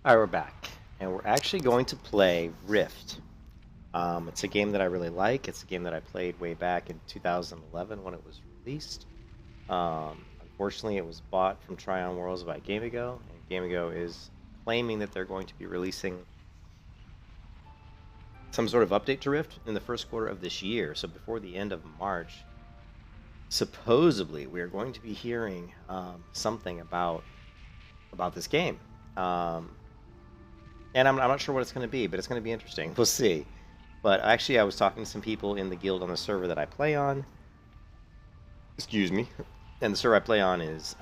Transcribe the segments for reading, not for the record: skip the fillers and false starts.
Alright, we're back, and we're actually going to play Rift. It's a game that I really like. It's a game that I played way back in 2011 when it was released. Unfortunately, it was bought from Tryon Worlds about GameAgo, and GameAgo is claiming that they're going to be releasing some sort of update to Rift in the first quarter of this year. So before the end of March, supposedly we are going to be hearing something about this game. And I'm not sure what it's going to be, but it's going to be interesting. We'll see. But actually, I was talking to some people in the guild on the server that I play on. Excuse me. And the server I play on is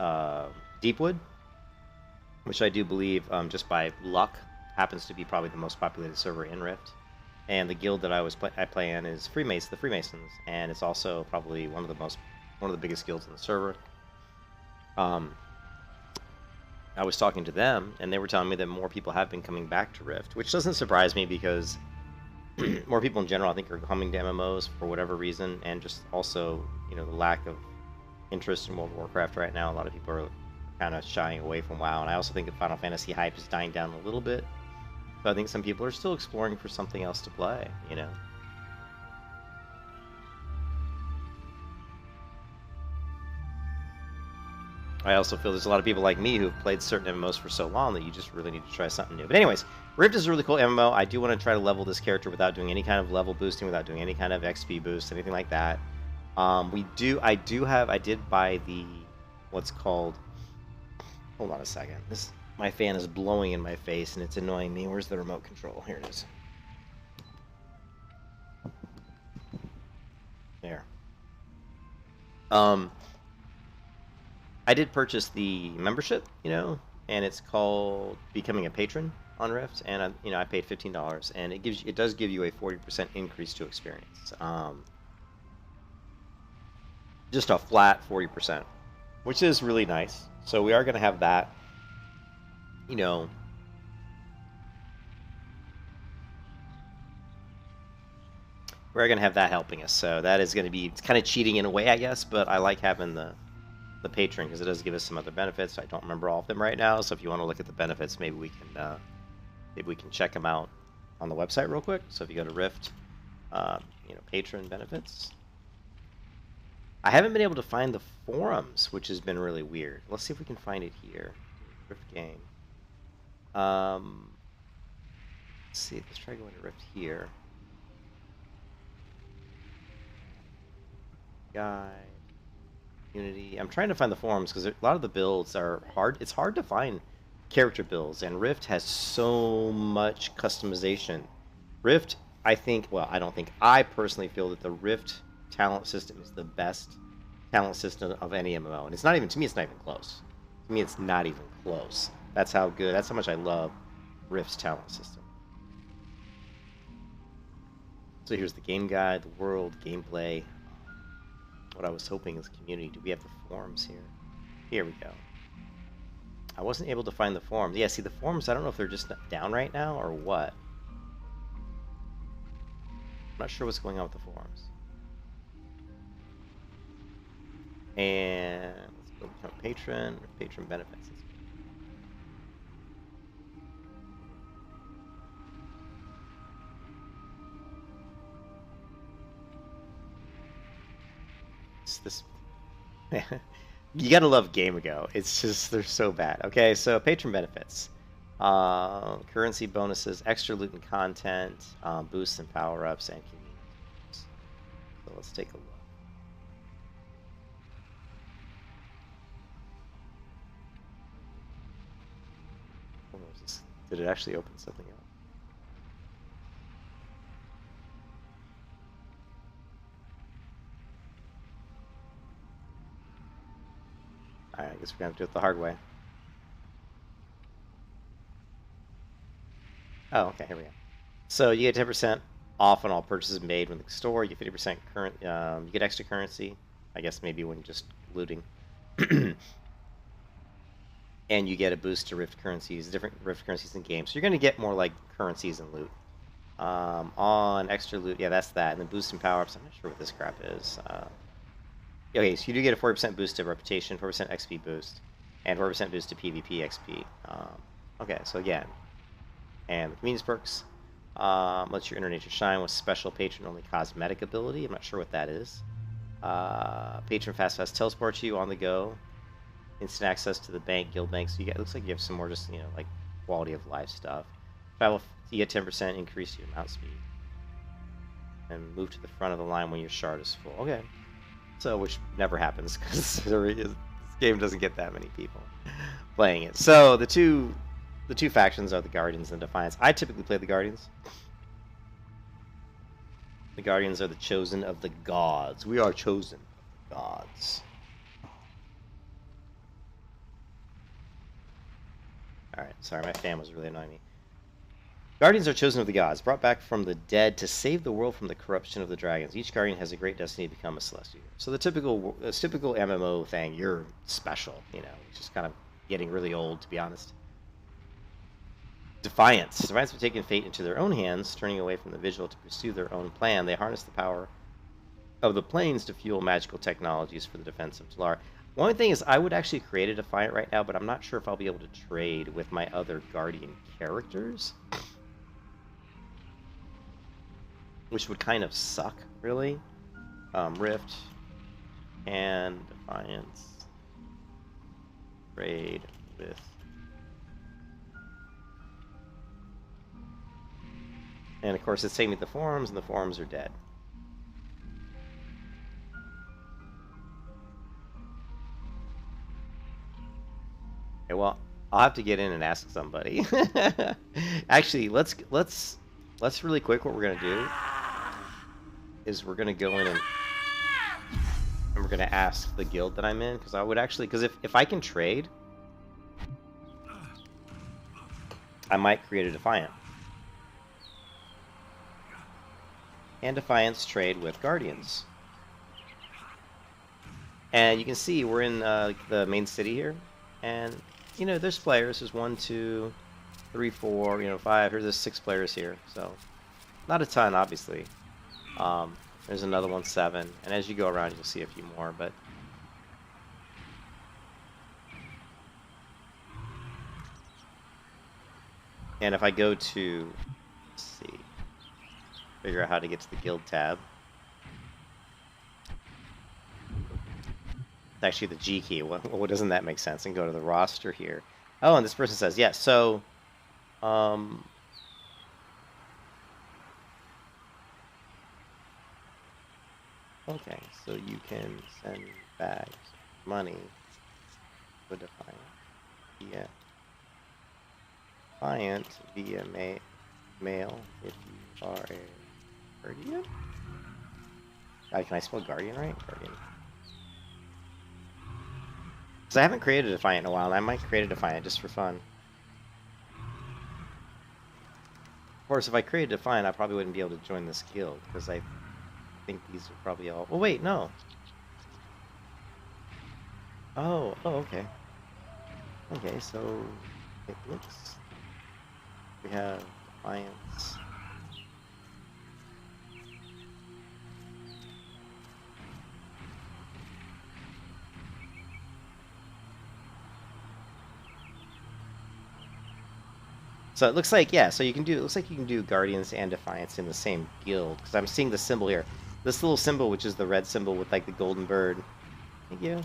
Deepwood, which I do believe, just by luck, happens to be probably the most populated server in Rift. And the guild that I play in is the Freemasons, and it's also probably one of the biggest guilds in the server. I was talking to them, and they were telling me that more people have been coming back to Rift, which doesn't surprise me because more people in general, I think, are coming to MMOs for whatever reason, and just also, the lack of interest in World of Warcraft right now. A lot of people are kind of shying away from WoW, and I also think the Final Fantasy hype is dying down a little bit. So I think some people are still exploring for something else to play, I also feel there's a lot of people like me who've played certain MMOs for so long that you just really need to try something new. But anyways, Rift is a really cool MMO. I do want to try to level this character without doing any kind of level boosting, without doing any kind of XP boost, anything like that. I did buy the, what's called, hold on a second. My fan is blowing in my face and it's annoying me. Where's the remote control? Here it is. There. I did purchase the membership, and it's called Becoming a Patron on Rift, and I paid $15, and it does give you a 40% increase to experience. Just a flat 40%, which is really nice. So we are going to have that, we're going to have that helping us. So that is going to be, it's kind of cheating in a way, I guess, but I like having the patron because it does give us some other benefits. I don't remember all of them right now, so if you want to look at the benefits, maybe we can check them out on the website real quick. So if you go to Rift, patron benefits. I haven't been able to find the forums, which has been really weird. Let's see if we can find it here. Rift game. Let's see. Let's try going to Rift here. Guide. Unity. I'm trying to find the forums because a lot of the builds are hard. It's hard to find character builds, and Rift has so much customization. Rift, I personally feel that the Rift talent system is the best talent system of any MMO, and to me, it's not even close. To me, it's not even close. That's how much I love Rift's talent system. So here's the game guide, the world, gameplay. What I was hoping is community. Do we have the forums here? Here we go. I wasn't able to find the forums. Yeah, see the forums, I don't know if they're just down right now or what. I'm not sure what's going on with the forums. And let's go become patron. Patron benefits. This you gotta love GameAgo. It's just, they're so bad. Okay, so patron benefits, currency bonuses, extra loot and content, boosts and power-ups, and community. So let's take a look. Did it actually open something up? Alright, I guess we're gonna have to do it the hard way. Oh, okay, here we go. So you get 10% off on all purchases made when the store. You get 50% current. You get extra currency, I guess maybe when just looting. And you get a boost to Rift currencies, different Rift currencies in games. So you're going to get more like currencies and loot. On extra loot, yeah, that's that. And then boost and power-ups, I'm not sure what this crap is. Okay, so you do get a 40% boost to reputation, 4% XP boost, and 4% boost to PvP XP. Okay, so again, And the convenience perks lets your inner nature shine with special patron-only cosmetic ability. I'm not sure what that is. Patron fast teleports you on the go. Instant access to the bank, guild bank. So you get, it looks like you have some more just, like quality of life stuff. Travel, you get 10% increase your mount speed. And move to the front of the line when your shard is full. Okay. So, which never happens because this game doesn't get that many people playing it. So the two factions are the Guardians and Defiance. I typically play the Guardians. The Guardians are the chosen of the gods. We are chosen gods. Alright, sorry, my fan was really annoying me. Guardians are chosen of the gods, brought back from the dead to save the world from the corruption of the dragons. Each Guardian has a great destiny to become a Celestial. So the typical MMO thing, you're special, it's just kind of getting really old, to be honest. Defiance. Defiance have taken fate into their own hands, turning away from the vigil to pursue their own plan. They harness the power of the planes to fuel magical technologies for the defense of Talar. One thing is, I would actually create a Defiant right now, but I'm not sure if I'll be able to trade with my other Guardian characters. Which would kind of suck, really. Rift and Defiance. Trade with... And of course it's taking me to the forums, and the forums are dead. Okay, well, I'll have to get in and ask somebody. Actually, let's really quick, what we're gonna do is we're gonna go in and we're gonna ask the guild that I'm in, because I would actually, because if I can trade, I might create a Defiant. And Defiance trade with Guardians. And you can see we're in the main city here, and there's players. There's 1, 2, 3, 4, 5. There's 6 players here, so not a ton, obviously. There's another one, 7, and as you go around, you'll see a few more. But and if I go to, let's see, figure out how to get to the guild tab. It's actually the G key. What doesn't that make sense? And go to the roster here. Oh, and this person says, yes, so okay, so you can send back money to Defiant via mail if you are a Guardian. God, can I spell Guardian right? Guardian. Because I haven't created a Defiant in a while, and I might create a Defiant just for fun. Of course, if I created a Defiant, I probably wouldn't be able to join this guild, because I think these are probably all... Oh, wait, no. Oh, okay. Okay, so it looks... We have Defiance. So it looks like, yeah, so you can do, it looks like you can do Guardians and Defiance in the same guild, because I'm seeing the symbol here. This little symbol, which is the red symbol with like the golden bird, thank you,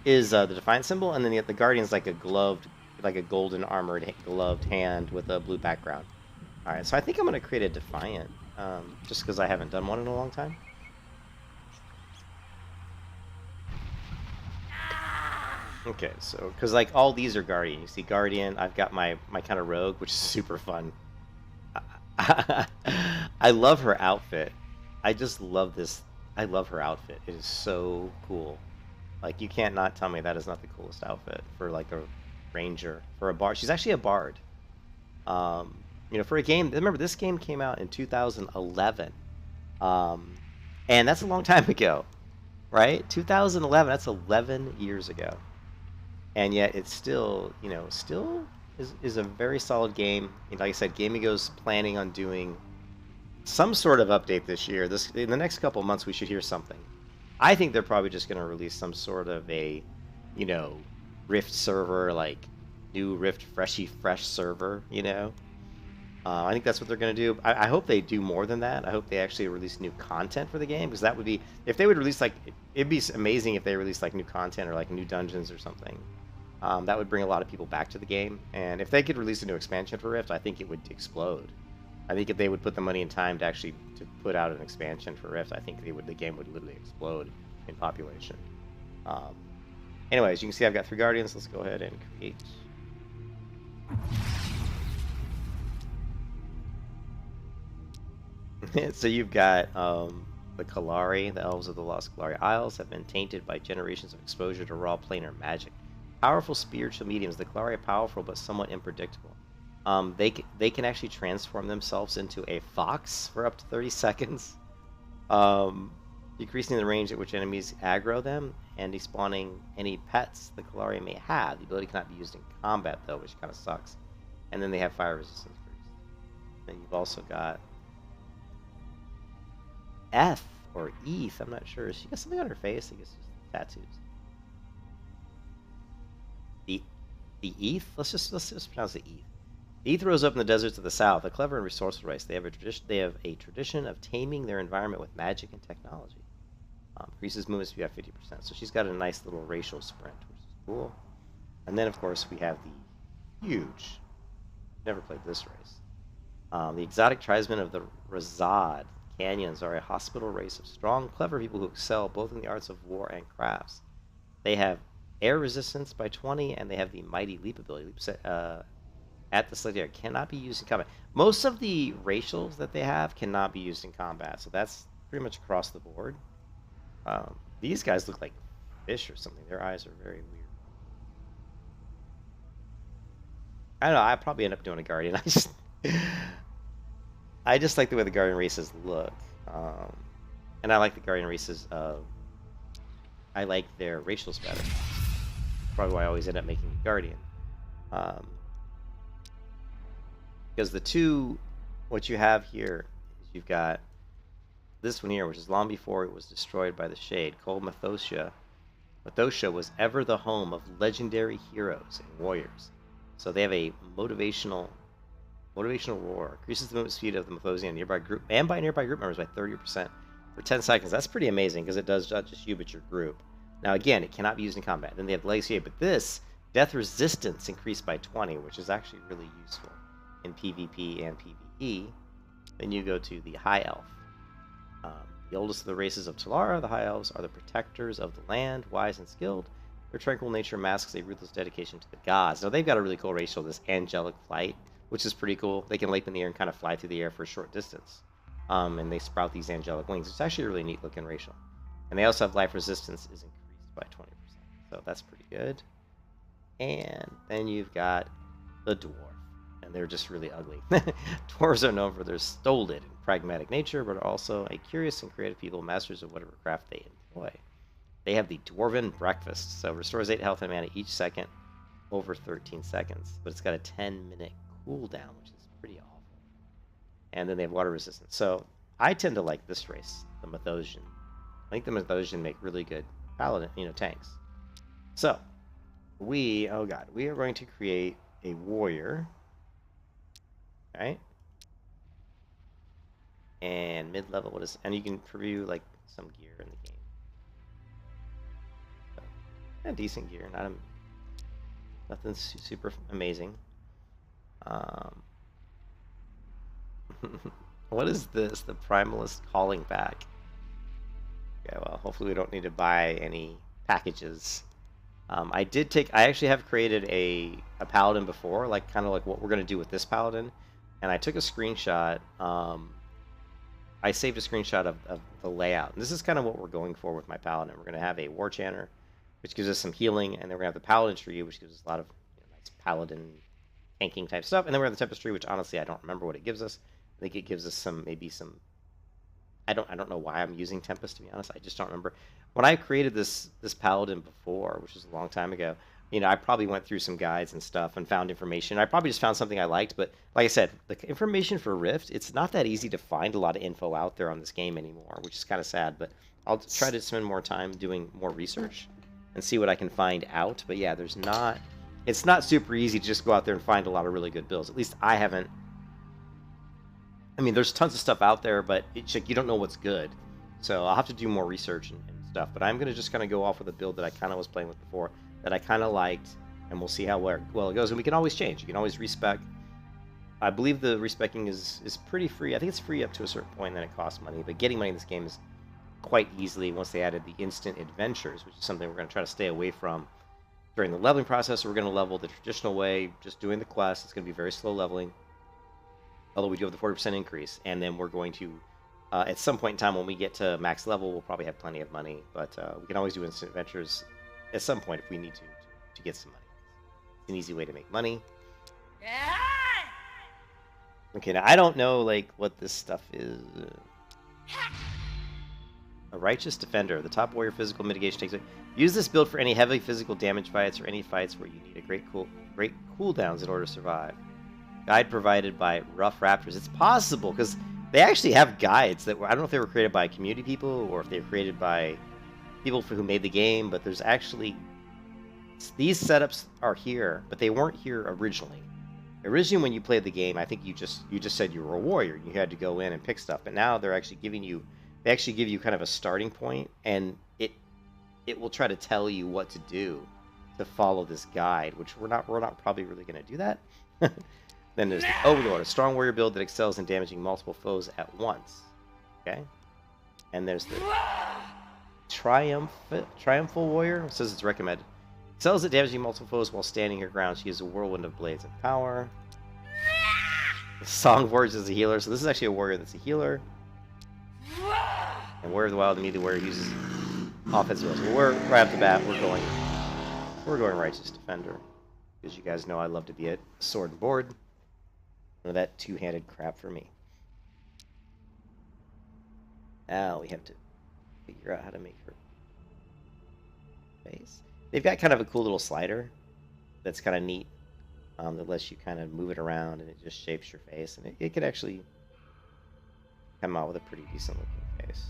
is the Defiant symbol, and then the Guardian's like a gloved, like a golden armored gloved hand with a blue background. Alright, so I think I'm going to create a Defiant, just because I haven't done one in a long time. Okay, so, because like all these are Guardian. You see Guardian, I've got my kind of rogue, which is super fun. I love her outfit. I just love this. I love her outfit. It is so cool. Like, you can't not tell me that is not the coolest outfit for like a ranger, for a bard. She's actually a bard. For a game, remember this game came out in 2011. And that's a long time ago, right? 2011, that's 11 years ago. And yet it's still, still is a very solid game. Like I said, Gamigo's planning on doing some sort of update this year. In the next couple of months, we should hear something. I think they're probably just going to release some sort of a, Rift server, like new Rift fresh server, I think that's what they're going to do. I hope they do more than that. I hope they actually release new content for the game, because that would be, if they would release like, it'd be amazing if they released like new content or like new dungeons or something. That would bring a lot of people back to the game. And if they could release a new expansion for Rift, I think it would explode. I think if they would put the money and time to actually to put out an expansion for Rift, I think the game would literally explode in population. Anyways, you can see I've got 3 Guardians. Let's go ahead and create. So you've got the Kalari, the Elves of the Lost Kalari Isles, have been tainted by generations of exposure to raw planar magic. Powerful spiritual mediums, the Kalari are powerful but somewhat unpredictable. They can actually transform themselves into a fox for up to 30 seconds, decreasing the range at which enemies aggro them and despawning any pets the Kalari may have. The ability cannot be used in combat though, which kind of sucks. And then they have fire resistance. Then you've also got F or Eth, I'm not sure. She got something on her face. I guess just tattoos. The Eth. Let's just pronounce it Eth. The Eth rose up in the deserts of the south, a clever and resourceful race. They have a tradition of taming their environment with magic and technology. Increases movement speed by 50%. So she's got a nice little racial sprint, which is cool. And then of course we have the huge. Never played this race. The exotic tribesmen of the Razad Canyons are a hospitable race of strong, clever people who excel both in the arts of war and crafts. They have air resistance by 20, and they have the mighty leap ability. Leap at the selected area cannot be used in combat. Most of the racials that they have cannot be used in combat, so that's pretty much across the board. These guys look like fish or something. Their eyes are very weird. I don't know. I probably end up doing a Guardian. I just like the way the Guardian races look, and I like the Guardian races. I like their racials better. Probably why I always end up making a Guardian, because the two, what you have here is you've got this one here, which is long before it was destroyed by the Shade, called Mythosia. Mythosia was ever the home of legendary heroes and warriors. So they have a motivational roar. Increases the movement speed of the Mythosian nearby group and by nearby group members by 30% for 10 seconds. That's pretty amazing because it does not just you but your group. Now again, it cannot be used in combat. Then they have Legacy, but this death resistance increased by 20, which is actually really useful in PvP and PvE. Then you go to the High Elf. The oldest of the races of Talara, the High Elves are the protectors of the land, wise and skilled. Their tranquil nature masks a ruthless dedication to the gods. Now they've got a really cool racial, this angelic flight, which is pretty cool. They can leap in the air and kind of fly through the air for a short distance. And they sprout these angelic wings. It's actually a really neat looking racial. And they also have life resistance is increased by 20%. So that's pretty good. And then you've got the dwarf. And they're just really ugly. Dwarves are known for their stolid and pragmatic nature, but are also a curious and creative people, masters of whatever craft they employ. They have the Dwarven Breakfast, so restores 8 health and mana each second over 13 seconds. But it's got a 10-minute cooldown, which is pretty awful. And then they have water resistance. So I tend to like this race, the Mythosian. I think the Mythosian make really good Paladin, tanks. So we are going to create a warrior. Right? And mid-level, and you can preview like some gear in the game. So, yeah, decent gear, nothing super amazing. What is this? The Primalist Calling Pack. Okay, well, hopefully we don't need to buy any packages. I actually have created a Paladin before, kind of like what we're going to do with this Paladin. And I took a screenshot. I saved a screenshot of the layout. And this is kind of what we're going for with my Paladin. We're going to have a War Chanter, which gives us some healing. And then we're going to have the Paladin Tree, which gives us a lot of nice Paladin tanking type stuff. And then we're going to have the Tempest Tree, which honestly I don't remember what it gives us. I think it gives us some. I don't know why I'm using Tempest, to be honest. I just don't remember. When I created this Paladin before, which was a long time ago, I probably went through some guides and stuff and found information. I probably just found something I liked, but like I said, the information for Rift, it's not that easy to find a lot of info out there on this game anymore, which is kind of sad, but I'll try to spend more time doing more research and see what I can find out. But yeah, it's not super easy to just go out there and find a lot of really good builds. At least I haven't I mean, there's tons of stuff out there, but it's like you don't know what's good. So I'll have to do more research and stuff. But I'm gonna just kind of go off with a build that I kind of was playing with before, that I kind of liked, and we'll see how well it goes. And we can always change. You can always respec. I believe the respecking is pretty free. I think it's free up to a certain point, and then it costs money. But getting money in this game is quite easily once they added the instant adventures, which is something we're going to try to stay away from during the leveling process. We're going to level the traditional way, just doing the quest. It's going to be very slow leveling, although we do have the 40% increase. And then we're going to, at some point in time when we get to max level, we'll probably have plenty of money. But we can always do instant adventures at some point if we need to get some money. It's an easy way to make money. Okay, now I don't know like what this stuff is. A righteous defender. The top warrior physical mitigation takes it. Use this build for any heavy physical damage fights or any fights where you need a great cooldowns in order to survive. Guide provided by Rough Raptors. It's possible because they actually have guides that were, I don't know if they were created by community people or if they were created by people who made the game, but there's actually these setups are here, but they weren't here originally. Originally, when you played the game, I think you just said you were a warrior. You had to go in and pick stuff, but now they're actually giving you. They actually give you kind of a starting point, and it will try to tell you what to do to follow this guide, which we're not probably really going to do that. Then there's the Overlord, a strong warrior build that excels in damaging multiple foes at once. Okay, and there's the Triumphal Warrior. It says it's recommended. Excels at damaging multiple foes while standing her ground. She has a whirlwind of blades and power. The Song Forge is a healer, so this is actually a warrior that's a healer. And Warrior of the Wild, immediately warrior uses offensive skills. Well, we're right off the bat, we're going righteous defender, because you guys know I love to be a sword and board. None of that two-handed crap for me. Now we have to figure out how to make her face. They've got kind of a cool little slider that's kind of neat, that lets you kind of move it around and it just shapes your face, and it could actually come out with a pretty decent looking face.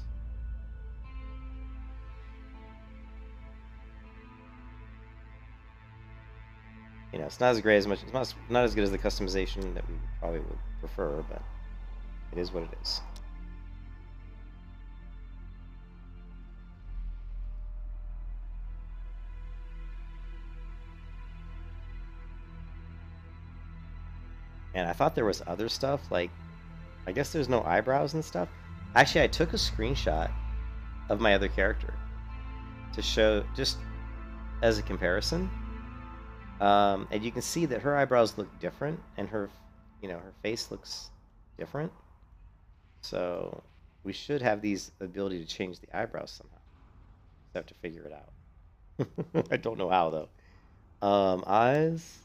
You know, it's not as great as much. It's not as good as the customization that we probably would prefer, but it is what it is. And I thought there was other stuff, like, I guess there's no eyebrows and stuff. Actually, I took a screenshot of my other character to show, just as a comparison. And you can see that her eyebrows look different, and her face looks different. So we should have these ability to change the eyebrows somehow. Just have to figure it out. I don't know how though. Eyes.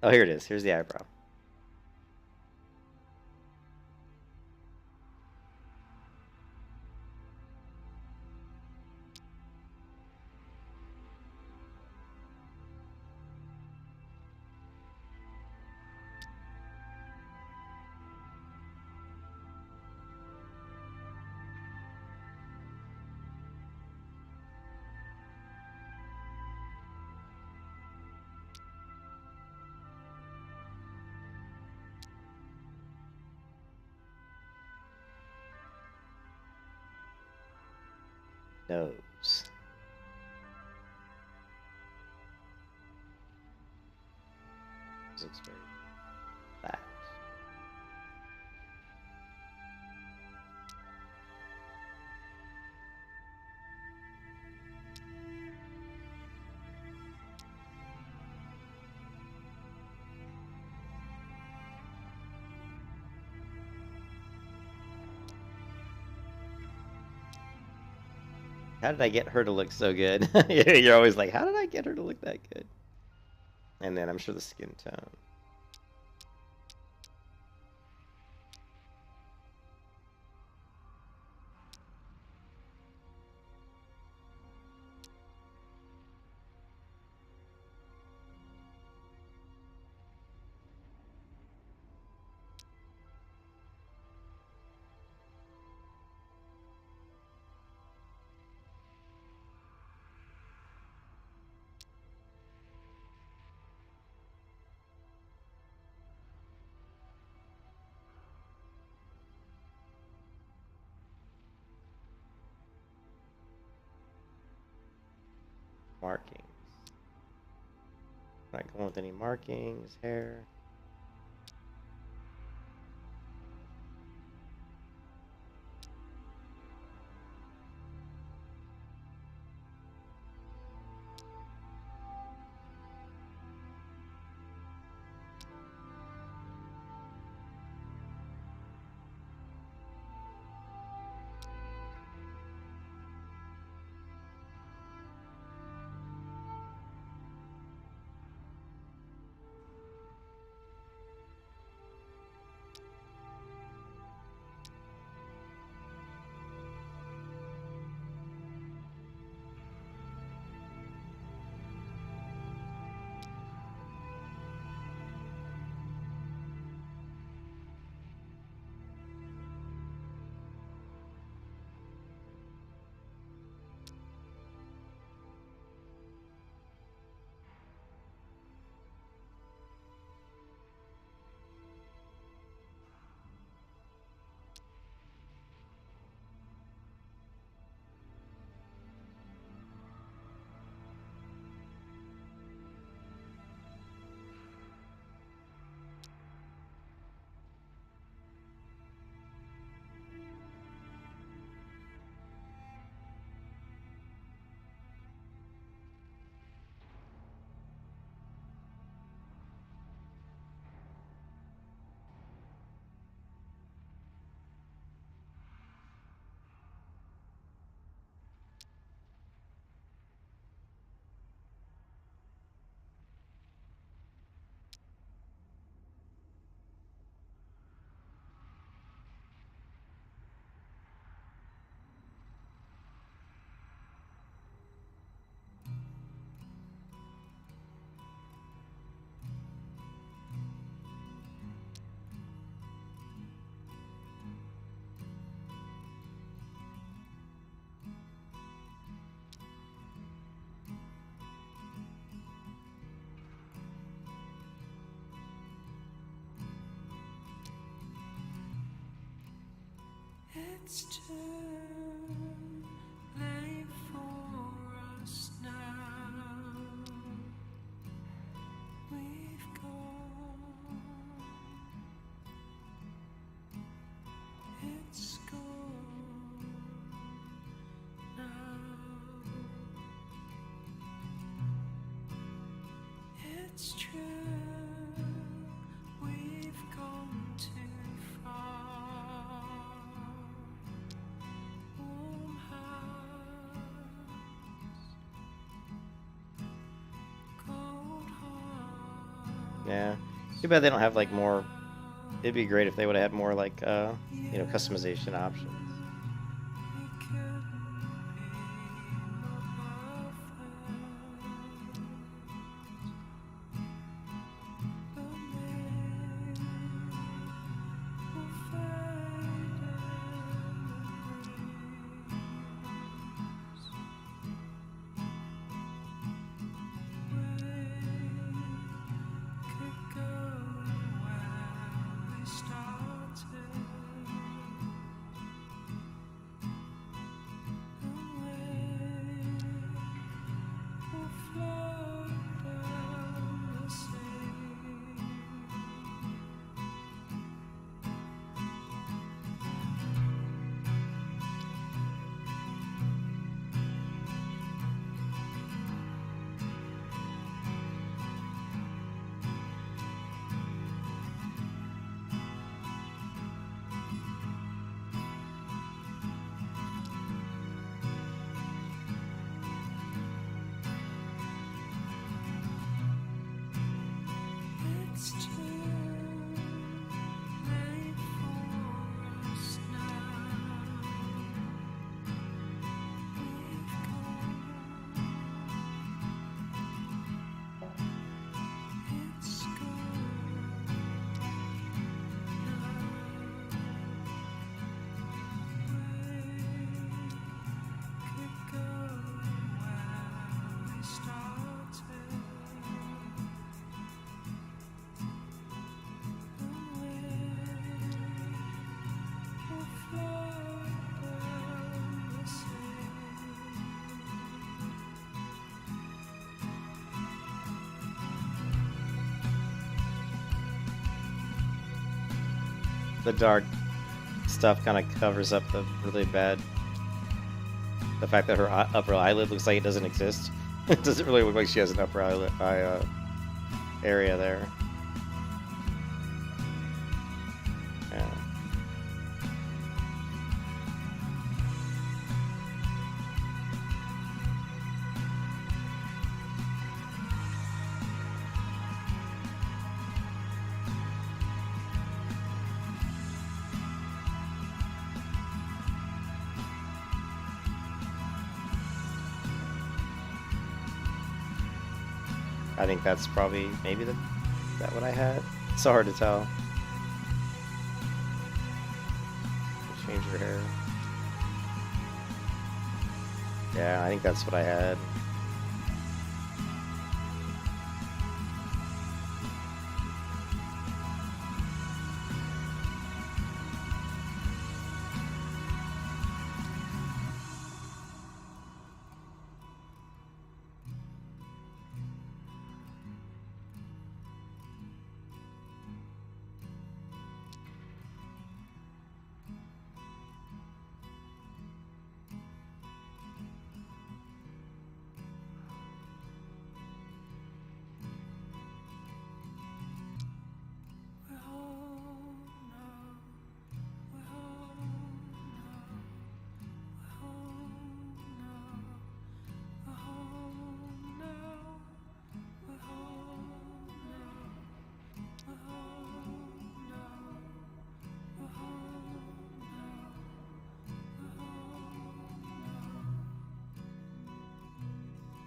Oh, here it is. Here's the eyebrow. Nose. This looks very flat. How did I get her to look so good? You're always like, how did I get her to look that good? And then I'm sure the skin tone. markings. Not going with any markings, hair. It's too late for us now. We've gone. It's gone now. It's true. We've gone too far. Warm hearts, cold hearts. Yeah. Too bad they don't have like more. It'd be great if they would have had more like you know, customization options. We couldn't be more perfect, but maybe we'll fade in the breeze. We could go where we started. the dark stuff kind of covers up the really bad. The fact that her upper eyelid looks like it doesn't exist. It doesn't really look like she has an upper eyelid area there. Yeah. I think that's probably maybe that what I had. It's so hard to tell. Change her hair. Yeah, I think that's what I had.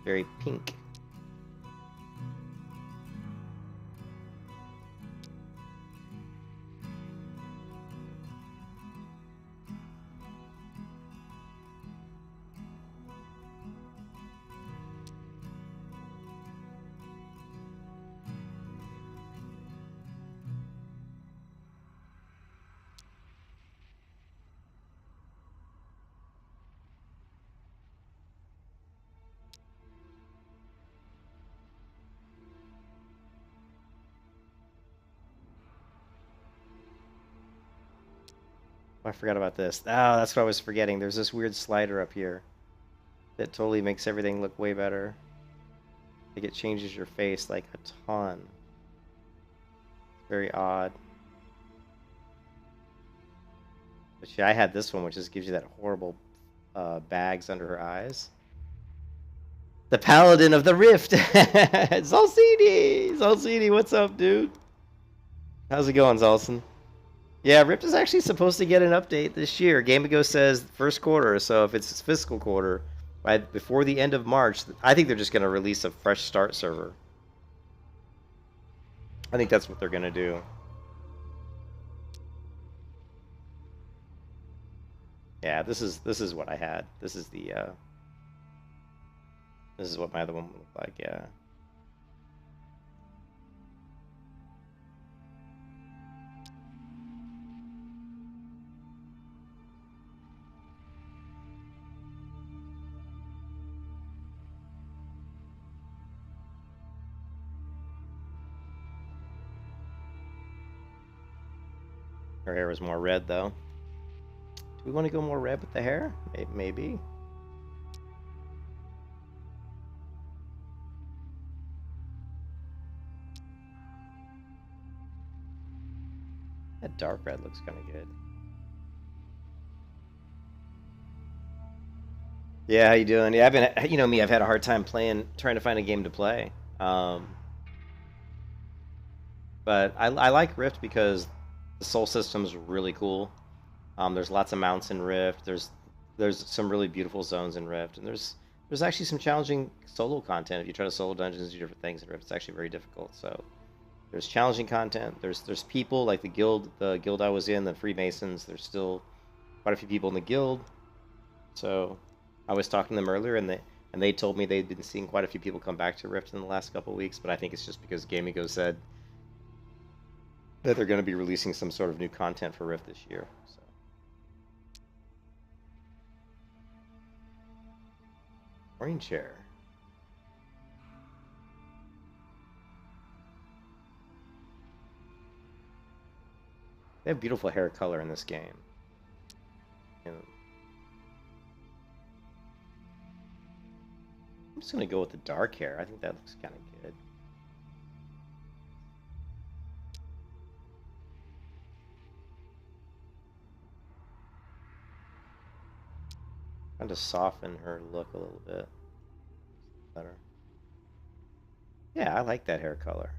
Very pink. Oh, I forgot about this. Oh, that's what I was forgetting. There's this weird slider up here that totally makes everything look way better. Like it changes your face like a ton. Very odd. But yeah, I had this one, which just gives you that horrible bags under her eyes. The Paladin of the Rift! Zalcini! Zalcini, what's up, dude? How's it going, Zalcin? Yeah, Rift is actually supposed to get an update this year. Game Ago says first quarter, so if it's fiscal quarter, before the end of March, I think they're just going to release a fresh start server. I think that's what they're going to do. Yeah, this is what I had. This is the this is what my other one would look like. Yeah. Her hair is more red though. Do we want to go more red with the hair? Maybe. That dark red looks kind of good. Yeah, how you doing? Yeah, I've been, you know me, I've had a hard time trying to find a game to play. But I like Rift because the soul system's really cool. There's lots of mounts in Rift. There's some really beautiful zones in Rift, and there's actually some challenging solo content if you try to solo dungeons, do different things in Rift. It's actually very difficult. So there's challenging content. There's people like the guild I was in, the Freemasons. There's still quite a few people in the guild. So I was talking to them earlier, and they told me they'd been seeing quite a few people come back to Rift in the last couple of weeks. But I think it's just because Game Ago said that they're going to be releasing some sort of new content for Rift this year. So. Morning chair. They have beautiful hair color in this game. And I'm just gonna go with the dark hair. I think that looks kind of good. Kind of soften her look a little bit better. Yeah, I like that hair color.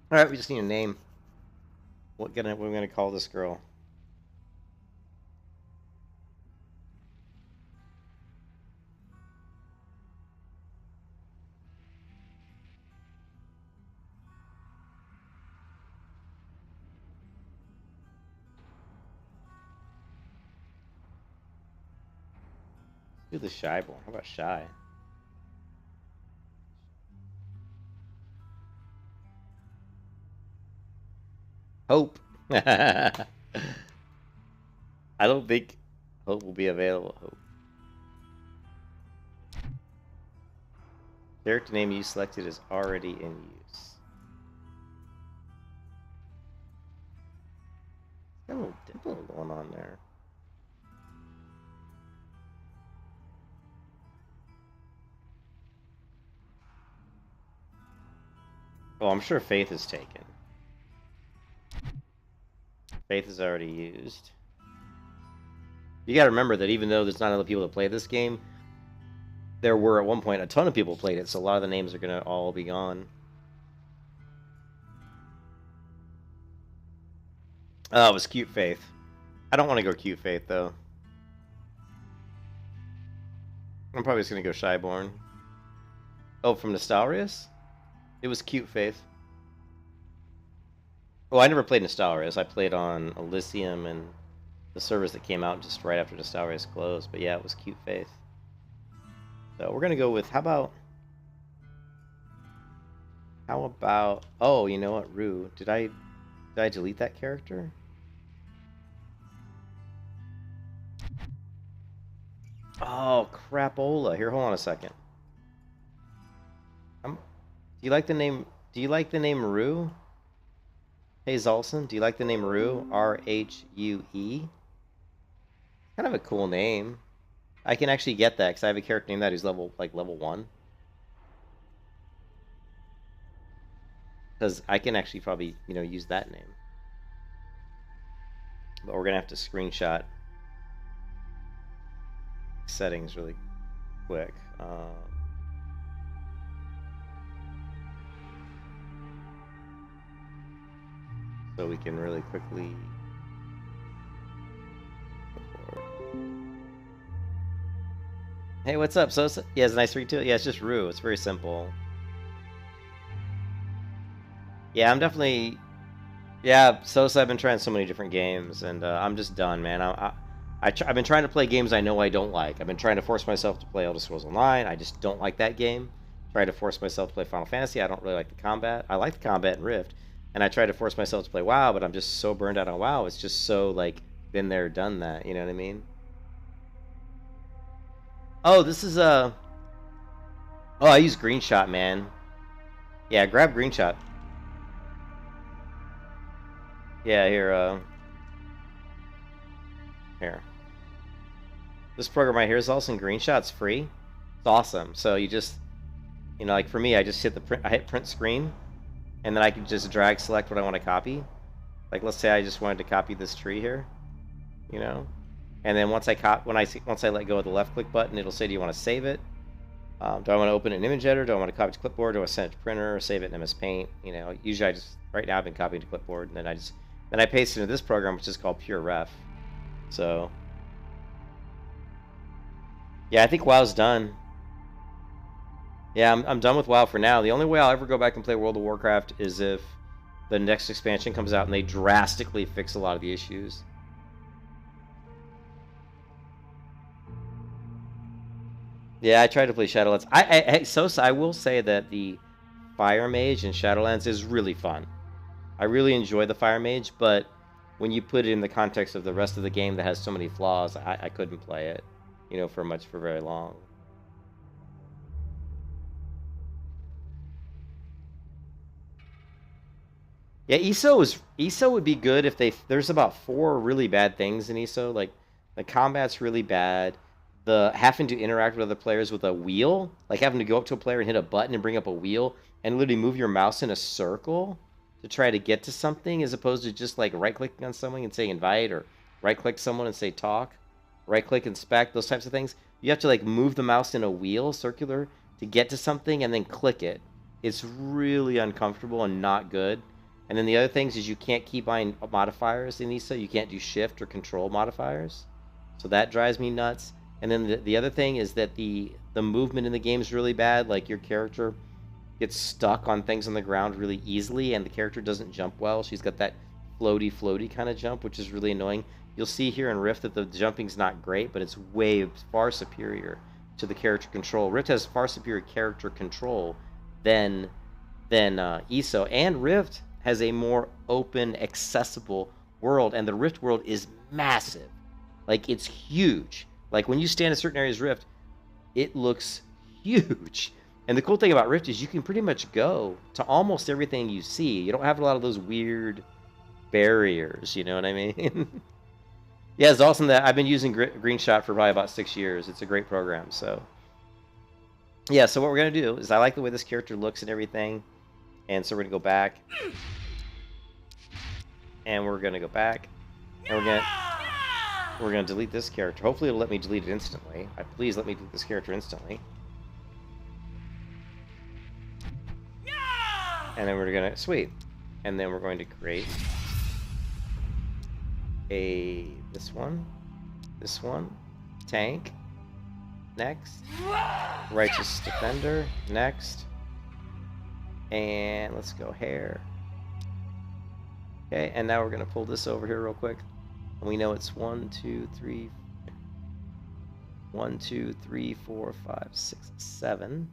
All right, we just need a name. What we're gonna call this girl? Do the shy boy. How about shy? Hope. I don't think Hope will be available. Hope. Character name you selected is already in use. Got a little dimple going on there. Oh, I'm sure Faith is taken. Faith is already used. You gotta remember that even though there's not enough people to play this game, there were at one point a ton of people played it, so a lot of the names are gonna all be gone. Oh, it was Cute Faith. I don't want to go Cute Faith though. I'm probably just gonna go Shyborn. Oh, from Nostalrius? It was Cute Faith. Oh, I never played Nostalrius. I played on Elysium and the servers that came out just right after Nostalrius closed. But yeah, it was Cute Faith. So we're gonna go with how about oh, you know what, Rue? Did I delete that character? Oh, crapola. Here, hold on a second. Do you like the name Rue? Hey Zolson, do you like the name Rue? R-H-U-E? Kind of a cool name. I can actually get that because I have a character named that who's level 1. Because I can actually probably, use that name. But we're gonna have to screenshot settings really quick. So we can really quickly. Hey, what's up, Sosa? Yeah, it's nice to meet you. Yeah, it's just Rue. It's very simple. Yeah, I'm definitely. Yeah, Sosa. I've been trying so many different games, and I'm just done, man. I've been trying to play games I know I don't like. I've been trying to force myself to play Elder Scrolls Online. I just don't like that game. Try to force myself to play Final Fantasy. I don't really like the combat. I like the combat in Rift. And I try to force myself to play WoW, but I'm just so burned out on WoW. It's just so, like, been there, done that. You know what I mean? Oh, this is Oh, I use Greenshot, man. Yeah, grab Greenshot. Yeah, here. This program right here is also in Greenshot. It's free. It's awesome. So you just, like for me, I just hit print screen, and then I can just drag select what I want to copy. Like let's say I just wanted to copy this tree here, and And then once I let go of the left click button, it'll say, do you want to save it? Do I want to open an image editor? Do I want to copy to clipboard? Do I want to send it to printer or save it in MS Paint? You know, usually right now I've been copying to clipboard, and then I paste it into this program, which is called Pure Ref. So, yeah, I think WoW's done. Yeah, I'm done with WoW for now. The only way I'll ever go back and play World of Warcraft is if the next expansion comes out and they drastically fix a lot of the issues. Yeah, I tried to play Shadowlands. I will say that the Fire Mage in Shadowlands is really fun. I really enjoy the Fire Mage, but when you put it in the context of the rest of the game that has so many flaws, I couldn't play it, you know, for very long. Yeah, ESO would be good if there's about 4 really bad things in ESO. Like the combat's really bad. The having to interact with other players with a wheel, like having to go up to a player and hit a button and bring up a wheel and literally move your mouse in a circle to try to get to something, as opposed to just like right clicking on something and say invite, or right click someone and say talk, right click inspect, those types of things. You have to like move the mouse in a wheel circular to get to something and then click it. It's really uncomfortable and not good. And then the other things is you can't keep buying modifiers in ESO. You can't do shift or control modifiers. So that drives me nuts. And then the other thing is that the movement in the game is really bad. Like your character gets stuck on things on the ground really easily, and the character doesn't jump well. She's got that floaty kind of jump, which is really annoying. You'll see here in Rift that the jumping's not great, but it's way far superior to the character control. Rift has far superior character control than ESO, and Rift has a more open, accessible world, and the Rift world is massive. Like, it's huge. Like, when you stand in certain areas of Rift, it looks huge. And the cool thing about Rift is you can pretty much go to almost everything you see. You don't have a lot of those weird barriers, you know what I mean? Yeah, it's awesome that I've been using Greenshot for probably about 6 years. It's a great program, so. Yeah, so what we're going to do is I like the way this character looks and everything. And so we're going to go back. And we're going to go back. And we're going to delete this character. Hopefully it'll let me delete it instantly. Please let me delete this character instantly. And then we're going to... Sweet. And then we're going to create this one, tank, next, righteous defender, next, and let's go hair. Okay, and now we're gonna pull this over here real quick, and we know it's 1, 2, 3, 4, 5, 6, 7,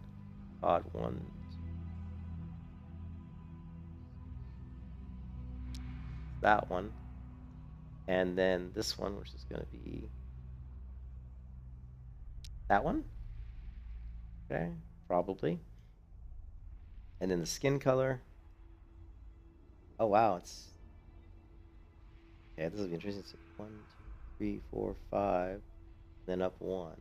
odd one. That one. And then this one, which is going to be that one. Okay, probably. And then the skin color. Oh, wow. It's... Okay, this will be interesting. So 1, 2, 3, 4, 5. Then up 1.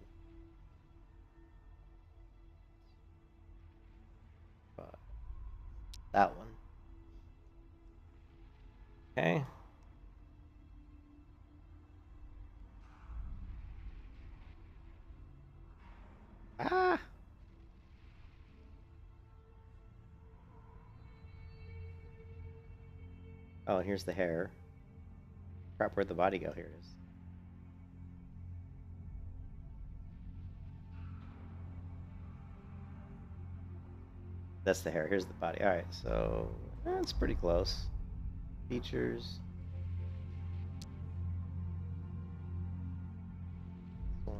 5. That one. Okay. Ah! Oh, and here's the hair. Crap, where'd the body go? Here it is. That's the hair. Here's the body. Alright, so that's pretty close. Features. One.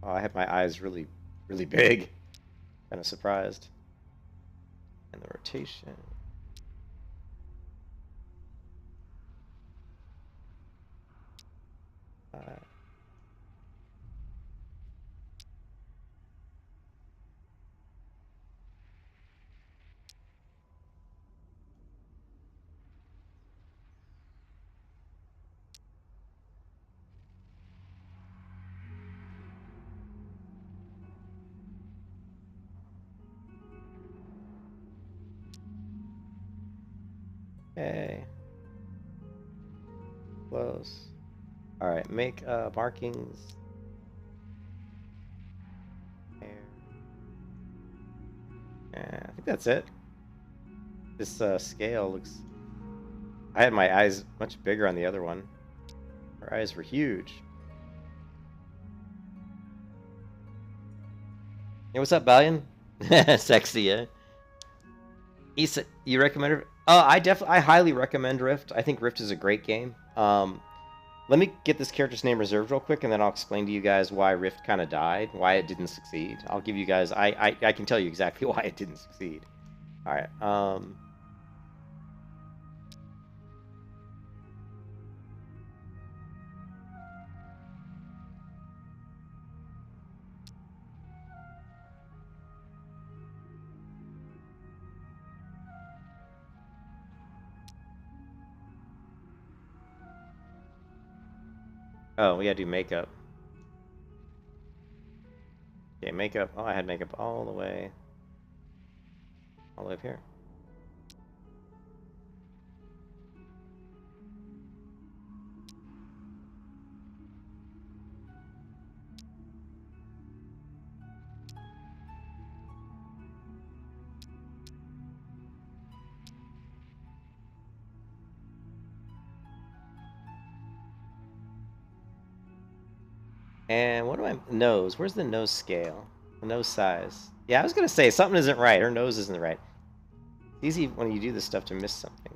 Oh, I have my eyes really big. Kind of surprised. And the rotation. Okay. Close. All right, make markings. There. Yeah, I think that's it. This scale looks... I had my eyes much bigger on the other one. Her eyes were huge. Hey, what's up, Valiant? Sexy, yeah. Issa, you recommend Rift? Oh, I highly recommend Rift. I think Rift is a great game. Let me get this character's name reserved real quick, and then I'll explain to you guys why Rift kind of died, why it didn't succeed. I'll give you guys... I can tell you exactly why it didn't succeed. All right. Oh, we gotta do makeup. Okay, makeup. Oh, I had makeup all the way up here. And what do I... Nose. Where's the nose scale? The nose size. Yeah, I was gonna say, something isn't right. Her nose isn't right. It's easy when you do this stuff to miss something.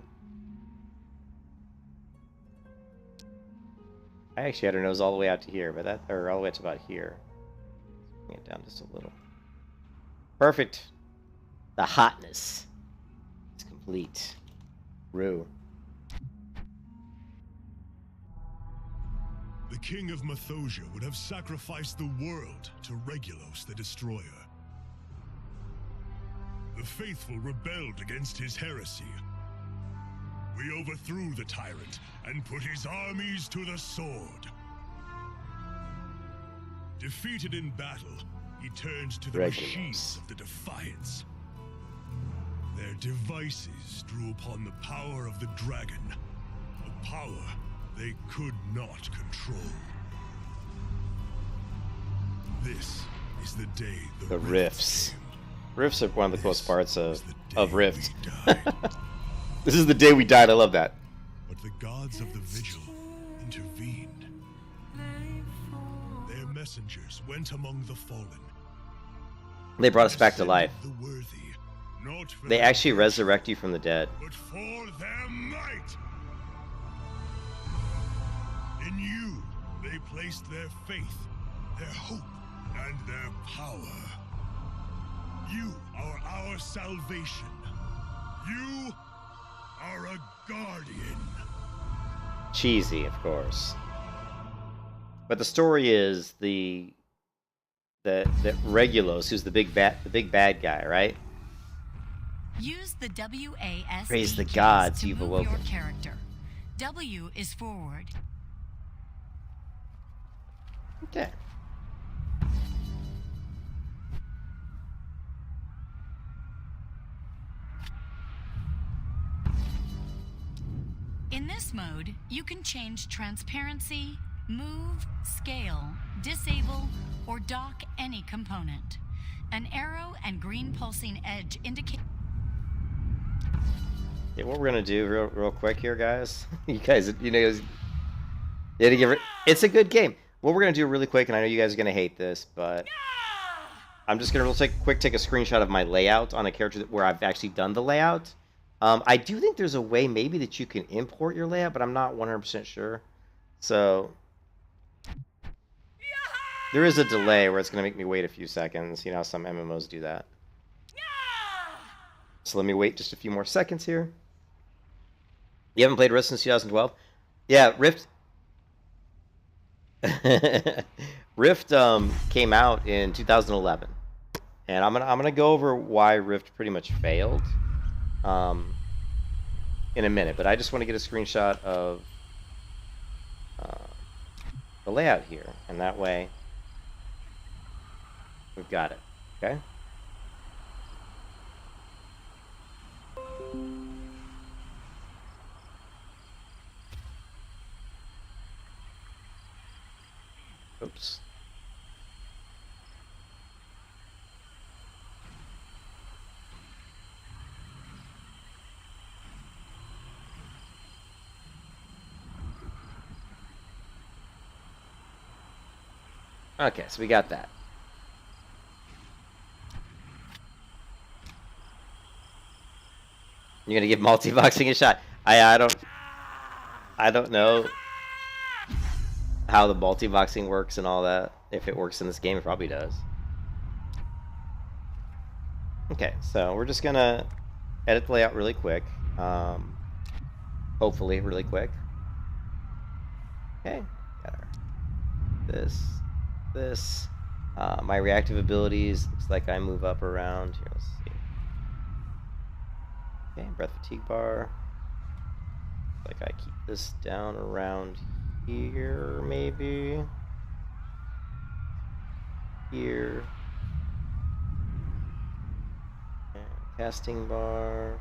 I actually had her nose all the way out to here, but or all the way to about here. Bring it down just a little. Perfect. The hotness is complete. Rue. The king of Mythosia would have sacrificed the world to Regulos the Destroyer. The faithful rebelled against his heresy. We overthrew the tyrant and put his armies to the sword. Defeated in battle, he turned to the machines of the Defiance. Their devices drew upon the power of the dragon, a power they could not control. This is the day the rifts. came. Rifts are one of the coolest parts of Rift. We died. This is the day we died. I love that. But the gods of the vigil intervened. Their messengers went among the fallen. They brought us back to life. The worthy, not for They their actually virtue, resurrect you from the dead. but for their might. In you, they placed their faith, their hope, and their power. You are our salvation. You are a guardian. Cheesy, of course. But the story is that Regulos, who's the big bad guy, right? Use the WASD Praise the keys gods, to you've move awoken. your character. W is forward. Okay. In this mode, you can change transparency, move, scale, disable, or dock any component. An arrow and green pulsing edge indicate... Yeah, what we're gonna do real quick here, guys. You guys, you know, to give it. It's a good game. What we're gonna do really quick, and I know you guys are gonna hate this, but I'm just gonna take a screenshot of my layout on a character where I've actually done the layout. I do think there's a way maybe that you can import your layout, but I'm not 100% sure. So there is a delay where it's gonna make me wait a few seconds. You know how some MMOs do that. So let me wait just a few more seconds here. You haven't played Rift since 2012? Yeah, Rift. Rift came out in 2011, and I'm gonna go over why Rift pretty much failed in a minute. But I just want to get a screenshot of the layout here, and that way we've got it. Okay. Okay, so we got that. You're gonna give multi-boxing a shot. I don't know how the multi-boxing works and all that. If it works in this game, it probably does. Okay, so we're just gonna edit the layout really quick. Hopefully really quick. Okay, got our this. My reactive abilities, looks like I move up around here. Let's see. Okay, breath fatigue bar. Like I keep this down around here, maybe. Here. And casting bar.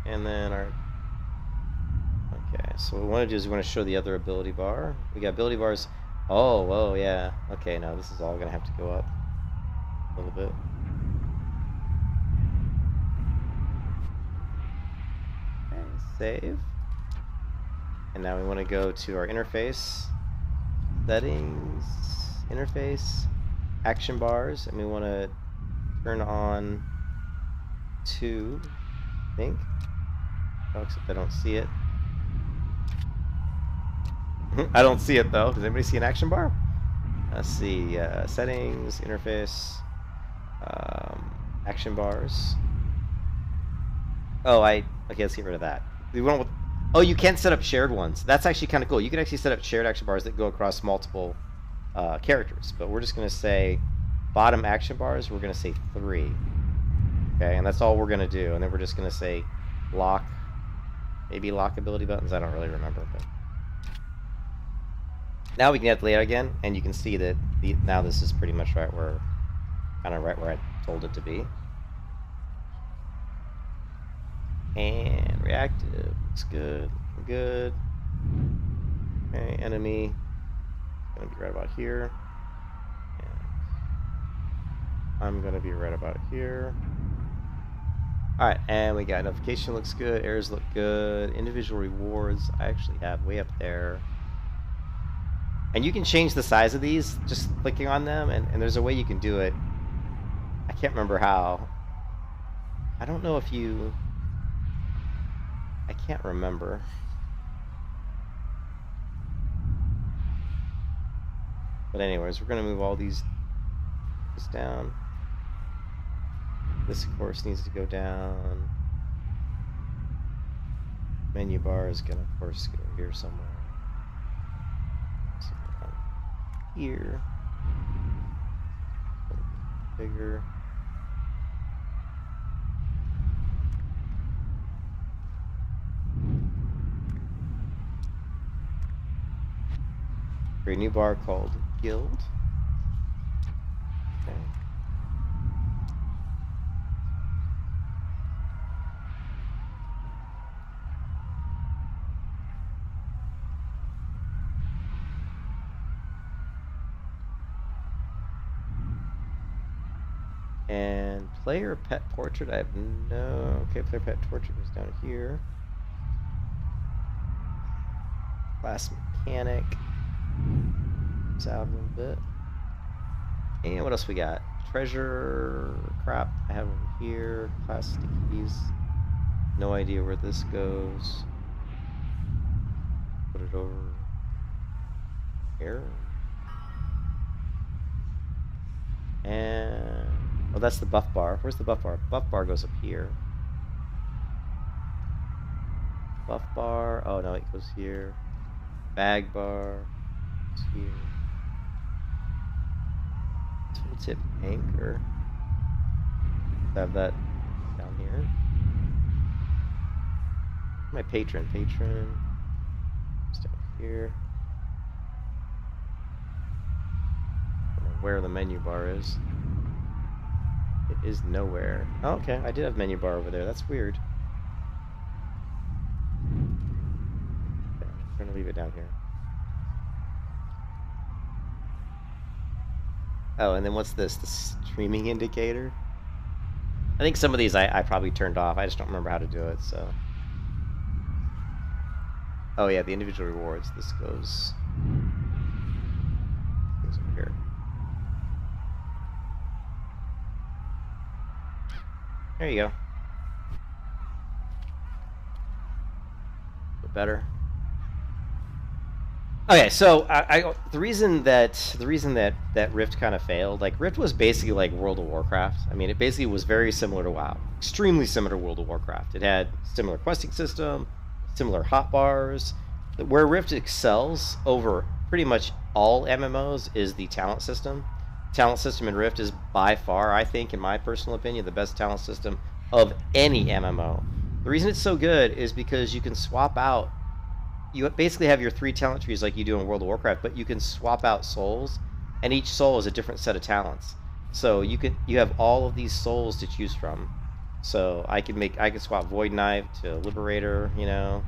And then our... Okay, so what we want to do is we want to show the other ability bar. We got ability bars. Oh, whoa, yeah. Okay, now this is all going to have to go up a little bit. Okay, save. And now we want to go to our interface. Settings, interface, action bars, and we want to turn on 2, I think. Oh, except I don't see it. I don't see it though. Does anybody see an action bar? Let's see. Settings, interface, action bars. Oh, okay. Let's get rid of that. We want with. Oh, you can set up shared ones. That's actually kind of cool. You can actually set up shared action bars that go across multiple characters. But we're just going to say bottom action bars. We're going to say 3. Okay, and that's all we're going to do. And then we're just going to say lock. Maybe lock ability buttons. I don't really remember. But now we can get the layout again, and you can see that now this is pretty much kind of right where I told it to be. And reactive looks good. Good. Okay, enemy gonna be right about here. And I'm gonna be right about here. Alright, and we got notification looks good, errors look good, individual rewards I actually have way up there. And you can change the size of these just clicking on them, and there's a way you can do it. I can't remember how. I don't know if you... I can't remember. But anyways, we're going to move all these down. This, of course, needs to go down. Menu bar is going to, of course, go here somewhere. So here. Bigger. Create a new bar called Guild. Okay. And player pet portrait, I have no... Okay, player pet portrait is down here. Class mechanic. It's out a little bit. And what else we got? Treasure crap I have over here. Class stickies. No idea where this goes. Put it over here. And... oh, that's the buff bar. Where's the buff bar? Buff bar goes up here. Buff bar. Oh, no, it goes here. Bag bar. It's here. Tooltip anchor. Have that down here. My patron. Patron. It's down here. I don't know where the menu bar is. It is nowhere. Oh, okay, I did have menu bar over there. That's weird. Okay, I'm gonna leave it down here. Oh, and then what's this? The streaming indicator? I think some of these I probably turned off. I just don't remember how to do it, so. Oh yeah, the individual rewards. This goes over here. There you go. A bit better. Okay, so the reason that Rift kind of failed, like Rift was basically like World of Warcraft. I mean, it basically was very similar to WoW, extremely similar to World of Warcraft. It had similar questing system, similar hotbars. Where Rift excels over pretty much all MMOs is the talent system. Talent system in Rift is by far, I think, in my personal opinion, the best talent system of any MMO. The reason it's so good is because you can swap out. You basically have your 3 talent trees like you do in World of Warcraft, but you can swap out souls, and each soul is a different set of talents. So you have all of these souls to choose from. So I could swap Void Knife to Liberator, you know.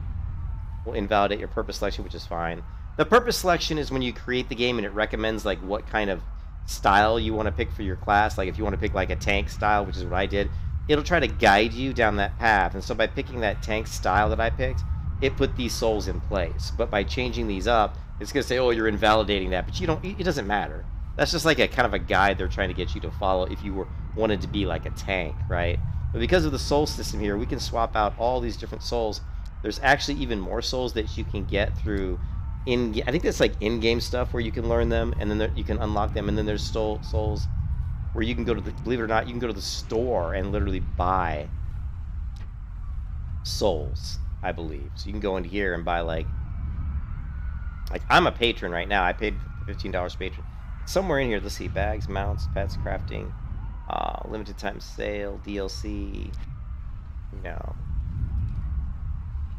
Will invalidate your purpose selection, which is fine. The purpose selection is when you create the game and it recommends like what kind of style you want to pick for your class. Like if you want to pick like a tank style, which is what I did, it'll try to guide you down that path. And so by picking that tank style that I picked, it put these souls in place. But by changing these up, it's going to say, oh, you're invalidating that. But you don't. It doesn't matter. That's just like a kind of a guide they're trying to get you to follow if you wanted to be like a tank, right? But because of the soul system here, we can swap out all these different souls. There's actually even more souls that you can get through I think that's like in-game stuff where you can learn them, and then you can unlock them. And then there's souls where you can go to believe it or not, you can go to the store and literally buy souls, I believe. So you can go into here and buy like I'm a patron right now. I paid $15 patron. Somewhere in here, let's see, bags, mounts, pets, crafting, limited time sale, DLC, you know.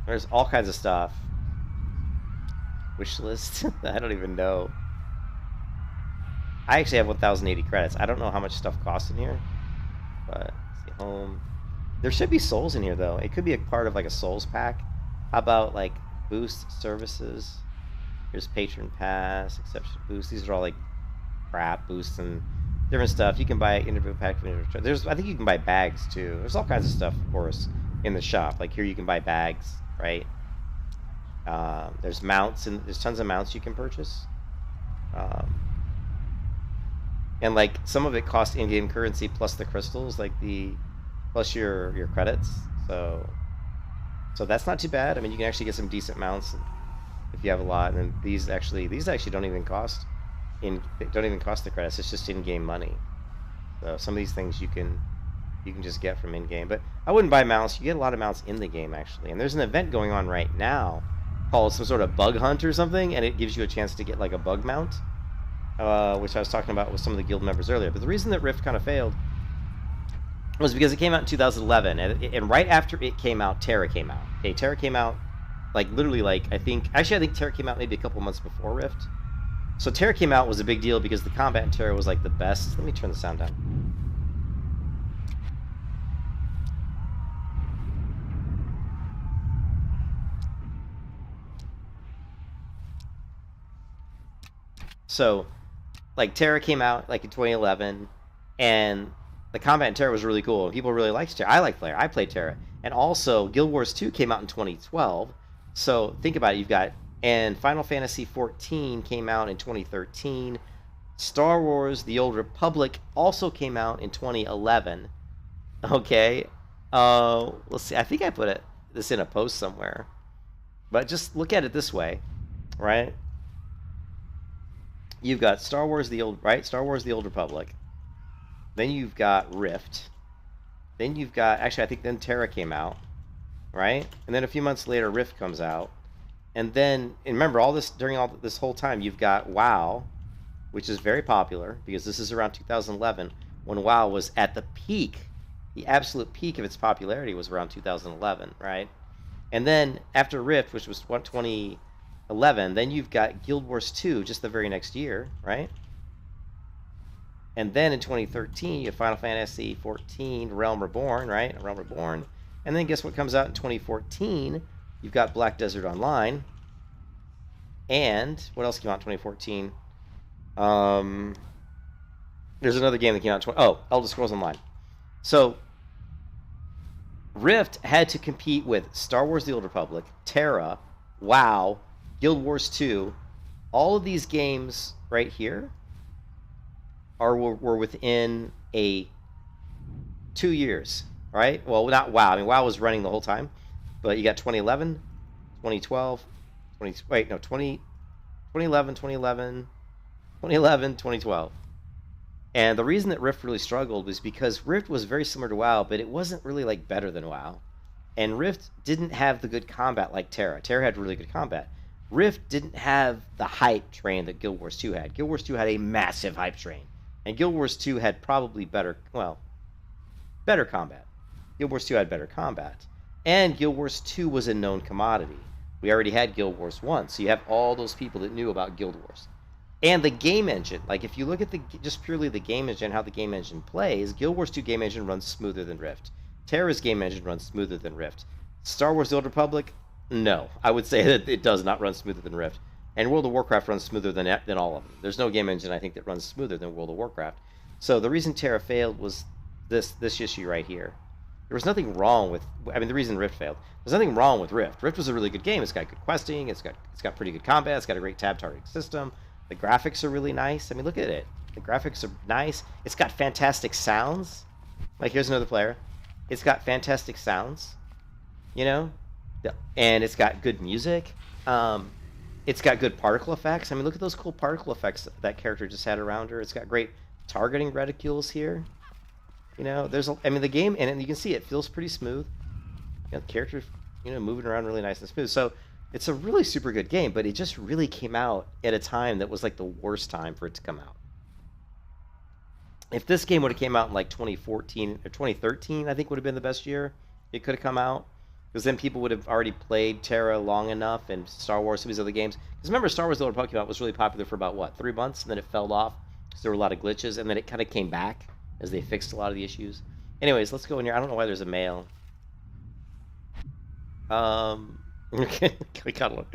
There's all kinds of stuff. Wish list? I don't even know. I actually have 1,080 credits. I don't know how much stuff costs in here. But, let's see, home. There should be souls in here, though. It could be a part of, like, a souls pack. How about, like, boost services? Here's patron pass, exception boost. These are all, like, crap boosts and different stuff. You can buy interview pack. I think you can buy bags, too. There's all kinds of stuff, of course, in the shop. Like, here you can buy bags, right? There's mounts, and there's tons of mounts you can purchase. And like some of it costs in-game currency plus the crystals, like plus your credits. So that's not too bad. I mean, you can actually get some decent mounts if you have a lot. And these actually don't even cost the credits. It's just in-game money. So some of these things you can just get from in-game. But I wouldn't buy mounts. You get a lot of mounts in the game actually. And there's an event going on right now called some sort of bug hunt or something, and it gives you a chance to get like a bug mount, which I was talking about with some of the guild members earlier. But the reason that Rift kind of failed was because it came out in 2011, and right after it came out, Terra came out. Okay, Terra came out like literally like I think Terra came out maybe a couple months before Rift. So Terra came out was a big deal because the combat in Terra was like the best. Let me turn the sound down. So, like, Terra came out, like, in 2011, and the combat in Terra was really cool, and people really liked Terra. I like Terra. I played Terra. And also, Guild Wars 2 came out in 2012, so think about it. And Final Fantasy XIV came out in 2013. Star Wars: The Old Republic also came out in 2011. Okay? Let's see. I think I put this in a post somewhere. But just look at it this way, right? You've got Star Wars the Old Republic. Then you've got Rift. Then you've got I think then Terra came out, right? And then a few months later Rift comes out. And remember during all this whole time you've got WoW, which is very popular because this is around 2011 when WoW was at the peak. The absolute peak of its popularity was around 2011, right? And then after Rift, which was 2011, then you've got Guild Wars 2 just the very next year, right? And then in 2013, you have Final Fantasy XIV Realm Reborn, right? Realm Reborn. And then guess what comes out in 2014? You've got Black Desert Online. And what else came out in 2014? There's another game that came out. Oh, Elder Scrolls Online. So Rift had to compete with Star Wars: The Old Republic, Terra, WoW, Guild Wars 2. All of these games right here were within 2 years, right? Well, not WoW. I mean, WoW was running the whole time, but you got 2011, 2012, 2011, 2012. And the reason that Rift really struggled was because Rift was very similar to WoW, but it wasn't really like better than WoW. And Rift didn't have the good combat like Terra. Terra had really good combat. Rift didn't have the hype train that Guild Wars 2 had. Guild Wars 2 had a massive hype train. And Guild Wars 2 had probably better combat. Guild Wars 2 had better combat. And Guild Wars 2 was a known commodity. We already had Guild Wars 1, so you have all those people that knew about Guild Wars. And the game engine, like if you look at just purely the game engine, how the game engine plays, Guild Wars 2 game engine runs smoother than Rift. Terra's game engine runs smoother than Rift. Star Wars: The Old Republic, no. I would say that it does not run smoother than Rift. And World of Warcraft runs smoother than all of them. There's no game engine, I think, that runs smoother than World of Warcraft. So the reason Terra failed was this issue right here. There was nothing wrong with, the reason Rift failed, there's nothing wrong with Rift. Rift was a really good game. It's got good questing. It's got pretty good combat. It's got a great tab targeting system. The graphics are really nice. I mean, look at it. The graphics are nice. It's got fantastic sounds. Like, here's another player. It's got fantastic sounds, you know? And it's got good music. It's got good particle effects. I mean, look at those cool particle effects that character just had around her. It's got great targeting reticules here. You know, the game, and you can see it feels pretty smooth. You know, the character, moving around really nice and smooth. So it's a really super good game, but it just really came out at a time that was like the worst time for it to come out. If this game would have came out in like 2014 or 2013, I think would have been the best year it could have come out. Because then people would have already played Terra long enough and Star Wars, some of these other games. Because remember, Star Wars: The Old Republic came out, was really popular for about, 3 months? And then it fell off because there were a lot of glitches. And then it kind of came back as they fixed a lot of the issues. Anyways, let's go in here. I don't know why there's a male. Okay, we got one.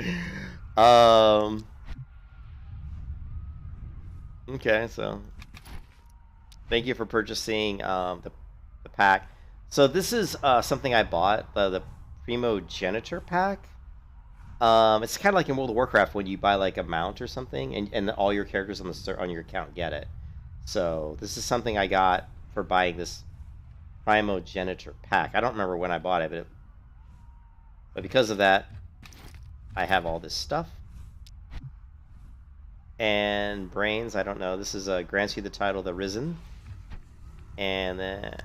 Okay, so thank you for purchasing the pack. So this is something I bought, the Primogeniture pack. It's kind of like in World of Warcraft when you buy like a mount or something, and all your characters on your account get it. So this is something I got for buying this Primogeniture pack. I don't remember when I bought it, but because of that, I have all this stuff. And brains, I don't know. This is grants you the title The Risen. And then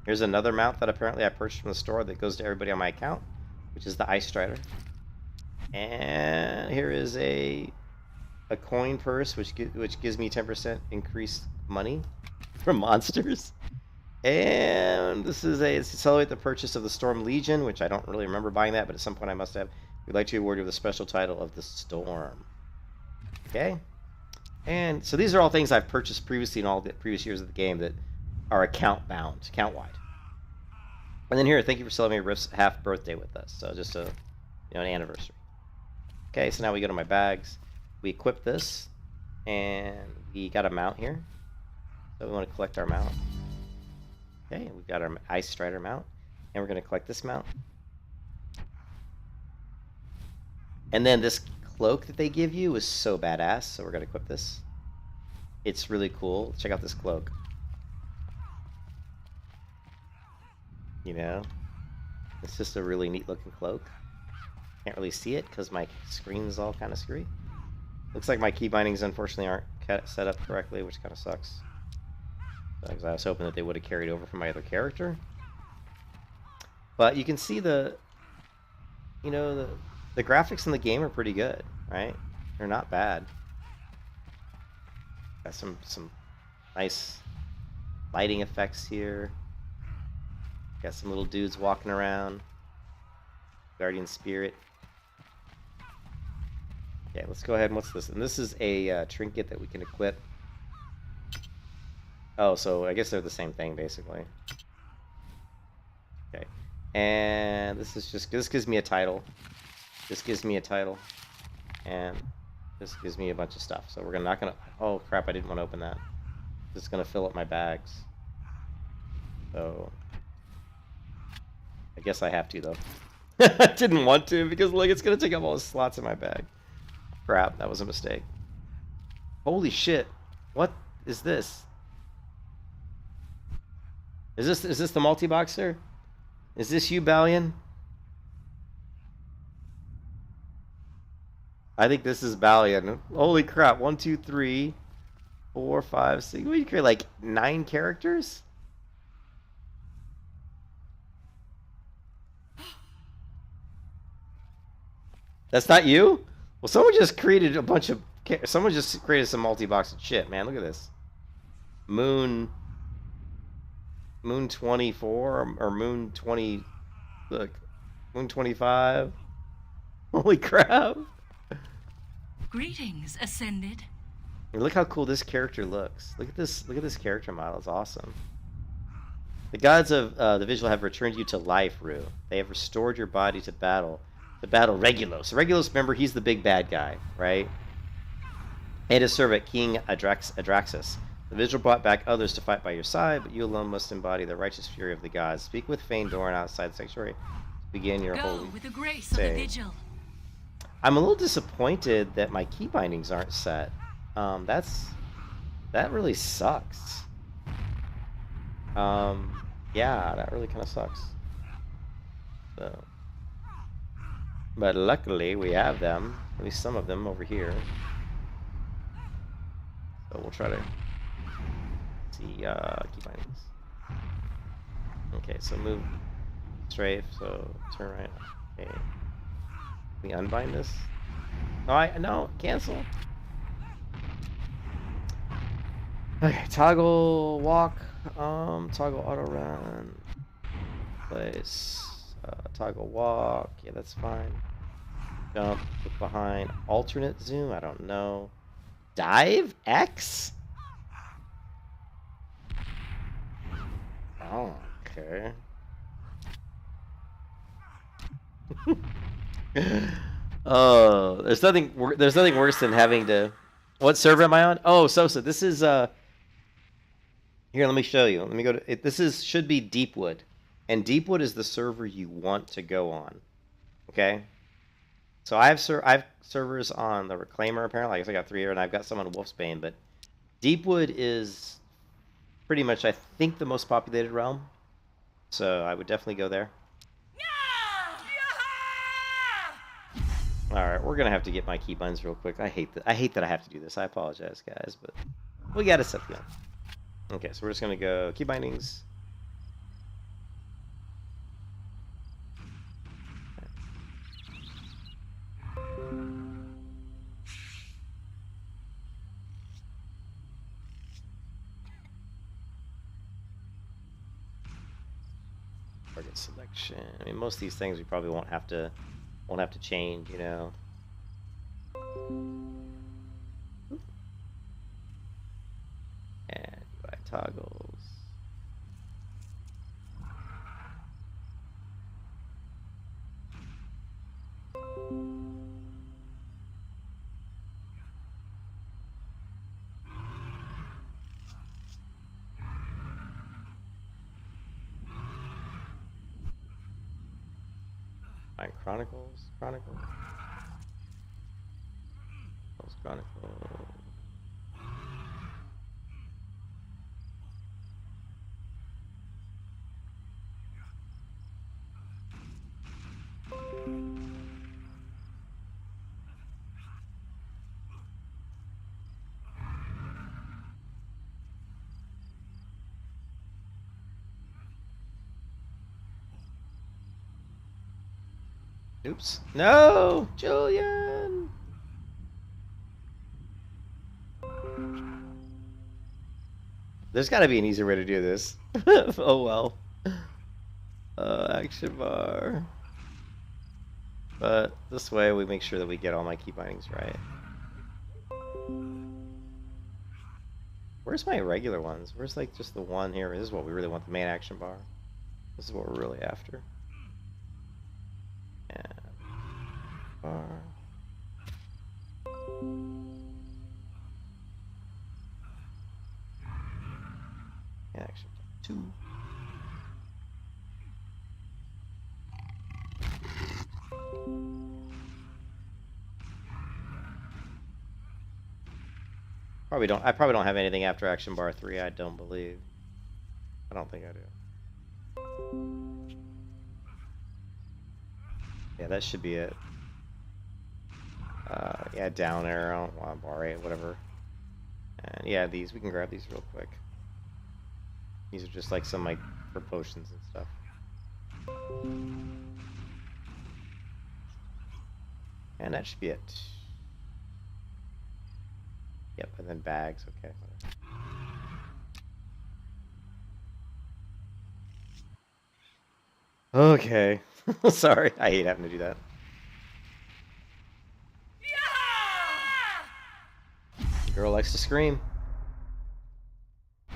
here's another mount that apparently I purchased from the store that goes to everybody on my account, which is the Ice Strider. And here is a coin purse, which gives me 10% increased money from monsters. And this is it's to celebrate the purchase of the Storm Legion, which I don't really remember buying that, but at some point I must have. We'd like to award you with a special title of the Storm. Okay? And so these are all things I've purchased previously in all the previous years of the game that are account-bound, account-wide. And then here, thank you for celebrating Rift's half birthday with us. So just an anniversary. Okay, so now we go to my bags. We equip this, and we got a mount here. So we want to collect our mount. Okay, we've got our Ice Strider mount, and we're going to collect this mount. And then this cloak that they give you is so badass, so we're going to equip this. It's really cool. Check out this cloak. It's just a really neat looking cloak. Can't really see it because my screen is all kind of screwy. Looks like my key bindings unfortunately aren't set up correctly, which kind of sucks. Because I was hoping that they would have carried over from my other character. But you can see the graphics in the game are pretty good, right? They're not bad. Got some nice lighting effects here. Got some little dudes walking around. Guardian Spirit. Okay, let's go ahead and what's this? And this is a trinket that we can equip. Oh, so I guess they're the same thing, basically. Okay. And this gives me a title. This gives me a title. And this gives me a bunch of stuff. So we're not gonna... Oh, crap, I didn't want to open that. it's gonna fill up my bags. So I guess I have to though. I didn't want to because look, it's gonna take up all the slots in my bag. Crap, that was a mistake. Holy shit! What is this? Is this the multi-boxer? Is this you, Balian? I think this is Balian. Holy crap! 1, 2, 3, 4, 5, 6. We create like 9 characters. That's not you? Well, someone just created a bunch of... Someone just created some multi-box shit, man. Look at this. Moon 24 or Moon 20... Look. Moon 25. Holy crap. Greetings, Ascended. And look how cool this character looks. Look at this character model. It's awesome. The gods of the visual have returned you to life, Rue. They have restored your body to battle. To battle Regulus. Regulus, remember, he's the big bad guy, right? And to serve at King Adraxus. The visual brought back others to fight by your side, but you alone must embody the righteous fury of the gods. Speak with Feindorn outside the sanctuary to begin your holy With the grace of the day. vigil. I'm a little disappointed that my keybindings aren't set. That really sucks. Yeah, that really kind of sucks. So, but luckily we have them, at least some of them over here. So we'll try to see keybindings. Okay, so move straight. So turn right. Okay. Can we unbind this? No, cancel. Okay, toggle walk, toggle auto run, place, toggle walk, yeah, that's fine. Jump, look behind, alternate zoom, I don't know. Dive, X? Oh, okay. Oh, there's nothing worse than having to... What server am I on? Oh, Sosa, this is, here, let me show you. Let me go to... This should be Deepwood. And Deepwood is the server you want to go on. Okay? So I have servers on the Reclaimer, apparently. I guess I got 3 here, and I've got some on Wolfsbane, but Deepwood is pretty much, I think, the most populated realm. So I would definitely go there. Alright, we're gonna have to get my keybinds real quick. I hate that I have to do this. I apologize, guys, but we gotta set the up. Okay, so we're just gonna go keybindings. Target selection. I mean, most of these things we probably won't have to change, you know. And UI toggles. Chronicles. Oops. No! Julian! There's gotta be an easier way to do this. Oh well. Action bar. But this way we make sure that we get all my keybindings right. Where's my regular ones? Where's like just the one here? This is what we really want, the main action bar. This is what we're really after. And bar. Action 2. I probably don't have anything after action bar 3, I don't believe. I don't think I do. Yeah, that should be it. Yeah, down arrow, bar 8, whatever. And yeah, these, we can grab these real quick. These are just like some like for potions and stuff. And that should be it. Yep, and then bags, okay. Okay. Sorry, I hate having to do that. Girl likes to scream.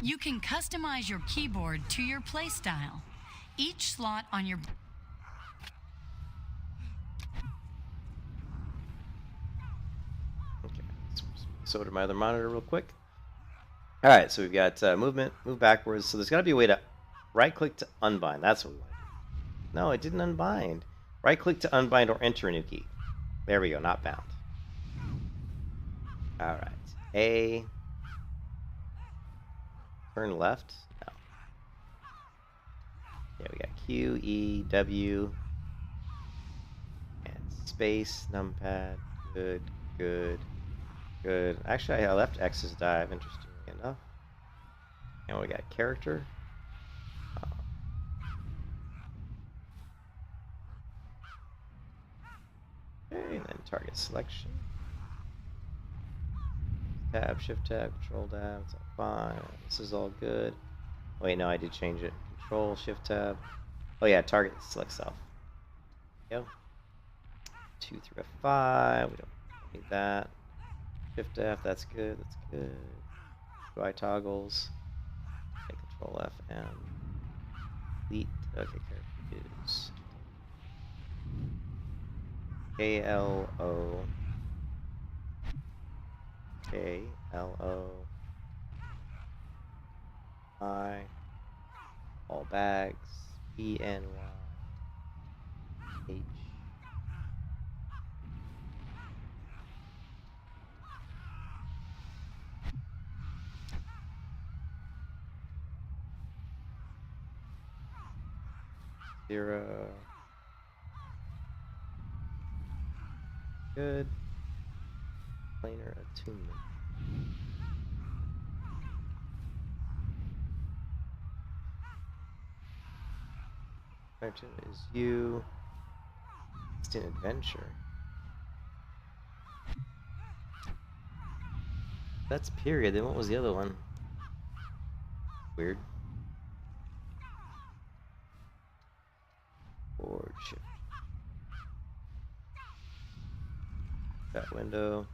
You can customize your keyboard to your playstyle. Each slot on your... Okay, let's so to my other monitor real quick. Alright, so we've got movement, move backwards. So there's got to be a way to right-click to unbind. That's what we want to do. No, it didn't unbind. Right-click to unbind or enter a new key. There we go, not bound. Alright, A. Turn left? No. Yeah, we got Q, E, W, and space, numpad. Good, good, good. Actually, I left X's dive, interestingly enough. And we got character. Okay, and then target selection. Tab, shift tab, control tab, it's all fine. This is all good. Wait, no, I did change it. Control, shift tab. Oh yeah, target, select self. Go. 2 through F5, we don't need that. Shift F, that's good, that's good. UI toggles. Take control F and delete. Okay, character use. KLO. KLO. I. All bags. PNY. H. Zero. Good. Planar attunement. Cartoon is you. Instant adventure. That's period. Then what was the other one? Weird. Forward shift. That window.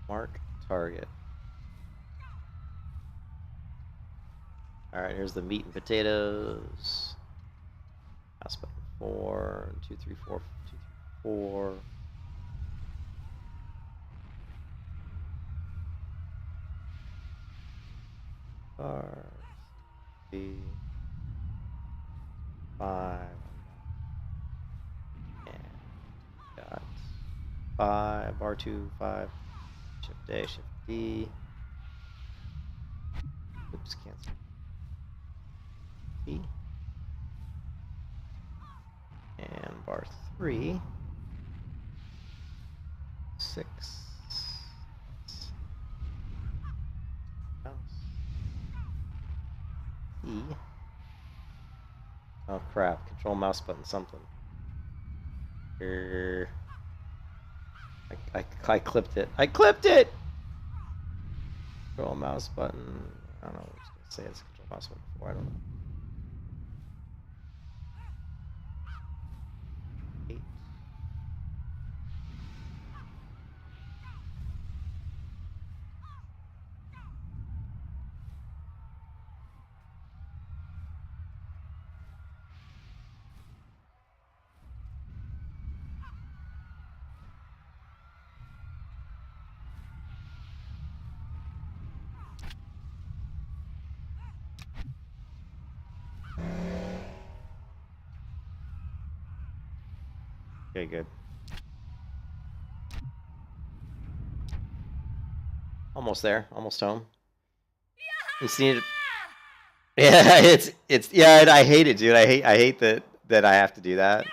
Mark target. Alright, here's the meat and potatoes. Mouse button 4, 2, 3, 4, 2, 3, 4. R, C, 5. And got 5, R2, 5. Shift A, Shift D. Oops, cancel. E. And bar 3. 6. Mouse. E. Oh crap, control mouse button something. I clipped it. I clipped it! Control mouse button. I don't know what I was going to say. It's control mouse button before. I don't know. 8. Okay, good. Almost there. Almost home. You see it? Yeah, it's yeah. And I hate it, dude. I hate that I have to do that.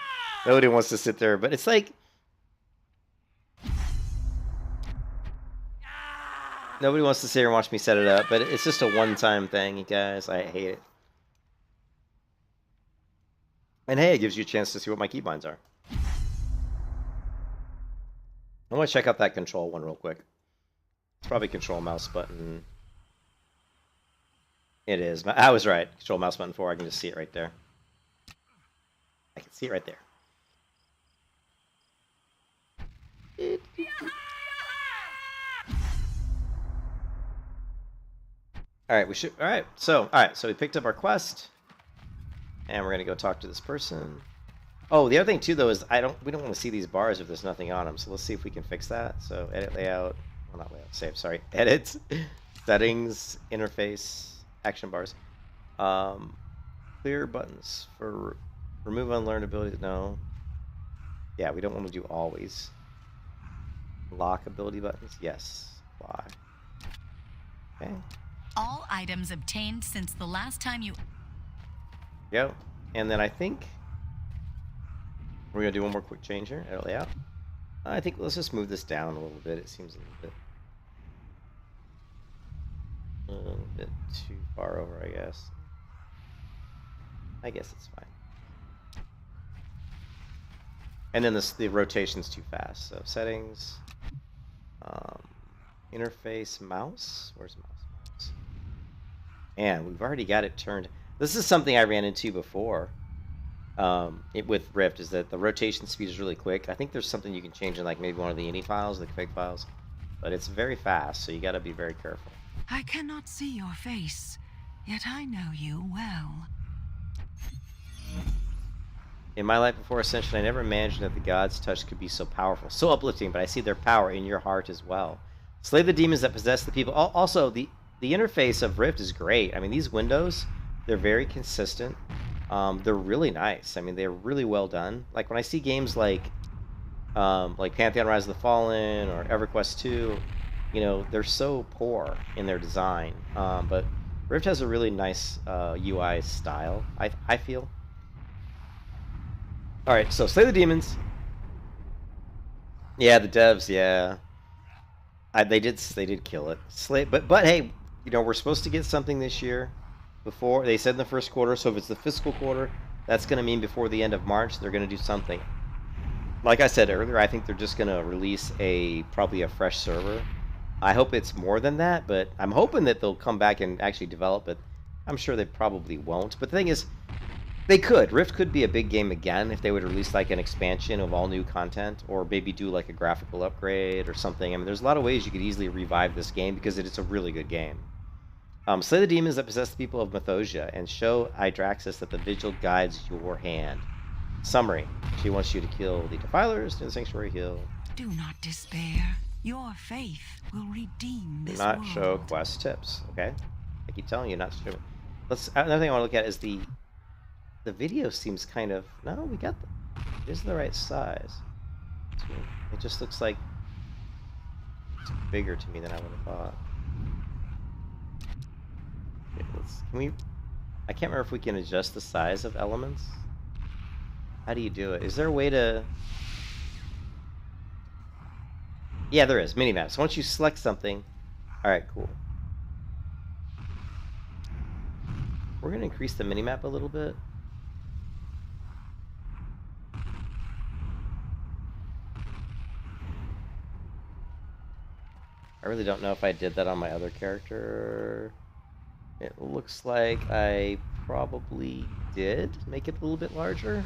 Nobody wants to sit there, but it's like nobody wants to sit here and watch me set it up. But it's just a one-time thing, you guys. I hate it. And hey, it gives you a chance to see what my keybinds are. I want to check out that control one real quick. It's probably control mouse button. It is. I was right. Control mouse button 4. I can just see it right there. I can see it right there. All right, we should. All right, so we picked up our quest, and we're gonna go talk to this person. Oh, the other thing too, though, is we don't want to see these bars if there's nothing on them. So let's see if we can fix that. So edit layout. Well, not layout. Save. Sorry. Edit. Settings. Interface. Action bars. Clear buttons for remove unlearned abilities. No. Yeah, we don't want to do always. Lock ability buttons. Yes. Apply. Okay. All items obtained since the last time you... Go. And then I think we're going to do one more quick change here. Edit layout. I think let's just move this down a little bit. It seems a little bit too far over, I guess. I guess it's fine. And then the rotation's too fast. So settings, interface, mouse. Where's mouse? And we've already got it turned. This is something I ran into before with Rift, is that the rotation speed is really quick. I think there's something you can change in like maybe one of the ini files, the config files, but it's very fast, so you got to be very careful. I cannot see your face, yet I know you well. In my life before Ascension, I never imagined that the gods' touch could be so powerful, so uplifting, but I see their power in your heart as well. Slay the demons that possess the people. Also, the interface of Rift is great. I mean, these windows, they're very consistent. They're really nice. I mean, they're really well done. Like when I see games like Pantheon Rise of the Fallen or EverQuest 2, you know, they're so poor in their design. But Rift has a really nice UI style, I feel. All right, so slay the demons. Yeah, the devs, yeah. They did kill it. Slay, but hey, you know, we're supposed to get something this year. Before they said in the first quarter, so if it's the fiscal quarter, that's going to mean before the end of March they're going to do something. Like I said earlier, I think they're just going to release probably a fresh server. I hope it's more than that, but I'm hoping that they'll come back and actually develop it. I'm sure they probably won't. But the thing is, they could. Rift could be a big game again if they would release like an expansion of all new content, or maybe do like a graphical upgrade or something. I mean, there's a lot of ways you could easily revive this game because it's a really good game. Slay the demons that possess the people of Mythosia, and show Hydraxis that the vigil guides your hand. Summary: she wants you to kill the defilers in the sanctuary hill. Do not despair. Your faith will redeem Do this not world. show quest tips. Okay, I keep telling you not to show. Another thing I want to look at is the video seems kind of we got it is the right size. It just looks like it's bigger to me than I would have thought. Okay, I can't remember if we can adjust the size of elements. How do you do it? Is there a way to... Yeah, there is. Minimap. So once you select something... Alright, cool. We're going to increase the minimap a little bit. I really don't know if I did that on my other character. It looks like I probably did make it a little bit larger.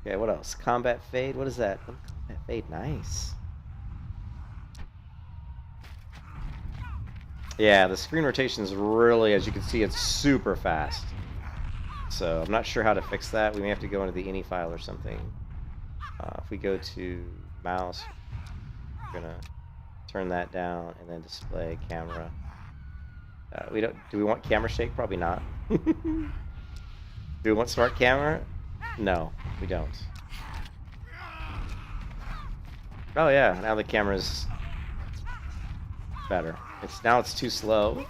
Okay, what else? Combat fade. What is that? Oh, combat fade. Nice. Yeah, the screen rotation is really, as you can see, it's super fast. So I'm not sure how to fix that. We may have to go into the ini file or something. If we go to mouse, we're gonna turn that down and then display camera. We don't. Do we want camera shake? Probably not. Do we want smart camera? No, we don't. Oh yeah, now the camera's better. It's too slow.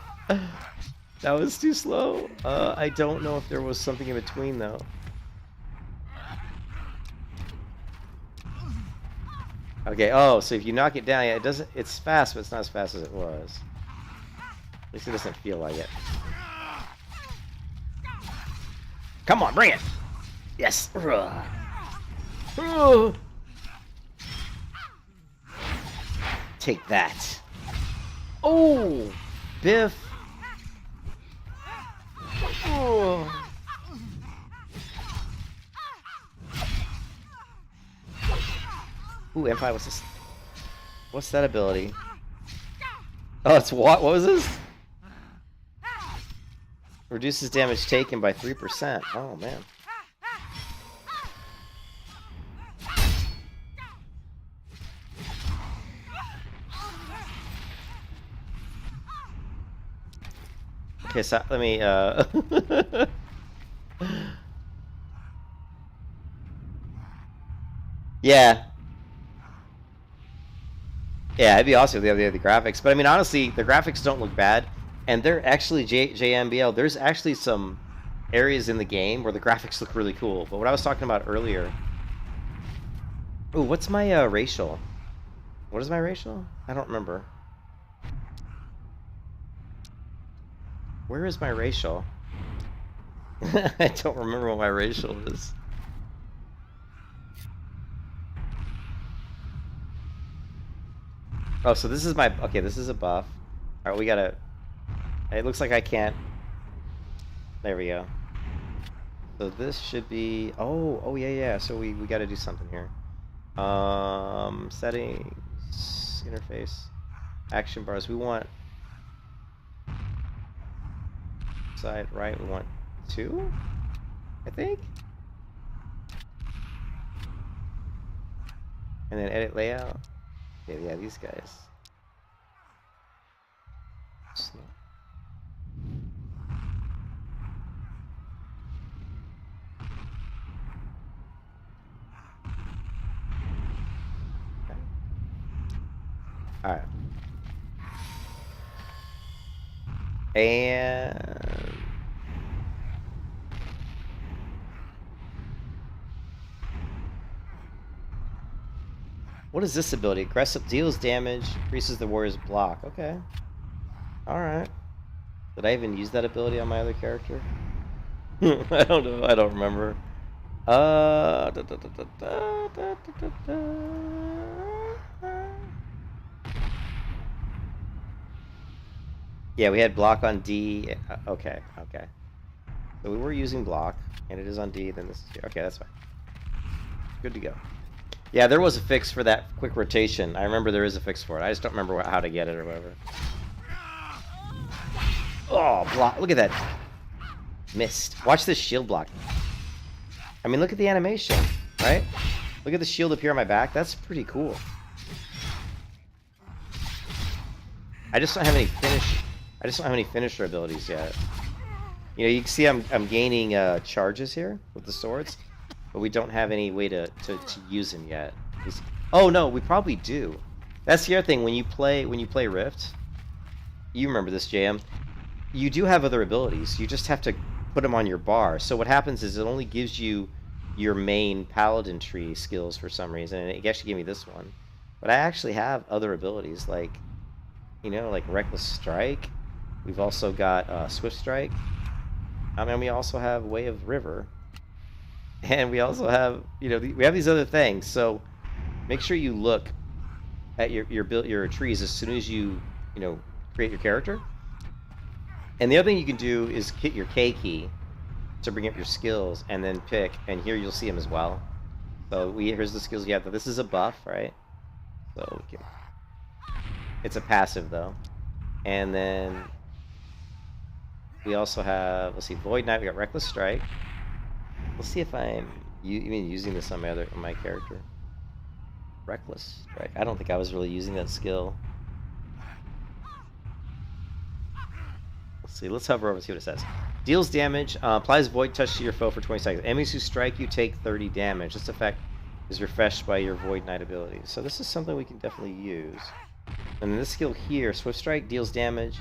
That was too slow. I don't know if there was something in between though. Okay. Oh, so if you knock it down, yeah, it doesn't. It's fast, but it's not as fast as it was. At least it doesn't feel like it. Come on, bring it. Yes. Take that. Oh, Biff. Oh. Ooh, M5, what's this? What's that ability? Oh, it's what? What was this? Reduces damage taken by 3%. Oh, man. Okay, so let me, Yeah. Yeah, it'd be awesome if they have the graphics. But I mean, honestly, the graphics don't look bad. And they're actually, JMBL, there's actually some areas in the game where the graphics look really cool. But what I was talking about earlier... Ooh, what's my racial? What is my racial? I don't remember. Where is my racial? I don't remember what my racial is. Oh, so this is my... Okay, this is a buff. Alright, we gotta... It looks like I can't... There we go. So this should be... Oh, yeah. So we gotta do something here. Settings... Interface... Action bars. We want... Side, right, we want 2? I think? And then edit layout. Yeah, these guys. Slow. Okay. All right. And what is this ability? Aggressive, deals damage, increases the warrior's block. Okay. Alright. Did I even use that ability on my other character? I don't know. I don't remember. Yeah, we had block on D. Okay. So we were using block, and it is on D, then this is here. Okay, that's fine. Good to go. Yeah, there was a fix for that quick rotation. I remember there is a fix for it. I just don't remember how to get it or whatever. Oh, block. Look at that. Missed. Watch this shield block. I mean, look at the animation, right? Look at the shield appear on my back. That's pretty cool. I just don't have any finisher abilities yet. You know, you can see I'm gaining charges here with the swords. But we don't have any way to use him yet. Oh no, we probably do. That's the other thing. When you play Rift, you remember this, JM. You do have other abilities. You just have to put them on your bar. So what happens is it only gives you your main Paladin tree skills for some reason, and it actually gave me this one. But I actually have other abilities like, you know, like Reckless Strike. We've also got Swift Strike. I mean, we also have Way of River. And we also have, you know, we have these other things. So make sure you look at your trees as soon as you create your character. And the other thing you can do is hit your K key to bring up your skills, and then pick. And here you'll see them as well. So here's the skills you have. This is a buff, right? So we can, it's a passive though. And then we also have, let's see, Void Knight. We got Reckless Strike. Let's see if I'm even using this on my character. Reckless Strike. I don't think I was really using that skill. see, let's hover over and see what it says. Deals damage, applies void touch to your foe for 20 seconds. Enemies who strike you take 30 damage. This effect is refreshed by your Void Knight ability. So this is something we can definitely use. And then this skill here, Swift Strike, deals damage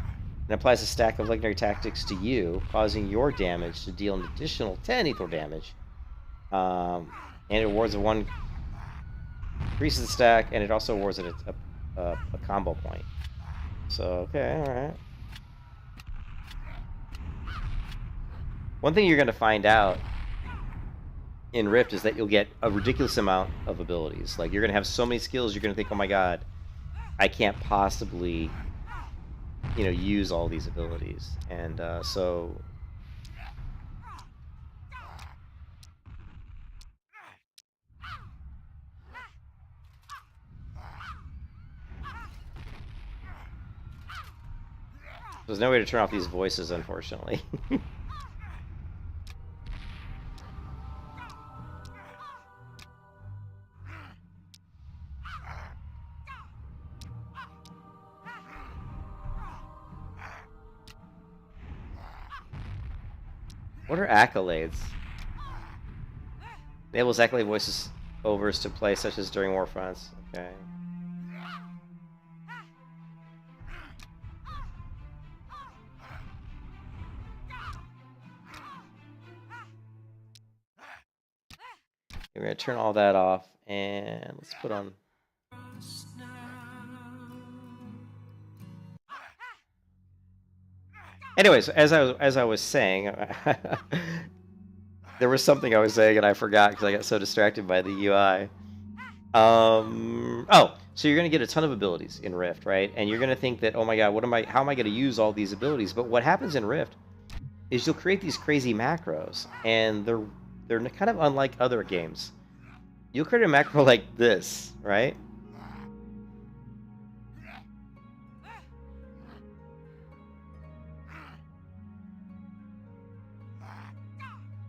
and applies a stack of legendary tactics to you, causing your damage to deal an additional 10 lethal damage. And it awards one, increases the stack, and it also awards it a combo point. So, okay, alright. One thing you're going to find out in Rift is that you'll get a ridiculous amount of abilities. Like, you're going to have so many skills, you're going to think, oh my god, I can't possibly, you know, use all these abilities. And so... There's no way to turn off these voices, unfortunately. What are accolades? Enables accolade voices overs to play, such as during war fronts. Okay. We're going to turn all that off, and let's put on... Anyways, as I was saying, there was something I was saying and I forgot because I got so distracted by the UI. Oh, so you're going to get a ton of abilities in Rift, right? And you're going to think that, oh my god, how am I going to use all these abilities? But what happens in Rift is you'll create these crazy macros, and they're kind of unlike other games. You'll create a macro like this, right?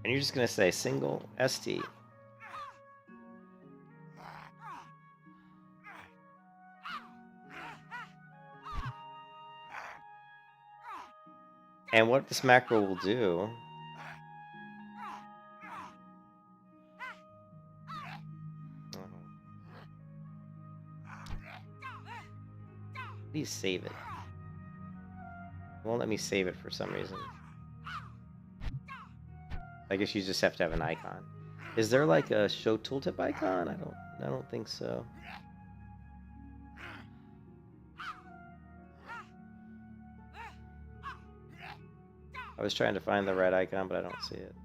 And you're just going to say single ST. And what this macro will do... Please save it. It won't let me save it for some reason. I guess you just have to have an icon. Is there like a show tooltip icon? I don't think so. I was trying to find the right icon, but I don't see it.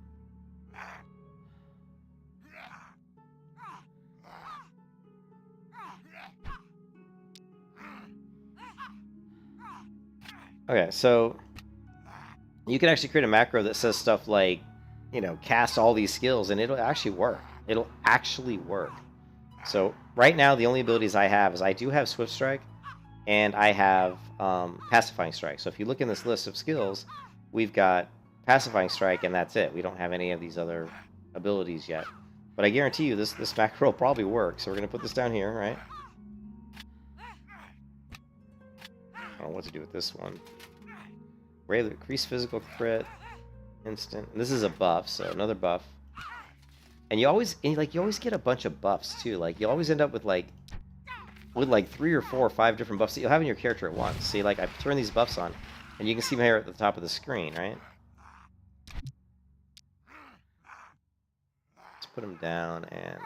Okay, so you can actually create a macro that says stuff like, you know, cast all these skills, and it'll actually work. It'll actually work. So right now, the only abilities I have is I do have Swift Strike, and I have Pacifying Strike. So if you look in this list of skills, we've got Pacifying Strike, and that's it. We don't have any of these other abilities yet. But I guarantee you, this macro will probably work. So we're going to put this down here, right? I don't know what to do with this one. Regular increase physical crit, instant. And this is a buff, so another buff. And you always get a bunch of buffs too. Like you always end up with like 3 or 4 or 5 different buffs that you'll have in your character at once. See, like I've turned these buffs on, and you can see them here at the top of the screen, right? Let's put them down, and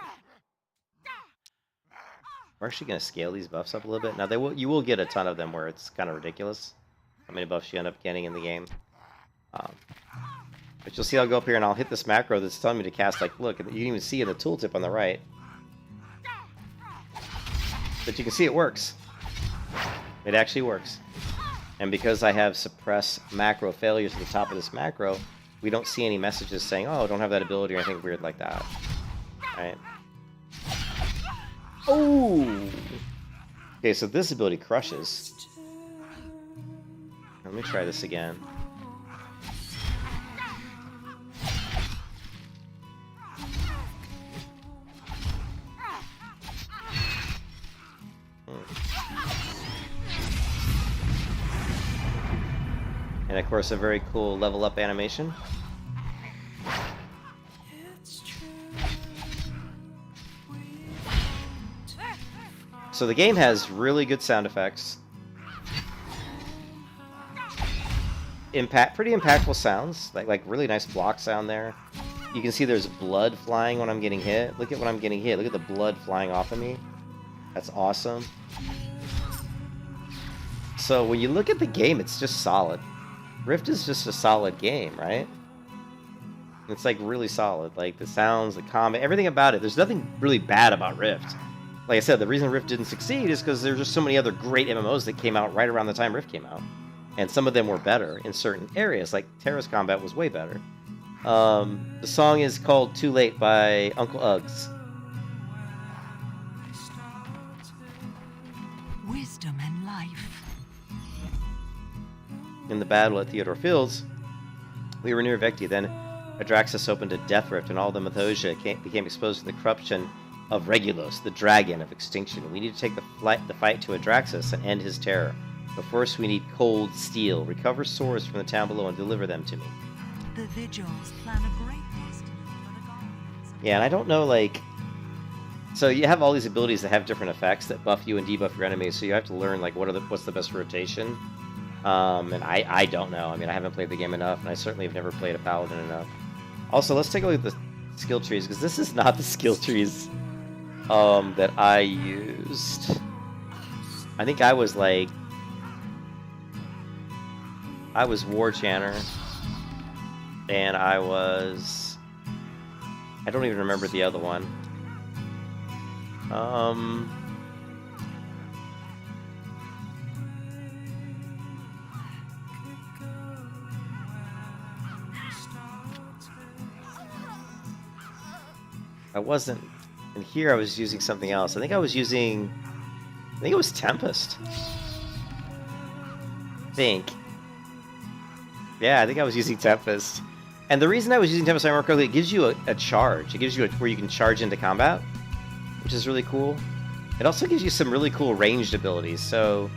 we're actually going to scale these buffs up a little bit. Now you will get a ton of them where it's kind of ridiculous how many buffs you end up getting in the game. But you'll see I'll go up here and I'll hit this macro that's telling me to cast, like, look, you can even see in the tooltip on the right. But you can see it works. It actually works. And because I have suppress macro failures at the top of this macro, we don't see any messages saying, oh, don't have that ability or anything weird like that. Right? Oh! Okay, so this ability crushes. Let me try this again. And of course, a very cool level up animation. So the game has really good sound effects. Pretty impactful sounds, like really nice block sound there. You can see there's blood flying when I'm getting hit. Look at when I'm getting hit. Look at the blood flying off of me. That's awesome. So when you look at the game, it's just solid. Rift is just a solid game, right? It's like really solid. Like the sounds, the combat, everything about it. There's nothing really bad about Rift. Like I said, the reason Rift didn't succeed is because there's just so many other great MMOs that came out right around the time Rift came out. And some of them were better in certain areas, like Terra's combat was way better. The song is called Too Late by Uncle Uggs. Wisdom and life. In the battle at Theodore Fields, we were near Vecti. Then Adraxus opened a death rift, and all the Mythosia became exposed to the corruption of Regulus, the dragon of extinction. We need to take the fight to Adraxus and end his terror. But first, we need cold steel. Recover swords from the town below and deliver them to me. The Vigils plan a great destiny for the gods. Yeah, and I don't know, like... So you have all these abilities that have different effects that buff you and debuff your enemies, so you have to learn, like, what's the best rotation. And I don't know. I mean, I haven't played the game enough, and I certainly have never played a Paladin enough. Also, let's take a look at the skill trees, because this is not the skill trees that I used. I think I was, like... I was War Chanter, and I don't even remember the other one. I wasn't, and here I was using something else. I think it was Tempest. Yeah, I think I was using Tempest. And the reason I was using Tempest, I remember correctly, it gives you a charge. It gives you where you can charge into combat, which is really cool. It also gives you some really cool ranged abilities. So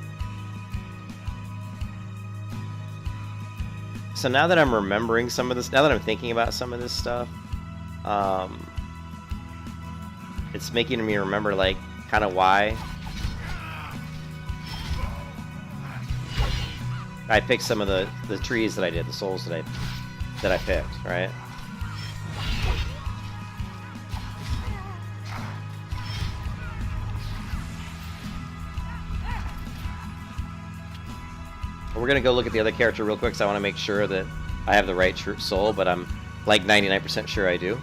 now that I'm remembering some of this, now that I'm thinking about some of this stuff, it's making me remember, like, kind of why I picked some of the trees that I did, the souls that I picked, right? We're gonna go look at the other character real quick, because I want to make sure that I have the right soul, but I'm like 99% sure I do.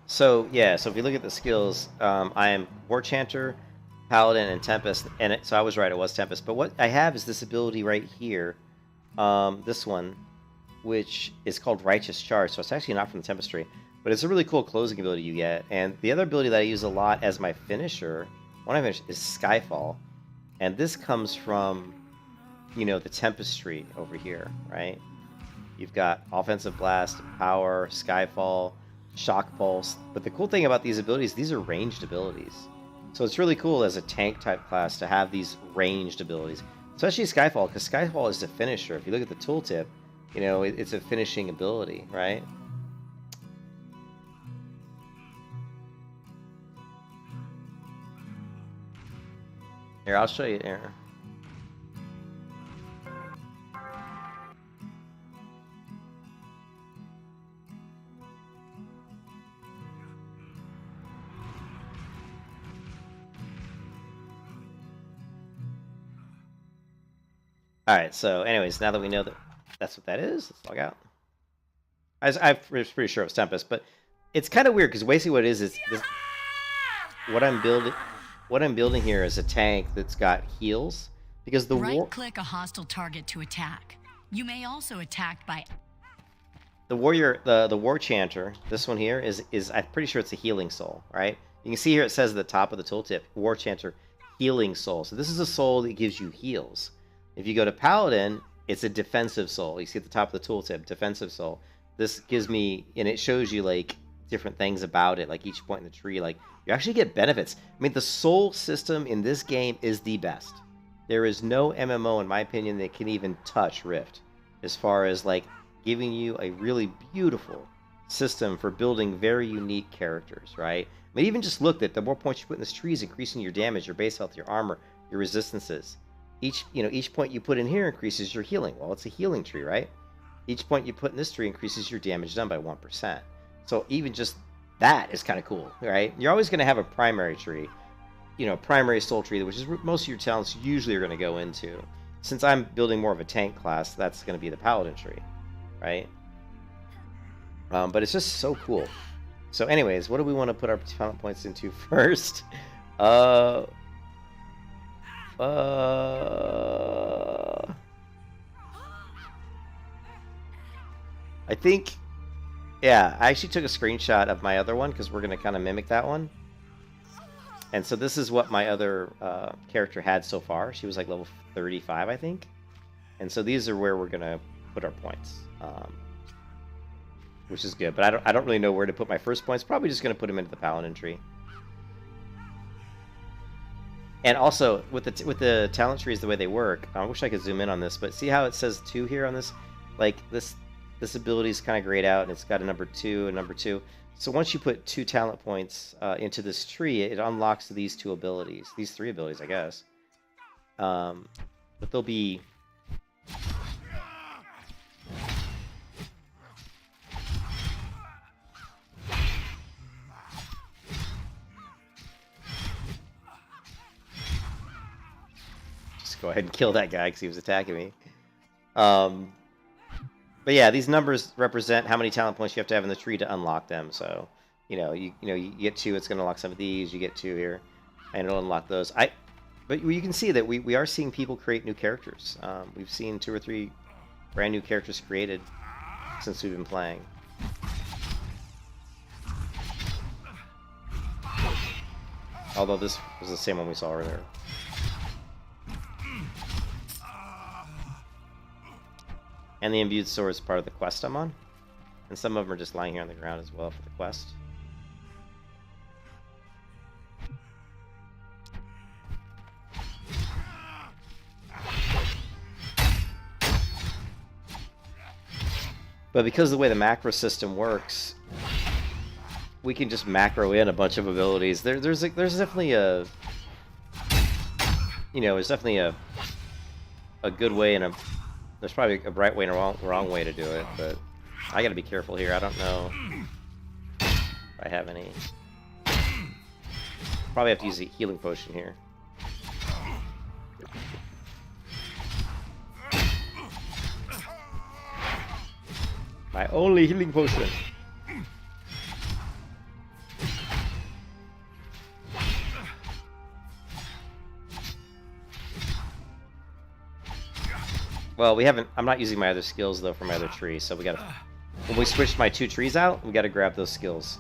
So yeah, so if you look at the skills, I am War Chanter, Paladin, and Tempest, and so I was right, it was Tempest. But what I have is this ability right here, this one, which is called Righteous Charge. So it's actually not from the Tempest tree, but it's a really cool closing ability you get. And the other ability that I use a lot as my finisher, when I finish, is Skyfall, and this comes from, you know, the Tempest tree over here, right? You've got Offensive Blast, Power, Skyfall, Shock Pulse, but the cool thing about these abilities, these are ranged abilities. So it's really cool as a tank type class to have these ranged abilities, especially Skyfall, because Skyfall is a finisher. If you look at the tooltip, you know, it's a finishing ability, right? Here, I'll show you here. Alright, so anyways, now that we know that that's what that is, let's log out. I was pretty sure it was Tempest, but it's kind of weird, because basically what it is this, what I'm building here is a tank that's got heals, because the right-click a hostile target to attack. You may also attack by... the warrior, the war chanter, this one here is I'm pretty sure it's a healing soul, right? You can see here it says at the top of the tooltip, war chanter, healing soul. So this is a soul that gives you heals. If you go to Paladin, it's a defensive soul. You see at the top of the tooltip, defensive soul. This gives me, and it shows you like different things about it, like each point in the tree. Like you actually get benefits. I mean, the soul system in this game is the best. There is no MMO, in my opinion, that can even touch Rift as far as like giving you a really beautiful system for building very unique characters, right? I mean, even just look that the more points you put in this tree is increasing your damage, your base health, your armor, your resistances. Each point you put in here increases your healing. Well, it's a healing tree, right? Each point you put in this tree increases your damage done by 1%. So even just that is kind of cool, right? You're always going to have a primary tree, primary soul tree, which is most of your talents usually are going to go into. Since I'm building more of a tank class, that's going to be the Paladin tree, right? But it's just so cool. So anyways, what do we want to put our talent points into first? I think, yeah, I actually took a screenshot of my other one because we're going to kind of mimic that one. And so this is what my other character had so far. She was like level 35, I think. And so these are where we're going to put our points. Which is good, but I don't really know where to put my first points. Probably just going to put them into the Paladin tree. And also with the talent trees, the way they work, I wish I could zoom in on this, but see how it says 2 here on this? Like this ability is kind of grayed out, and it's got a number 2 and number 2. So once you put 2 talent points into this tree, it unlocks these 2 abilities, these 3 abilities, I guess. But they'll be. Go ahead and kill that guy because he was attacking me. But yeah, these numbers represent how many talent points you have to have in the tree to unlock them. So, you get 2, it's going to unlock some of these. You get 2 here, and it'll unlock those. But you can see that we are seeing people create new characters. We've seen 2 or 3 brand new characters created since we've been playing. Although this was the same one we saw earlier. And the imbued sword is part of the quest I'm on. And some of them are just lying here on the ground as well for the quest. But because of the way the macro system works, we can just macro in a bunch of abilities. There's definitely a good way and there's probably a right way and a wrong way to do it, but I gotta be careful here. I don't know if I have any. Probably have to use a healing potion here. My only healing potion. Well, I'm not using my other skills though for my other tree, so we gotta. When we switched my 2 trees out, we gotta grab those skills.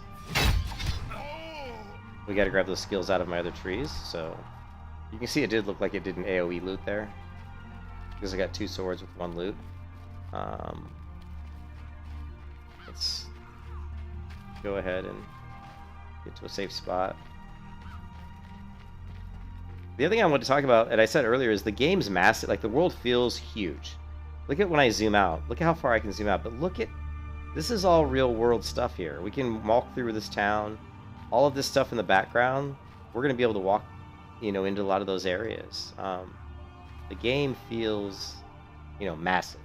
We gotta grab those skills out of my other trees, so you can see it did look like it did an AoE loot there. Because I got 2 swords with 1 loot. Let's go ahead and get to a safe spot. The other thing I want to talk about, and I said earlier, is the game's massive. Like, the world feels huge. Look at when I zoom out. Look at how far I can zoom out. But look at... This is all real-world stuff here. We can walk through this town. All of this stuff in the background, we're going to be able to walk, into a lot of those areas. The game feels, massive.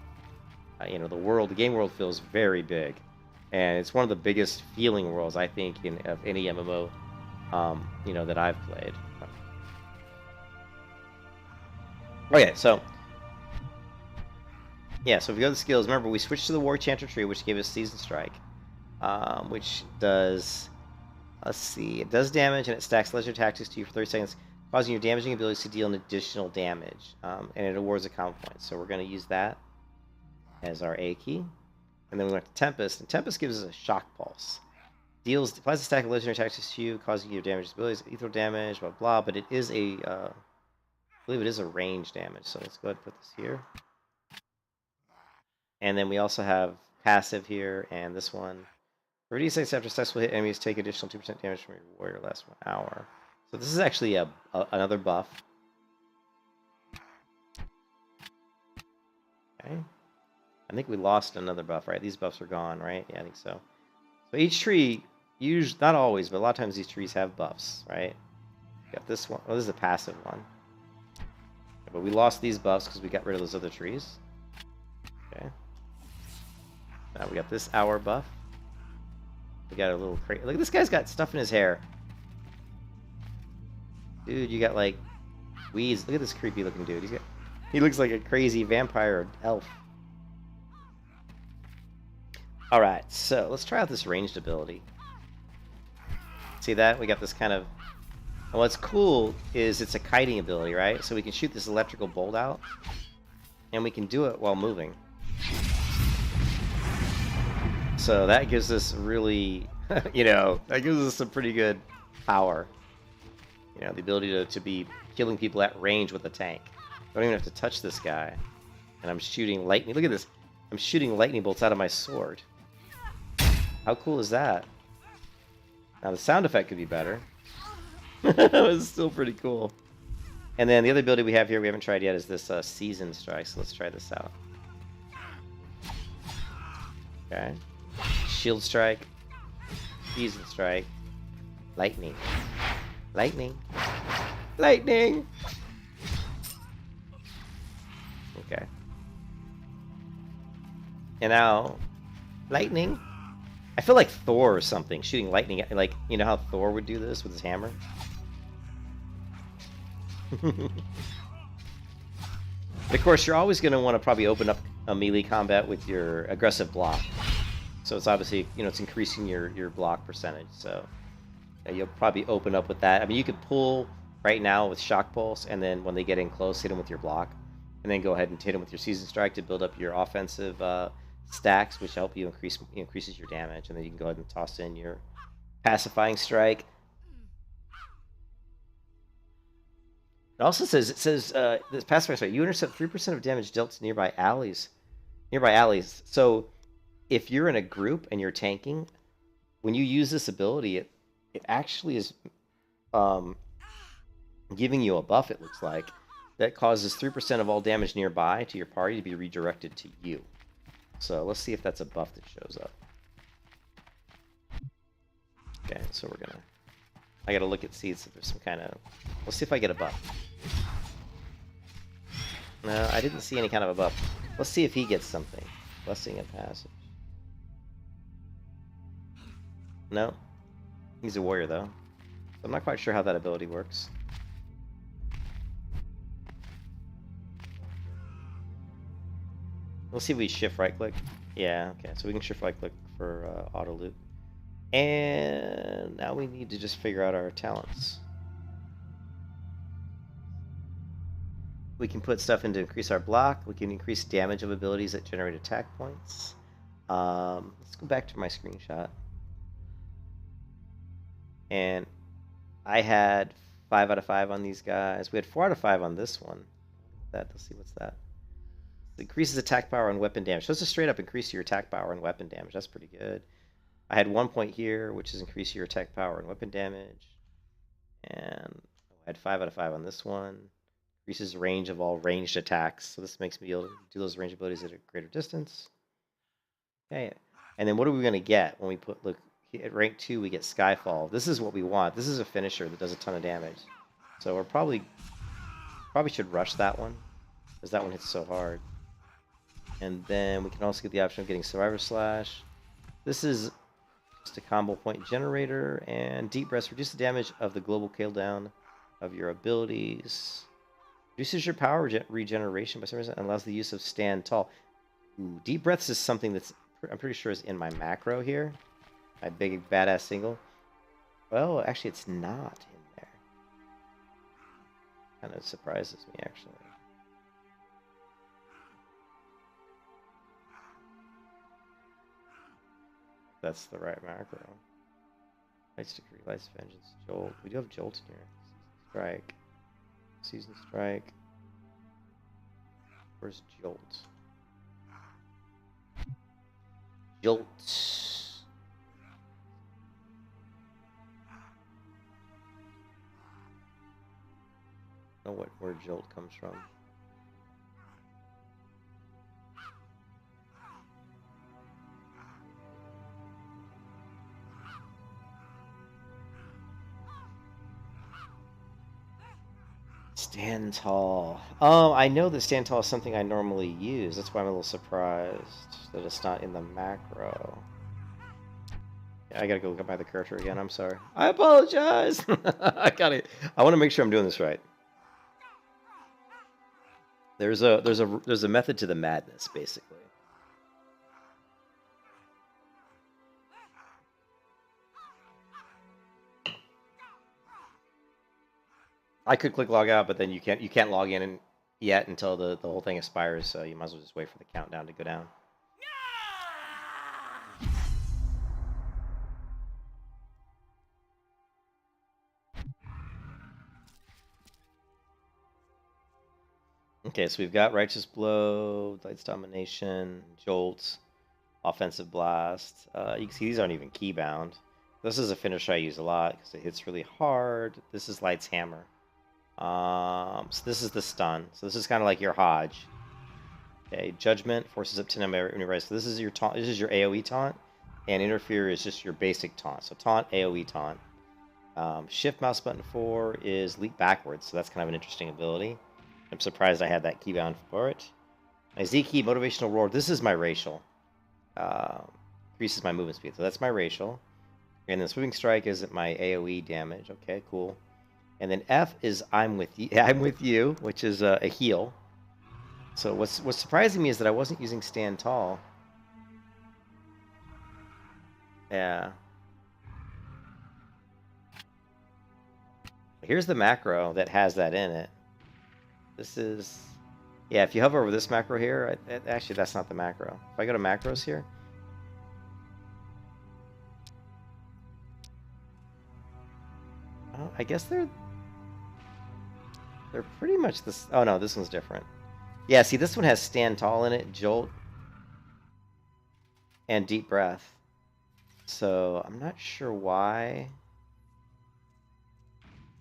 The game world feels very big. And it's one of the biggest feeling worlds, I think, of any MMO, that I've played. Okay, so if we go to the skills, remember we switched to the War Chanter tree, which gave us Season Strike, which does, let's see, it does damage and it stacks legendary tactics to you for 30 seconds, causing your damaging abilities to deal an additional damage, and it awards a comp point. So we're going to use that as our A key. And then we went to Tempest, and Tempest gives us a shock pulse. Applies a stack of legendary attacks to you, causing you damage abilities, ethereal damage, blah blah. But it is a, I believe it is a range damage. So let's go ahead and put this here. And then we also have passive here, and this one. For d6 after successful hit, enemies take additional 2% damage from your warrior last 1 hour. So this is actually another buff. Okay. I think we lost another buff, right? These buffs are gone, right? Yeah, I think so. So each tree, not always, but a lot of times these trees have buffs, right? Got this one. Oh, this is a passive one. But we lost these buffs because we got rid of those other trees. Okay. Now we got this hour buff. We got a little crazy. Look, this guy's got stuff in his hair. Dude, you got like weeds. Look at this creepy looking dude. He looks like a crazy vampire or elf. Alright, so let's try out this ranged ability. See that? We got this kind of... And what's cool is it's a kiting ability, right? So we can shoot this electrical bolt out. And we can do it while moving. So that gives us really, that gives us some pretty good power. The ability to be killing people at range with a tank. Don't even have to touch this guy. And I'm shooting lightning. Look at this. I'm shooting lightning bolts out of my sword. How cool is that? Now the sound effect could be better. It's still pretty cool. And then the other ability we have here we haven't tried yet is this Season Strike. So let's try this out. Okay. Shield Strike. Season Strike. Lightning. Lightning. Lightning! Okay. And now, lightning. I feel like Thor or something, shooting lightning at, like, you know how Thor would do this with his hammer? Of course, you're always going to want to probably open up a melee combat with your aggressive block. So it's obviously, it's increasing your block percentage. So you'll probably open up with that. I mean, you could pull right now with Shock Pulse, and then when they get in close, hit them with your block. And then go ahead and hit them with your Season Strike to build up your offensive stacks, which help you increases your damage. And then you can go ahead and toss in your Pacifying Strike. It also says, this Pacifying Strike, you intercept 3% of damage dealt to nearby allies. So if you're in a group and you're tanking, when you use this ability, it actually is giving you a buff, it looks like, that causes 3% of all damage nearby to your party to be redirected to you. So let's see if that's a buff that shows up. Okay, so I gotta look at see if there's some kind of... Let's see if I get a buff. No, I didn't see any kind of a buff. Let's see if he gets something. Blessing of Passage. No. He's a warrior, though. I'm not quite sure how that ability works. We'll see if we shift right click. Yeah, okay. So we can shift right click for auto loop. And now we need to just figure out our talents. We can put stuff in to increase our block. We can increase damage of abilities that generate attack points. Let's go back to my screenshot. And I had 5 out of 5 on these guys. We had 4 out of 5 on this one. Let's see what's that. It increases attack power and weapon damage. So it's a straight up increase your attack power and weapon damage. That's pretty good. I had 1 point here, which is increase your attack power and weapon damage. And I had 5 out of 5 on this one. Increases range of all ranged attacks. So this makes me able to do those range abilities at a greater distance. Okay. And then what are we going to get when we put, look, at rank 2 we get Skyfall. This is what we want. This is a finisher that does a ton of damage. So we're probably should rush that one, because that one hits so hard. And then we can also get the option of getting Survivor Slash. This is just a combo point generator, and Deep Breaths reduce the damage of the global cooldown of your abilities. Reduces your power regeneration by some reason and allows the use of Stand Tall. Ooh, Deep Breaths is something that's I'm pretty sure is in my macro here. My big badass single. Well, actually it's not in there. Kind of surprises me, actually. That's the right macro. Light's Decree, Light's Vengeance, Jolt. We do have Jolt in here. Strike. Season Strike. Where's Jolt? Jolt. I don't know where Jolt comes from. Stand Tall. Oh, I know that Stand Tall is something I normally use. That's why I'm a little surprised that it's not in the macro. Yeah, I gotta go look up by the character again. I'm sorry. I apologize. I want to make sure I'm doing this right. There's a method to the madness, basically. I could click log out, but then you can't log in yet until the whole thing expires. So you might as well just wait for the countdown to go down. Okay, so we've got Righteous Blow, Light's Domination, Jolt, Offensive Blast. You can see these aren't even keybound. This is a finisher I use a lot because it hits really hard. This is Light's Hammer. So this is the stun. So this is kind of like your Hodge. Okay, Judgment forces up 10 every. So this is your taunt. This is your AOE taunt, and Interfere is just your basic taunt. So taunt, AOE taunt. Shift mouse button 4 is leap backwards. So that's kind of an interesting ability. I'm surprised I had that keybound for it. My Z key, Motivational Roar. This is my racial. Increases my movement speed. So that's my racial. And then Sweeping Strike is my AOE damage. Okay, cool. And then F is I'm with you. I'm with you, which is a heal. So what's surprising me is that I wasn't using Stand Tall. Yeah. Here's the macro that has that in it. This is... Yeah, if you hover over this macro here, actually that's not the macro. If I go to macros here... Oh, I guess they're pretty much this... Oh no, this one's different. Yeah, see, this one has Stand Tall in it, Jolt, and Deep Breath. So I'm not sure why.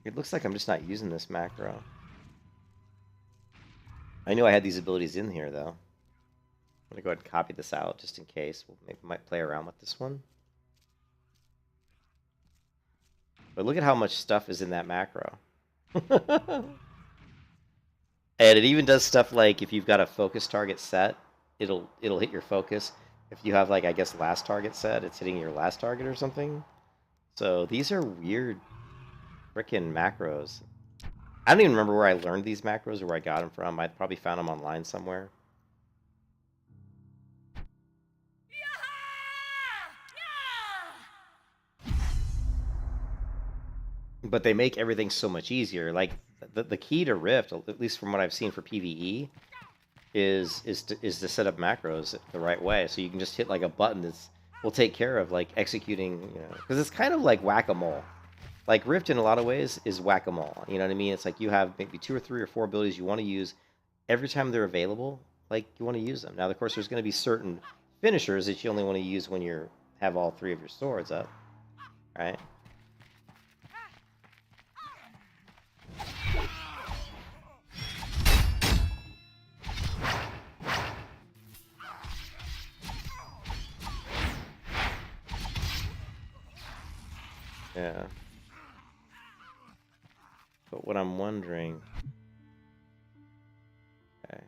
It looks like I'm just not using this macro. I knew I had these abilities in here, though. I'm going to go ahead and copy this out just in case. Maybe might play around with this one. But look at how much stuff is in that macro. And it even does stuff like if you've got a focus target set, it'll hit your focus. If you have, like, I guess, last target set, it's hitting your last target or something. So these are weird frickin' macros. I don't even remember where I learned these macros or where I got them from. I probably found them online somewhere. But they make everything so much easier. Like, the key to Rift, at least from what I've seen for PvE, is to set up macros the right way. So you can just hit, like, a button that will take care of, like, executing, you know, because it's kind of like whack-a-mole. Like, Rift, in a lot of ways, is whack-a-mole. You know what I mean? It's like you have maybe 2 or 3 or 4 abilities you want to use. Every time they're available, like, you want to use them. Now, of course, there's going to be certain finishers that you only want to use when you have all 3 of your swords up. Right? Yeah. But what I'm wondering... Okay.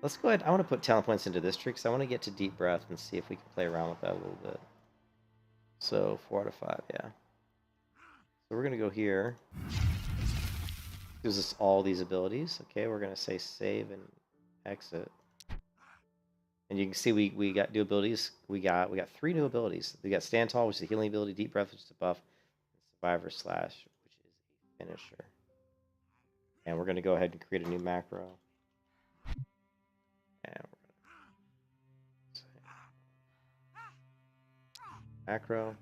Let's go ahead. I want to put talent points into this trick because I want to get to Deep Breath and see if we can play around with that a little bit. So 4 out of 5, yeah. So we're going to go here. Gives us all these abilities. Okay, we're going to say save and exit. And you can see we got new abilities. We got 3 new abilities. We got Stand Tall, which is a healing ability, Deep Breath, which is a buff, and Survivor Slash, which is a finisher. And we're going to go ahead and create a new macro. And we're going to say Macro.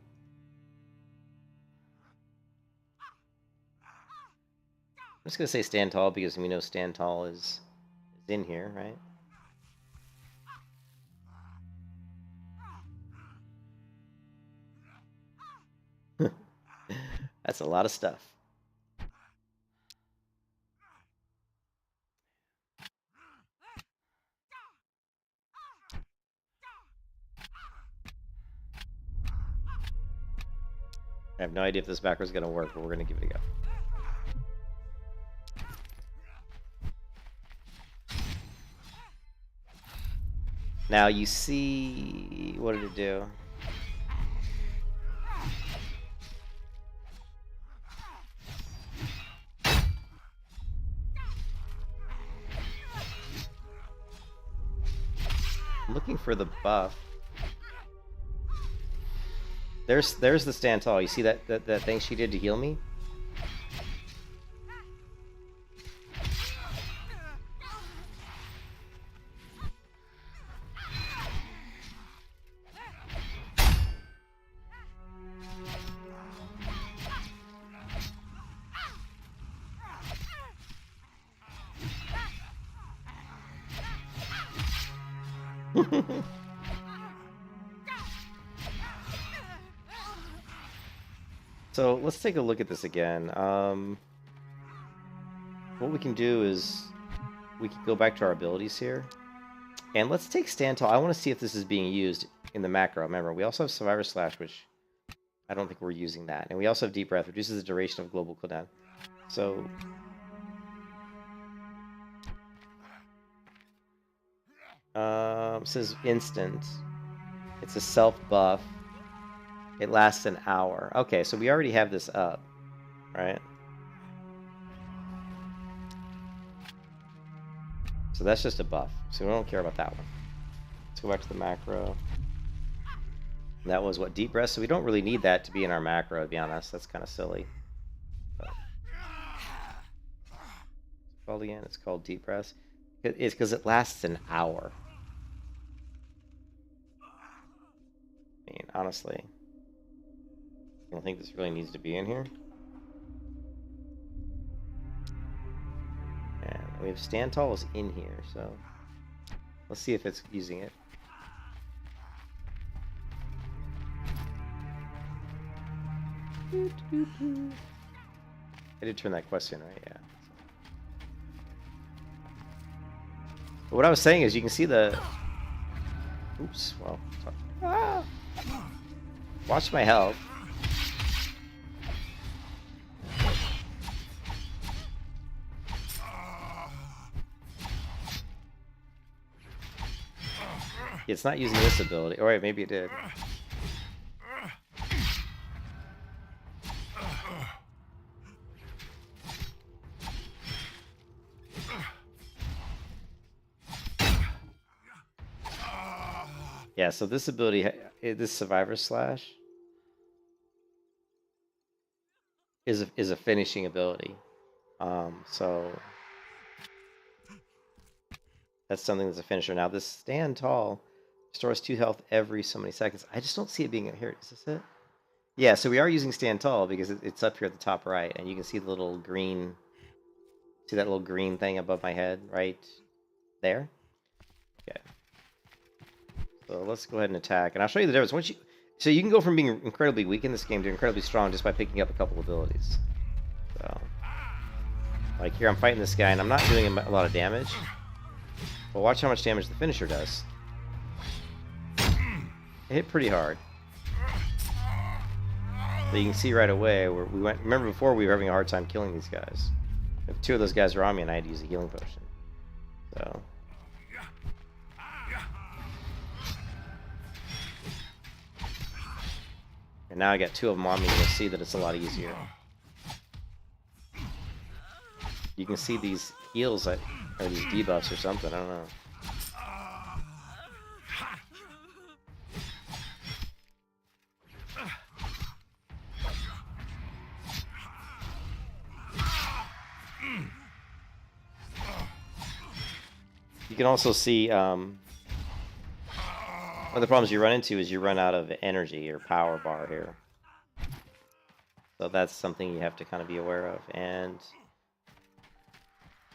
I'm just gonna say stand tall because we know stand tall is in here, right? That's a lot of stuff. I have no idea if this macro is going to work, but we're going to give it a go. Now you see, what did it do? I'm looking for the buff. There's the stand tall. You see that thing she did to heal me? So let's take a look at this again. What we can do is we can go back to our abilities here, and let's take stand tall. I want to see if this is being used in the macro. Remember, we also have survivor slash, which I don't think we're using that, and we also have deep breath, reduces the duration of global cooldown. So it says instant. It's a self buff. It lasts an hour. Okay, so we already have this up, right? So that's just a buff. So we don't care about that one. Let's go back to the macro. That was what, deep breath? So we don't really need that to be in our macro, to be honest. That's kind of silly. But it's called again. It's called deep breath. It's because it lasts an hour. I mean, honestly, I don't think this really needs to be in here. And we have stand tall is in here, so let's see if it's using it. I did turn that question right, yeah. But what I was saying is you can see the... Oops, well, sorry. Ah! Watch my health. It's not using this ability. Alright, maybe it did. Yeah, so this ability, this survivor slash, is a finishing ability. So that's something that's a finisher. Now this stand tall restores 2 health every so many seconds. I just don't see it being here. Is this it? Yeah, so we are using stand tall because it's up here at the top right, and you can see the little green. See that little green thing above my head right there? Okay. So let's go ahead and attack, and I'll show you the difference. So you can go from being incredibly weak in this game to incredibly strong just by picking up a couple abilities. So, like here, I'm fighting this guy, and I'm not doing him a lot of damage. But watch how much damage the finisher does. It hit pretty hard. So you can see right away where we went. Remember before we were having a hard time killing these guys. If 2 of those guys were on me, and I had to use a healing potion. So. And now I got 2 of them on me, and you'll see that it's a lot easier. You can see these heals that are these debuffs or something, I don't know. You can also see, let's of the problems you run into is you run out of energy or power bar here. So that's something you have to kind of be aware of. And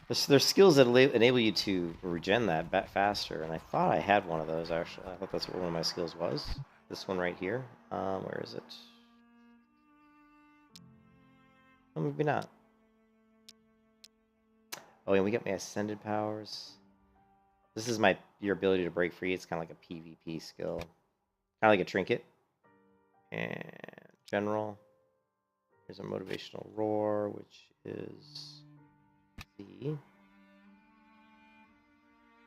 there's skills that enable you to regen that faster. And I thought I had one of those, actually. I thought that's what one of my skills was. This one right here. Where is it? Oh, maybe not. Oh, and we got my ascended powers. This is your ability to break free. It's kind of like a PvP skill. Kind of like a trinket. And general. Here's a motivational roar, which is the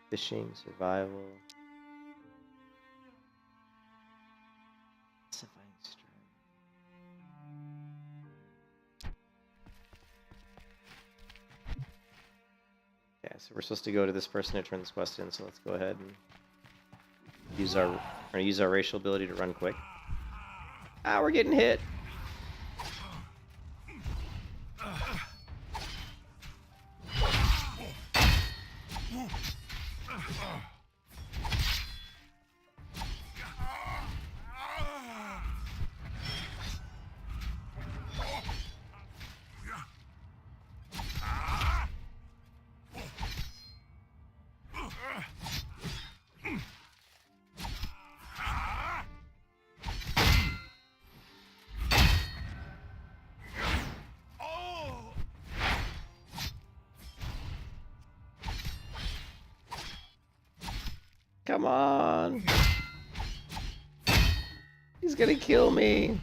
fishing, survival. Okay, so we're supposed to go to this person to turn this quest in, so let's go ahead and we're gonna use our racial ability to run quick. Ah, we're getting hit. Come on. He's gonna kill me.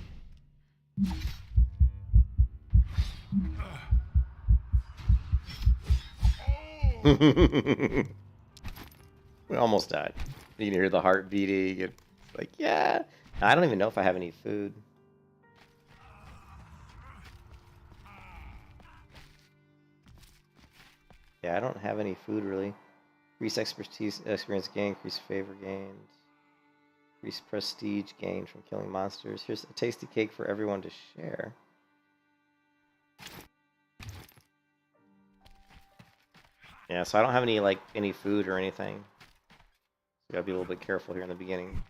We almost died. You can hear the heart beating. It's like, yeah. I don't even know if I have any food. Yeah, I don't have any food really. Increase expertise, experience gain, increase favor gained, increase prestige gained from killing monsters. Here's a tasty cake for everyone to share. Yeah, so I don't have any food or anything. So gotta be a little bit careful here in the beginning.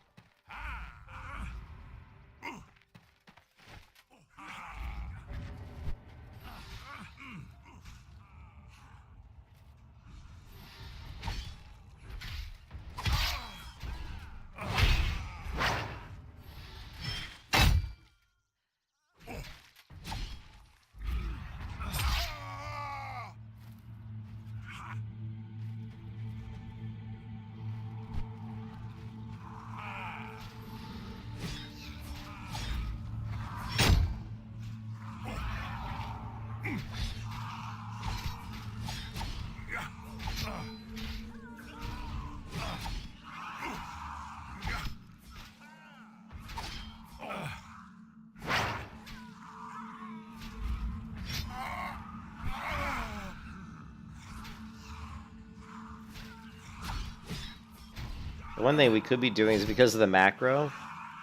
The one thing we could be doing is because of the macro,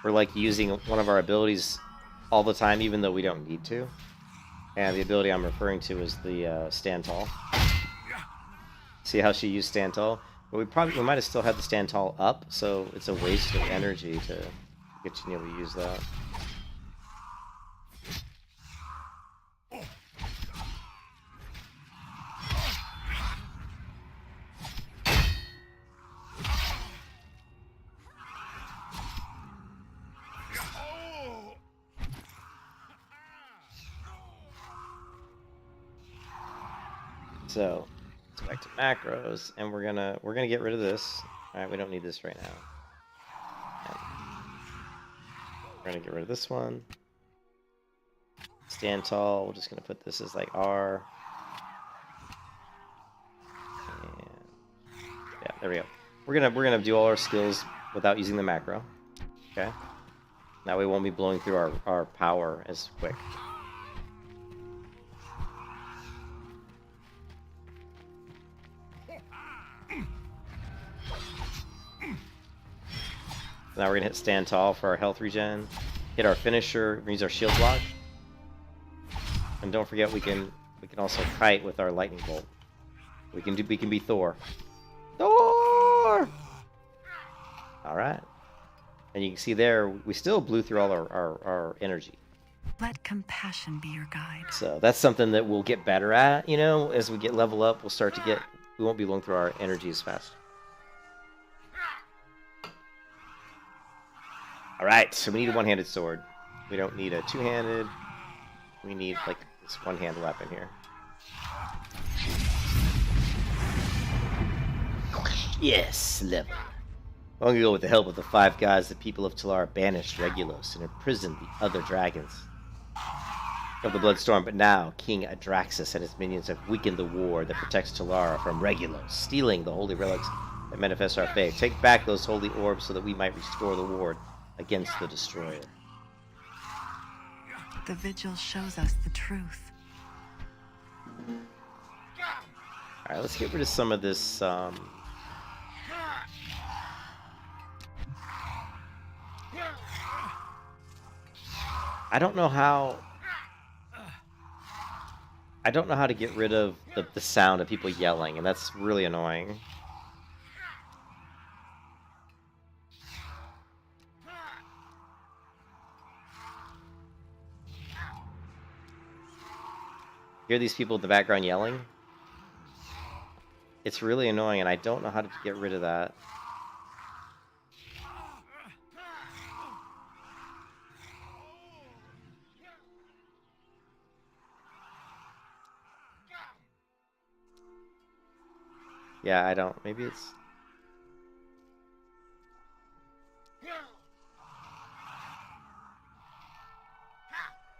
we're like using one of our abilities all the time, even though we don't need to. And the ability I'm referring to is the stand tall. See how she used stand tall? But we might have still had the stand tall up, so it's a waste of energy to continue to use that. So, let's go back to macros, and we're gonna get rid of this. All right, we don't need this right now. And we're gonna get rid of this one. Stand tall. We're just gonna put this as like R. And yeah, there we go. We're gonna do all our skills without using the macro. Okay. Now we won't be blowing through our power as quick. Now we're gonna hit stand tall for our health regen. Hit our finisher, use our shield block. And don't forget we can also kite with our lightning bolt. We can be Thor. Thor! Alright. And you can see there, we still blew through all our energy. Let compassion be your guide. So that's something that we'll get better at, you know, as we get level up, we'll start to get, we won't be blowing through our energy as fast. Alright, so we need a one-handed sword. We don't need a two-handed. We need, like, this one-hand weapon here. Yes, level. Long ago, with the help of the 5 gods, the people of Talar banished Regulos and imprisoned the other dragons of the Bloodstorm. But now, King Adraxus and his minions have weakened the ward that protects Talara from Regulos, stealing the holy relics that manifest our faith. Take back those holy orbs so that we might restore the ward against the Destroyer. The vigil shows us the truth. Alright, let's get rid of some of this, I don't know how to get rid of the sound of people yelling, and that's really annoying. Hear these people in the background yelling? It's really annoying, and I don't know how to get rid of that. Yeah, I don't. Maybe it's...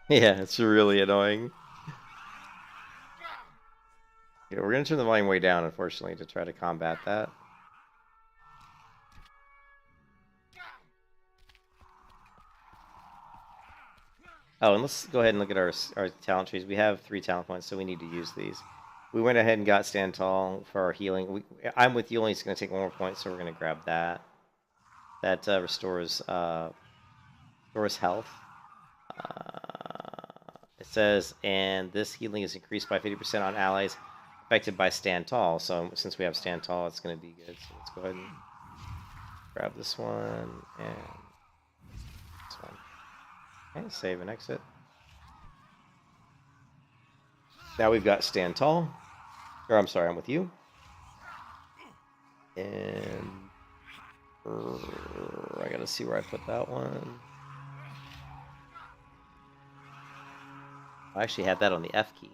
Yeah, it's really annoying. Yeah, we're going to turn the volume way down, unfortunately, to try to combat that. Oh, and let's go ahead and look at our talent trees. We have 3 talent points, so we need to use these. We went ahead and got Stand Tall for our healing. I'm with you, only it's going to take 1 more point, so we're going to grab that. That restores health. It says, and this healing is increased by 50% on allies affected by Stand Tall. So since we have Stand Tall, it's going to be good. So let's go ahead and grab this one and this one. Okay, save and exit. Now we've got Stand Tall. Or I'm sorry, I'm with you. And I gotta see where I put that one. I actually had that on the F key.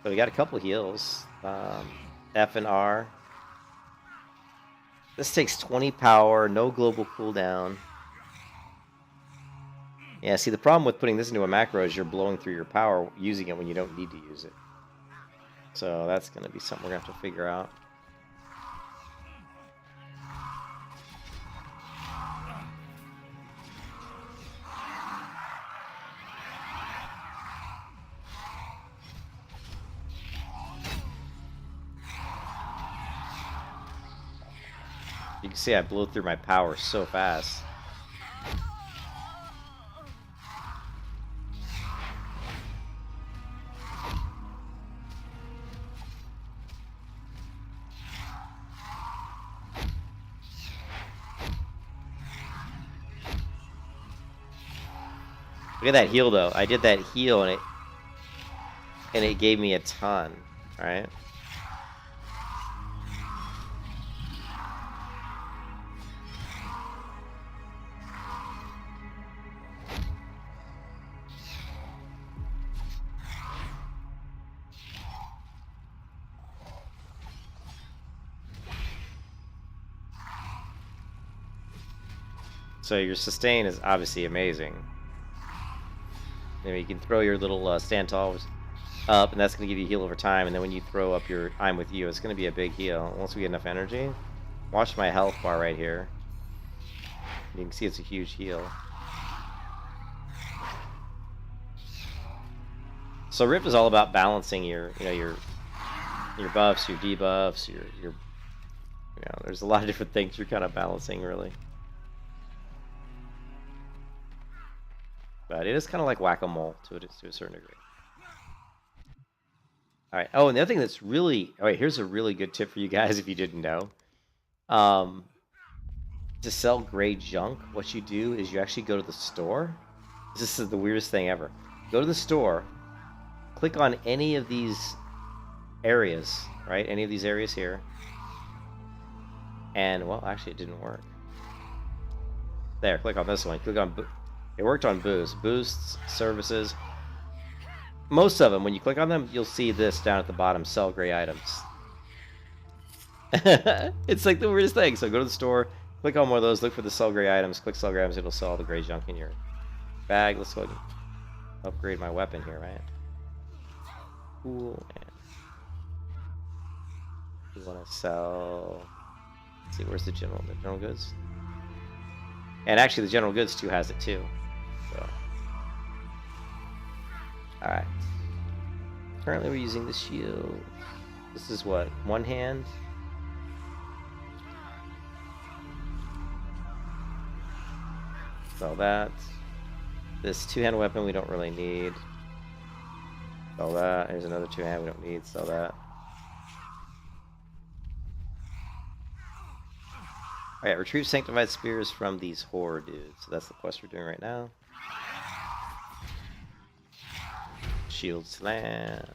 So we got a couple heals. F and R. This takes 20 power, no global cooldown. Yeah, see, the problem with putting this into a macro is you're blowing through your power using it when you don't need to use it. So that's going to be something we're going to have to figure out. You can see I blow through my power so fast. Look at that heal, though. I did that heal, and it gave me a ton, right? So your sustain is obviously amazing. You know, you can throw your little stand tall up, and that's going to give you heal over time. And then when you throw up your I'm with you, it's going to be a big heal. Once we get enough energy, watch my health bar right here. You can see it's a huge heal. So RIFT is all about balancing your buffs, your debuffs, your there's a lot of different things you're kind of balancing, really. But it is kind of like whack-a-mole to a certain degree. All right. Oh, and the other thing that's really... All right, here's a really good tip for you guys if you didn't know. To sell gray junk, what you do is you actually go to the store. This is the weirdest thing ever. Go to the store, click on any of these areas, right? Any of these areas here. And, well, actually, it didn't work. There, click on this one. Click on... It worked on boost. Boosts, services. Most of them, when you click on them, you'll see this down at the bottom, sell gray items. It's like the weirdest thing. So go to the store, click on one of those, look for the sell gray items, click sell gray items, it'll sell all the gray junk in your bag. Let's go ahead and upgrade my weapon here, right? Cool. And we want to sell... Let's see, where's the general goods? And actually the general goods too has it too. So alright. Currently we're using the shield. This is what? One hand? Sell that. This two-hand weapon we don't really need. Sell that. Here's another two-hand we don't need. Sell that. Alright, retrieve sanctified spears from these horror dudes. So that's the quest we're doing right now. Shield slam.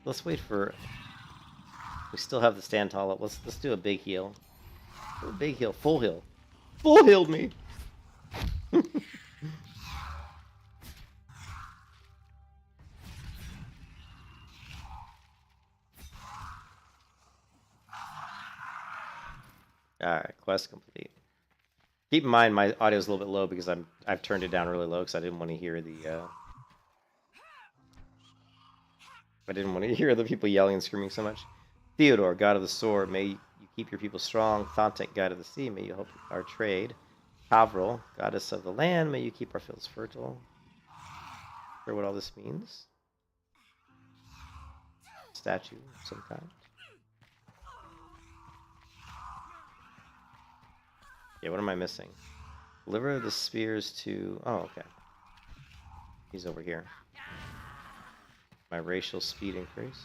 Let's wait for... We still have the stand tall up. Let's do a big heal. A big heal. Full heal. Full healed me! Alright, quest complete. Keep in mind my audio is a little bit low because I've turned it down really low because I didn't want to hear the people yelling and screaming so much. Theodore, god of the sword, may you keep your people strong. Thontek, god of the sea, may you help our trade. Havril, goddess of the land, may you keep our fields fertile. Not sure what all this means. Statue of some kind. Yeah, what am I missing? Deliver the spears to... Oh, okay. He's over here. My racial speed increase.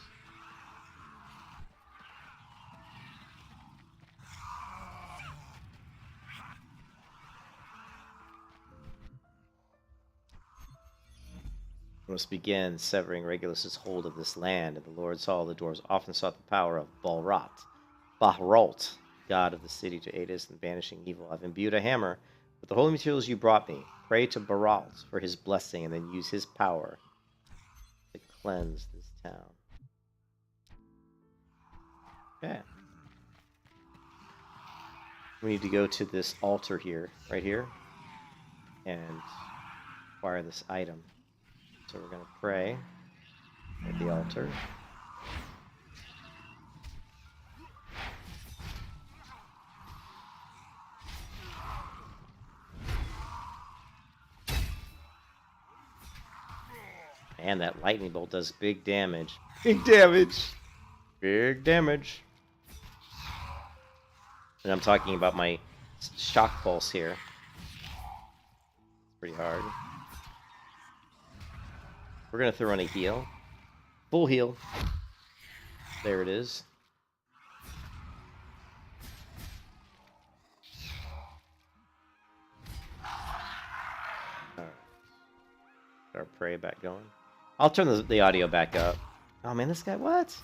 We must begin severing Regulus's hold of this land. In the Lord's Hall, the dwarves often sought the power of Bahrolt, god of the city, to aid us in banishing evil. I've imbued a hammer with the holy materials you brought me. Pray to Bahrolt for his blessing, and then use his power to cleanse this town. Okay. We need to go to this altar here, right here, and acquire this item. So we're going to pray at the altar. And that lightning bolt does big damage. Big damage! Big damage. And I'm talking about my shock pulse here. It's pretty hard. We're going to throw in a heal. Full heal. There it is. Alright. Our prey back going. I'll turn the audio back up. Oh man, this guy, what?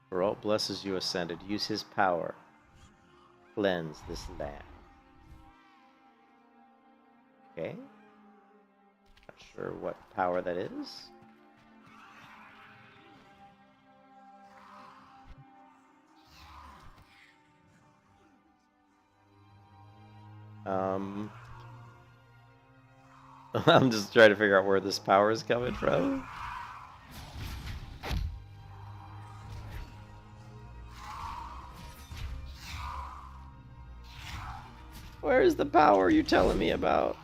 Geralt blesses you ascended. Use his power. Cleanse this land. Okay. Not sure what power that is. I'm just trying to figure out where this power is coming from. Where's the power you're telling me about?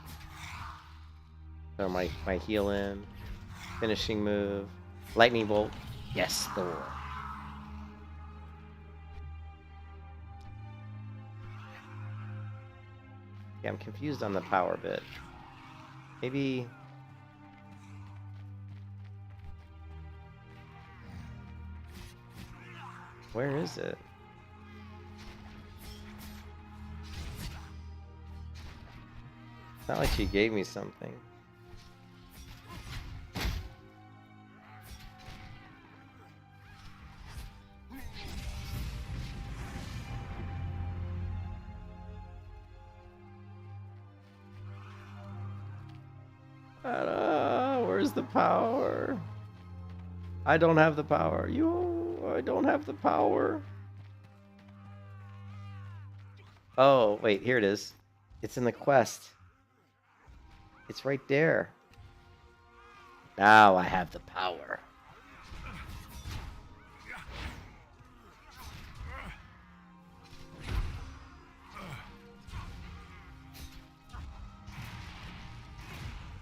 So my heal in, finishing move, lightning bolt. Yes, Thor. Yeah, I'm confused on the power bit. Maybe. Where is it? It's not like she gave me something. Where's the power? I don't have the power. I don't have the power. Oh, wait, here it is. It's in the quest. It's right there. Now I have the power.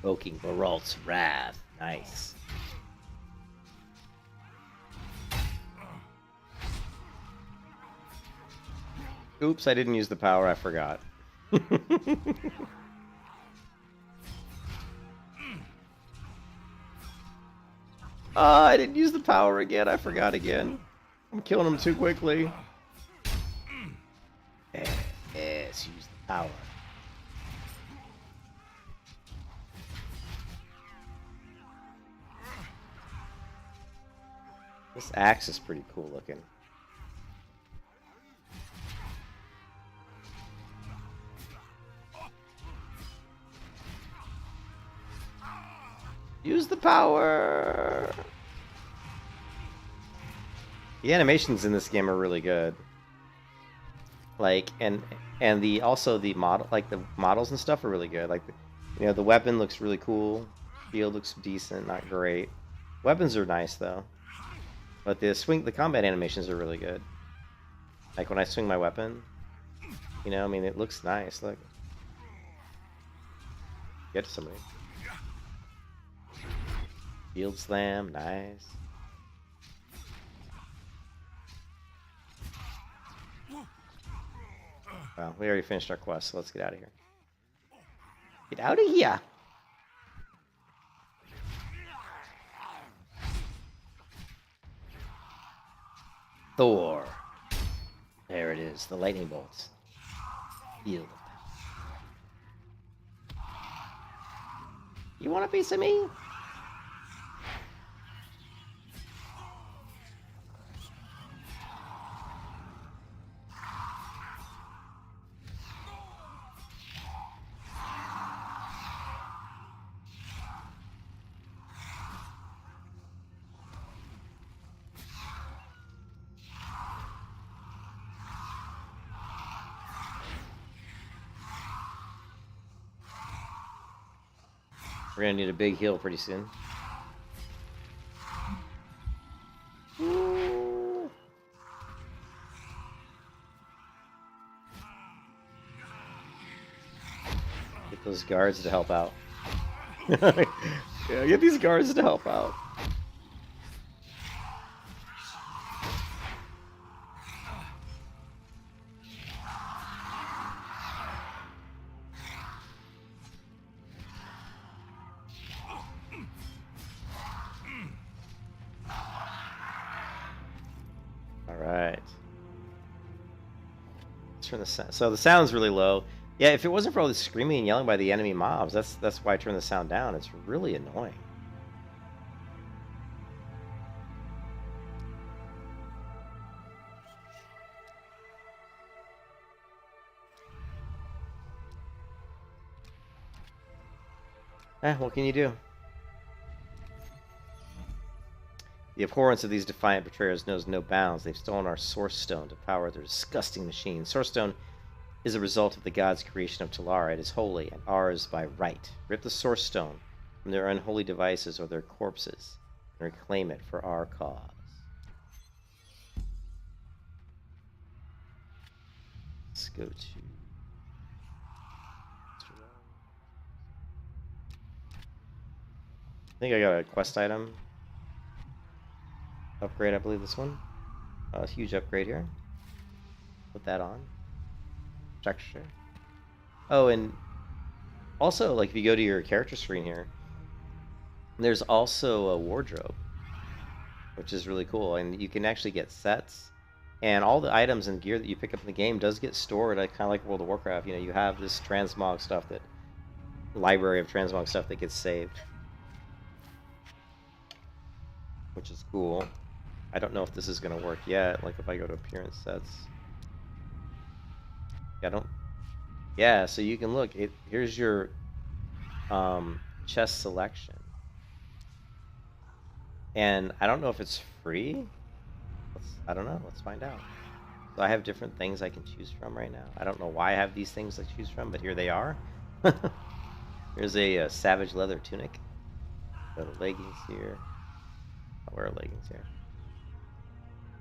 Evoking Geralt's wrath. Nice. Oops, I didn't use the power. I forgot. I didn't use the power again. I forgot again. I'm killing him too quickly. Yes, use the power. This axe is pretty cool looking. Use the power. The animations in this game are really good. Like and the also the model, like the models and stuff are really good. Like the weapon looks really cool. Shield looks decent, not great. Weapons are nice though. But the combat animations are really good. Like when I swing my weapon, I mean, it looks nice. Look. Get to somebody. Shield slam, nice. Well, we already finished our quest, so let's get out of here. Get out of here! Thor. There it is, the lightning bolts. Feel them. You want a piece of me? We're gonna need a big heal pretty soon. Get those guards to help out. Yeah, get these guards to help out. turn the sound. So the sound's really low. Yeah, if it wasn't for all the screaming and yelling by the enemy mobs, that's why I turned the sound down. It's really annoying. What can you do? The abhorrence of these defiant betrayers knows no bounds. They've stolen our Source Stone to power their disgusting machine. Source Stone is a result of the gods' creation of Talara. It is holy, and ours by right. Rip the Source Stone from their unholy devices or their corpses, and reclaim it for our cause. Let's go to... I think I got a quest item. Upgrade, I believe this one. A huge upgrade here. Put that on. Texture. Oh, and also, like, if you go to your character screen here, there's also a wardrobe, which is really cool. And you can actually get sets. And all the items and gear that you pick up in the game does get stored, kind of like World of Warcraft. You know, you have this transmog stuff that... library of transmog stuff that gets saved. Which is cool. I don't know if this is going to work yet. Like, if I go to appearance sets... I don't... Yeah, so you can look. Here's your chest selection. And I don't know if it's free. I don't know. Let's find out. So I have different things I can choose from right now. I don't know why I have these things to choose from, but here they are. Here's a savage leather tunic. Got leggings here. I'll wear leggings here.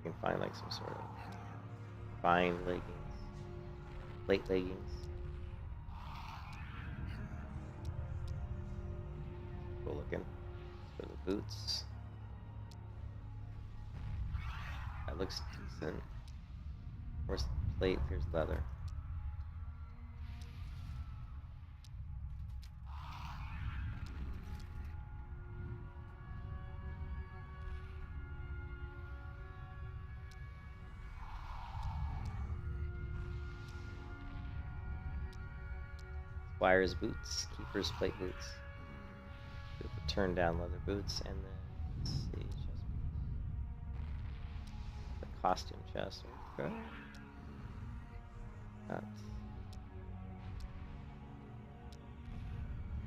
You can find like some sort of fine leggings. Plate leggings. Cool looking. For the boots. That looks decent. Where's the plate? Here's leather. Squire's boots, Keeper's plate boots. The turn down leather boots, and then let's see, chest boots. The costume chest. Okay.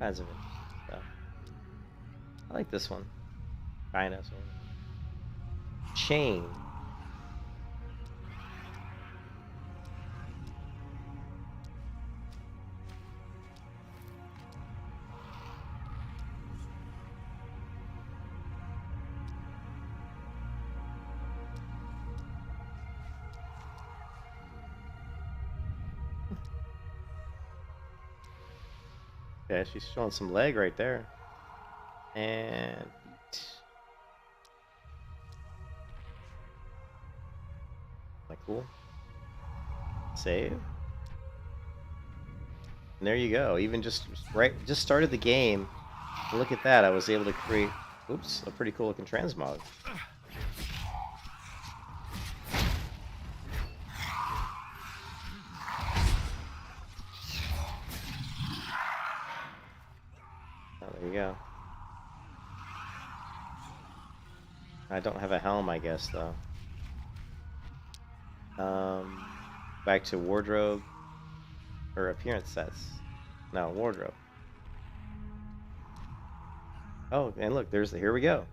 Kinds of interesting stuff. I like this one. Kinda. Chain. Yeah, she's showing some leg right there. And feet. Like cool. Save. And there you go. Even just started the game. And look at that. I was able to create, oops, a pretty cool looking transmog. There you go. I don't have a helm, I guess, though. Back to wardrobe or appearance sets. No, wardrobe. Oh, and look, here we go.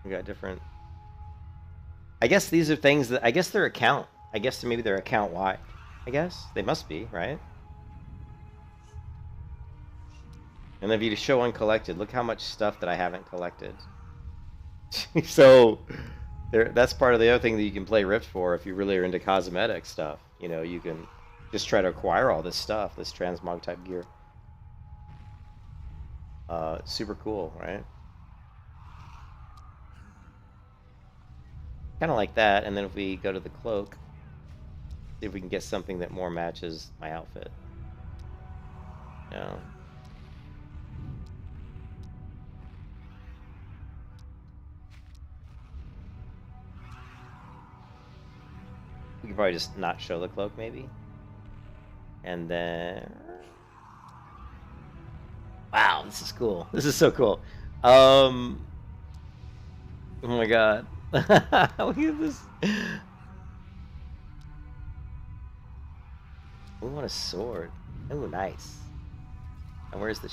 We got different. I guess these are things that I guess they're account. I guess maybe they're account wide. I guess they must be, right? And if you show uncollected, look how much stuff that I haven't collected. So, that's part of the other thing that you can play Rift for if you really are into cosmetic stuff. You know, you can just try to acquire all this stuff, this transmog type gear. Super cool, right? Kind of like that, and then if we go to the cloak, see if we can get something that more matches my outfit. You know? We could probably just not show the cloak, maybe. And then... Wow, this is cool. This is so cool. Oh my god. Look at this. We want a sword. Oh, nice. And where's the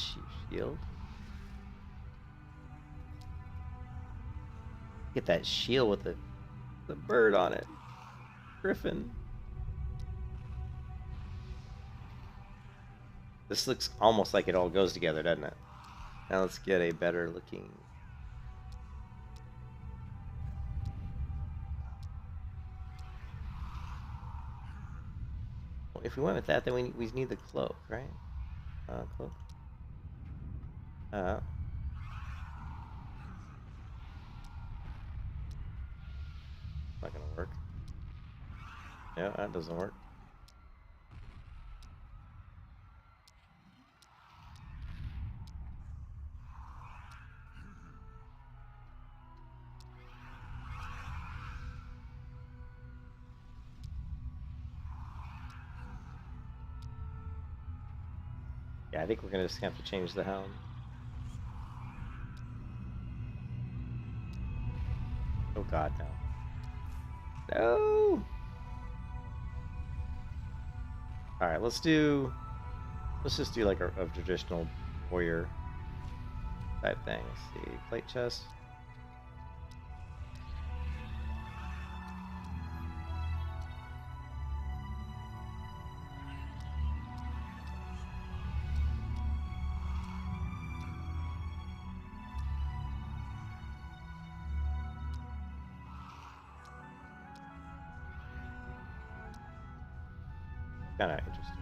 shield? Get that shield with the bird on it. Griffin. This looks almost like it all goes together, doesn't it? Now let's get a better looking... Well, if we went with that, then we need the cloak, right? Cloak. Not gonna work. Yeah, that doesn't work. Yeah, I think we're gonna just have to change the helm. Oh god, no. No! Alright, let's just do like a traditional warrior type thing. Let's see, plate chest. Kind of interesting.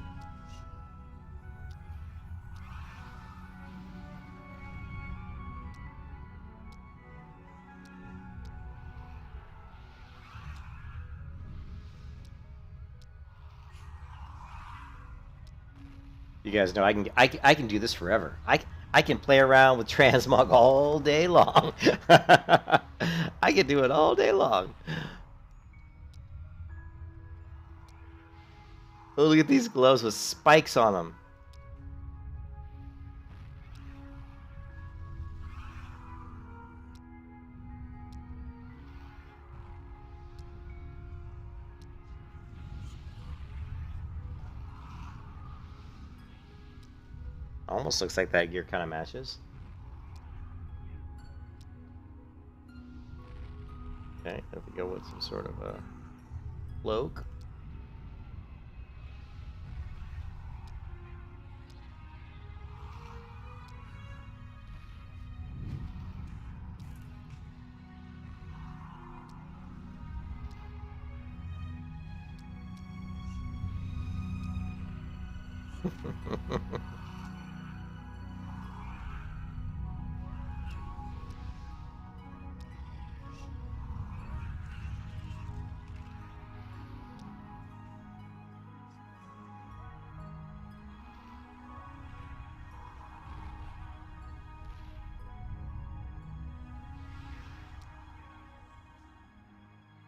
You guys know I can do this forever. I can play around with transmog all day long. I can do it all day long. Oh, look at these gloves with spikes on them. Almost looks like that gear kind of matches. Okay, if we go with some sort of a cloak.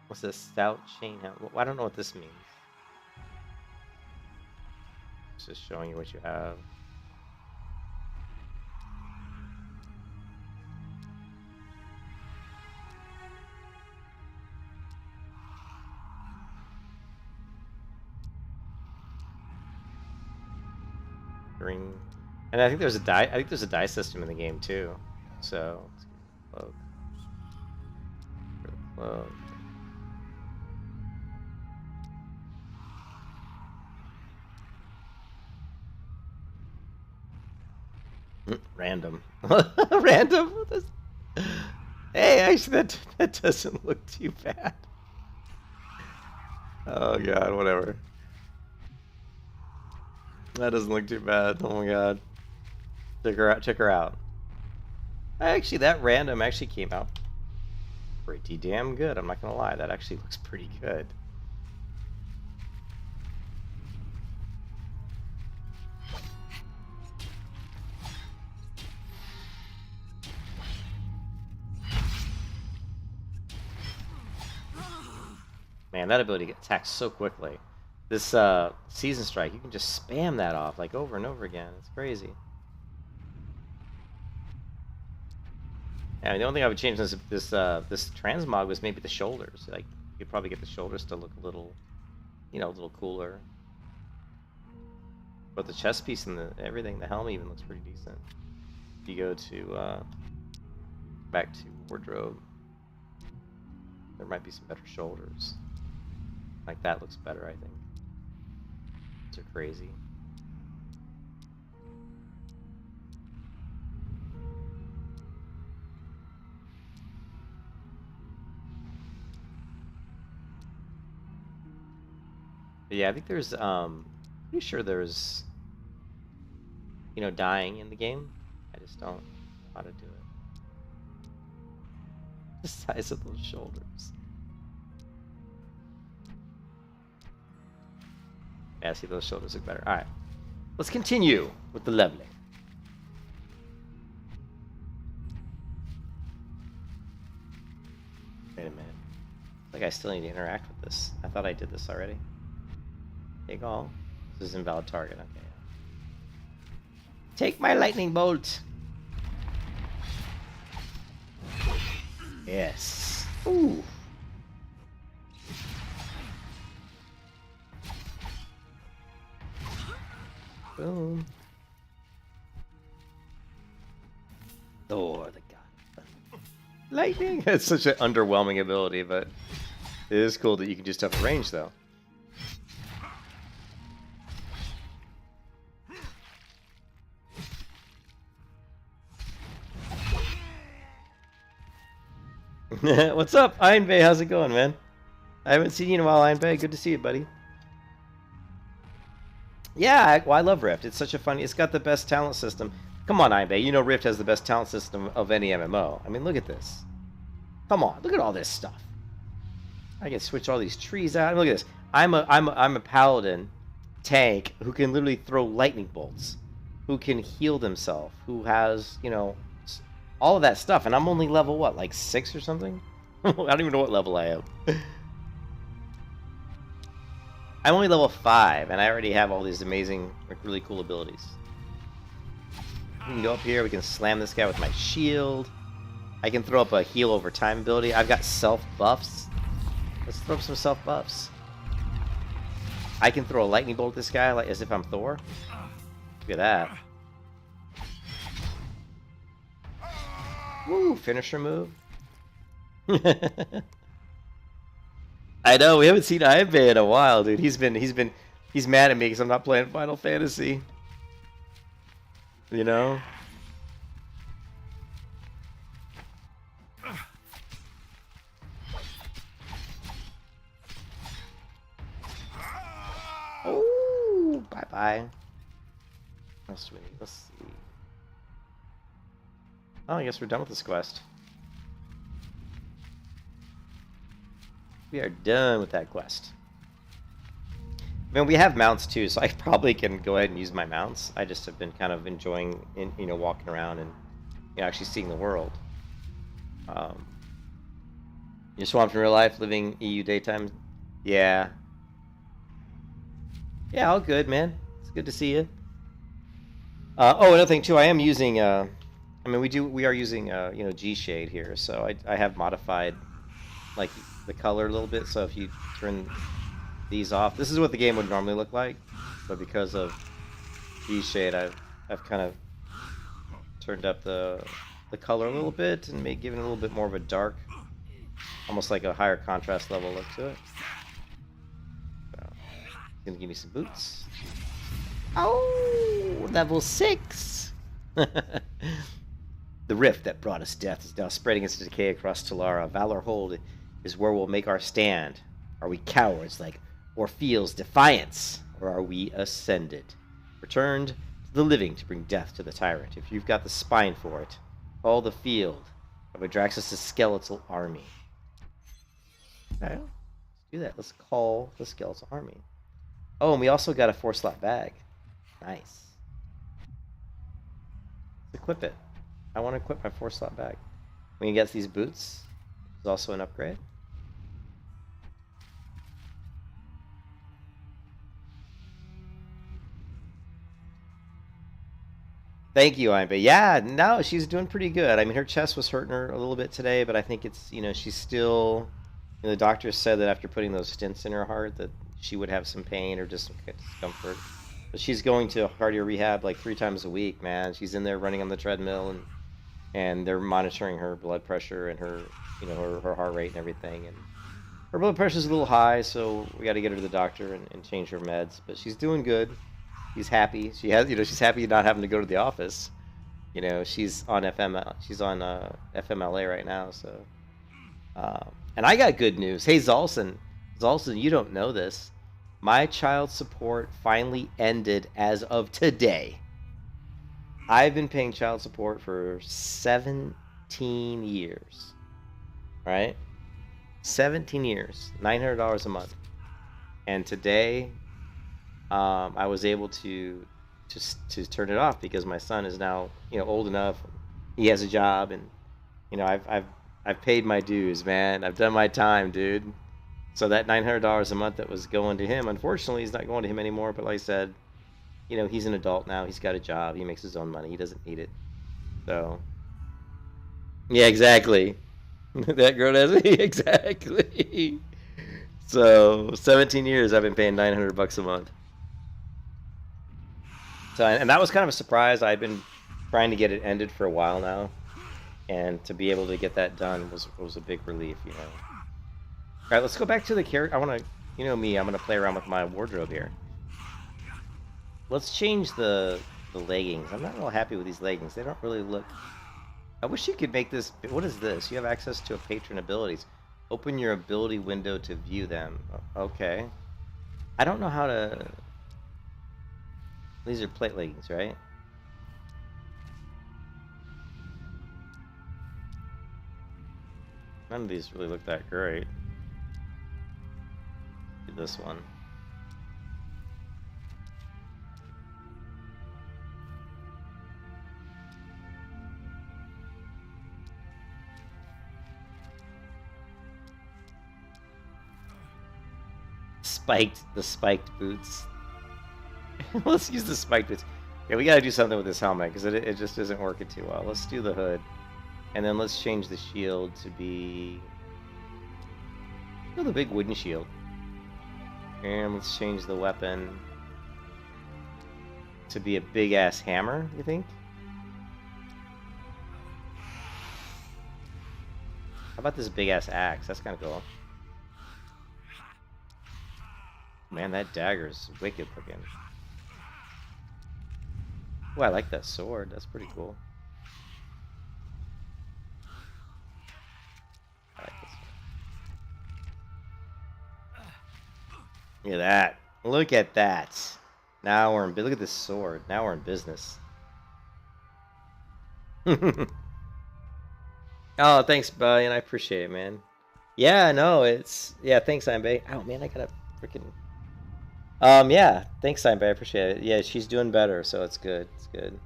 What's this stout chain? I don't know what this means. It's just showing you what you have. Green. And I think there's a die. I think there's a die system in the game too. So let's get the cloak. For the cloak. Random. Random? Hey, actually, that doesn't look too bad. Oh god, whatever. That doesn't look too bad. Oh my god. Check her out. Check her out. Actually, that random actually came out pretty damn good. I'm not gonna lie. That actually looks pretty good. Man, that ability attacks so quickly. This season strike, you can just spam that off like over and over again. It's crazy. Yeah, the only thing I would change this transmog was maybe the shoulders. Like you could probably get the shoulders to look a little, you know, a little cooler. But the chest piece and everything, the helmet even looks pretty decent. If you go to back to wardrobe, there might be some better shoulders. Like that looks better, I think. These are crazy. But yeah, I think there's pretty sure there's, you know, dying in the game. I just don't know how to do it. The size of those shoulders. Yeah, see, those shoulders look better. Alright. Let's continue with the leveling. Wait a minute. Like I still need to interact with this. I thought I did this already. Take all. This is invalid target. Okay. Take my lightning bolt. Yes. Ooh. Boom. Thor the god. Lightning. It's such an underwhelming ability, but it is cool that you can just have a range, though. What's up, Iron Bay? How's it going, man? I haven't seen you in a while, Iron Bay. Good to see you, buddy. Yeah, I love Rift. It's such a fun... It's got the best talent system. Come on, Iron Bay. You know Rift has the best talent system of any MMO. I mean, look at this. Come on, look at all this stuff. I can switch all these trees out. Look at this. I'm a Paladin tank who can literally throw lightning bolts, who can heal themselves, who has, you know, all of that stuff, and I'm only level, what, like 6 or something? I don't even know what level I am. I'm only level 5, and I already have all these amazing, like, really cool abilities. We can go up here, we can slam this guy with my shield. I can throw up a heal over time ability. I've got self buffs. Let's throw up some self buffs. I can throw a lightning bolt at this guy like as if I'm Thor. Look at that. Woo, finisher move. I know, we haven't seen Iron Bay in a while, dude. He's mad at me because I'm not playing Final Fantasy. You know? Oh, bye-bye. What else do we need? Let's see. Oh, I guess we're done with this quest. We are done with that quest. I mean, we have mounts too, so I probably can go ahead and use my mounts. I just have been kind of enjoying, you know, walking around and, you know, actually seeing the world. You're swamped in real life, living EU daytime. Yeah. Yeah, all good, man. It's good to see you. Oh, another thing too, I am using. I mean, we are using, you know, G shade here, so I have modified, like, the color a little bit. So if you turn these off, this is what the game would normally look like, but because of G shade, I've kind of turned up the color a little bit and given it a little bit more of a dark, almost like a higher contrast level look to it. So, gonna give me some boots. Oh, level 6. The rift that brought us death is now spreading its decay across Talara. Valor Hold is where we'll make our stand. Are we cowards like Orpheal's defiance, or are we ascended? Returned to the living to bring death to the tyrant. If you've got the spine for it, call the field of Adraxis' skeletal army. Okay, let's do that. Let's call the skeletal army. Oh, and we also got a 4-slot bag. Nice. Let's equip it. I want to equip my 4-slot bag. We can get these boots. It's also an upgrade. Thank you, Imbe. Yeah, no, she's doing pretty good. I mean, her chest was hurting her a little bit today, but I think it's, she's still, the doctor said that after putting those stents in her heart that she would have some pain or just some discomfort. But she's going to cardio rehab like 3 times a week, man. She's in there running on the treadmill, and they're monitoring her blood pressure and her, her heart rate and everything. And her blood pressure's a little high, so we got to get her to the doctor and change her meds. But she's doing good. She's happy. She has, she's happy not having to go to the office. She's on FMLA right now. So, and I got good news. Hey, Zalson, you don't know this. My child support finally ended as of today. I've been paying child support for 17 years. Right? 17 years, $900 a month. And today, I was able to turn it off because my son is now, old enough. He has a job, and I've paid my dues, man. I've done my time, dude. So that $900 a month that was going to him, unfortunately, is not going to him anymore. But like I said, he's an adult now. He's got a job. He makes his own money. He doesn't need it. So, yeah, exactly. That girl does exactly. So 17 years I've been paying $900 a month. So, and that was kind of a surprise. I've been trying to get it ended for a while now, and to be able to get that done was a big relief, All right, let's go back to the character. I want to, me, I'm going to play around with my wardrobe here. Let's change the leggings. I'm not real happy with these leggings. They don't really look... I wish you could make this... What is this? You have access to a patron abilities. Open your ability window to view them. Okay. I don't know how to... These are plate leggings, right? None of these really look that great. Do this one. The spiked boots. Let's use the spiked boots. Yeah, we gotta do something with this helmet because it just isn't working too well. Let's do the hood, and then let's change the shield to be the big wooden shield, and let's change the weapon to be a big ass hammer. You think? How about this big ass axe? That's kind of cool. Man, that dagger's wicked looking. Oh, I like that sword. That's pretty cool. I like this one. Look at that. Look at that. Now we're in... Look at this sword. Now we're in business. Oh, thanks, Brian. I appreciate it, man. Yeah, no, it's... Yeah, thanks, Imbe. Oh, man, I gotta freaking... yeah, thanks, Simon. I appreciate it. Yeah, she's doing better, so it's good. It's good.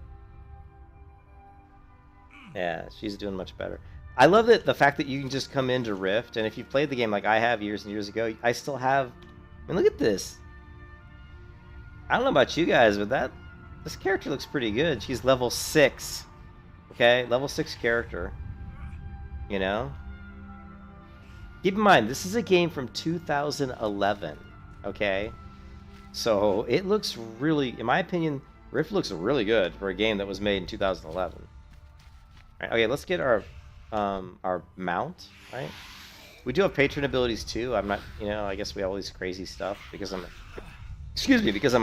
Yeah, she's doing much better. I love that the fact that you can just come into Rift, and if you played the game like I have years and years ago, I still have... I mean, look at this. I don't know about you guys, but this character looks pretty good. She's level 6. Okay, level 6 character. Keep in mind, this is a game from 2011. Okay? So it looks really, in my opinion, Rift looks really good for a game that was made in 2011. All right, okay, let's get our mount, right? We do have patron abilities too. I'm not, I guess we have all these crazy stuff because I'm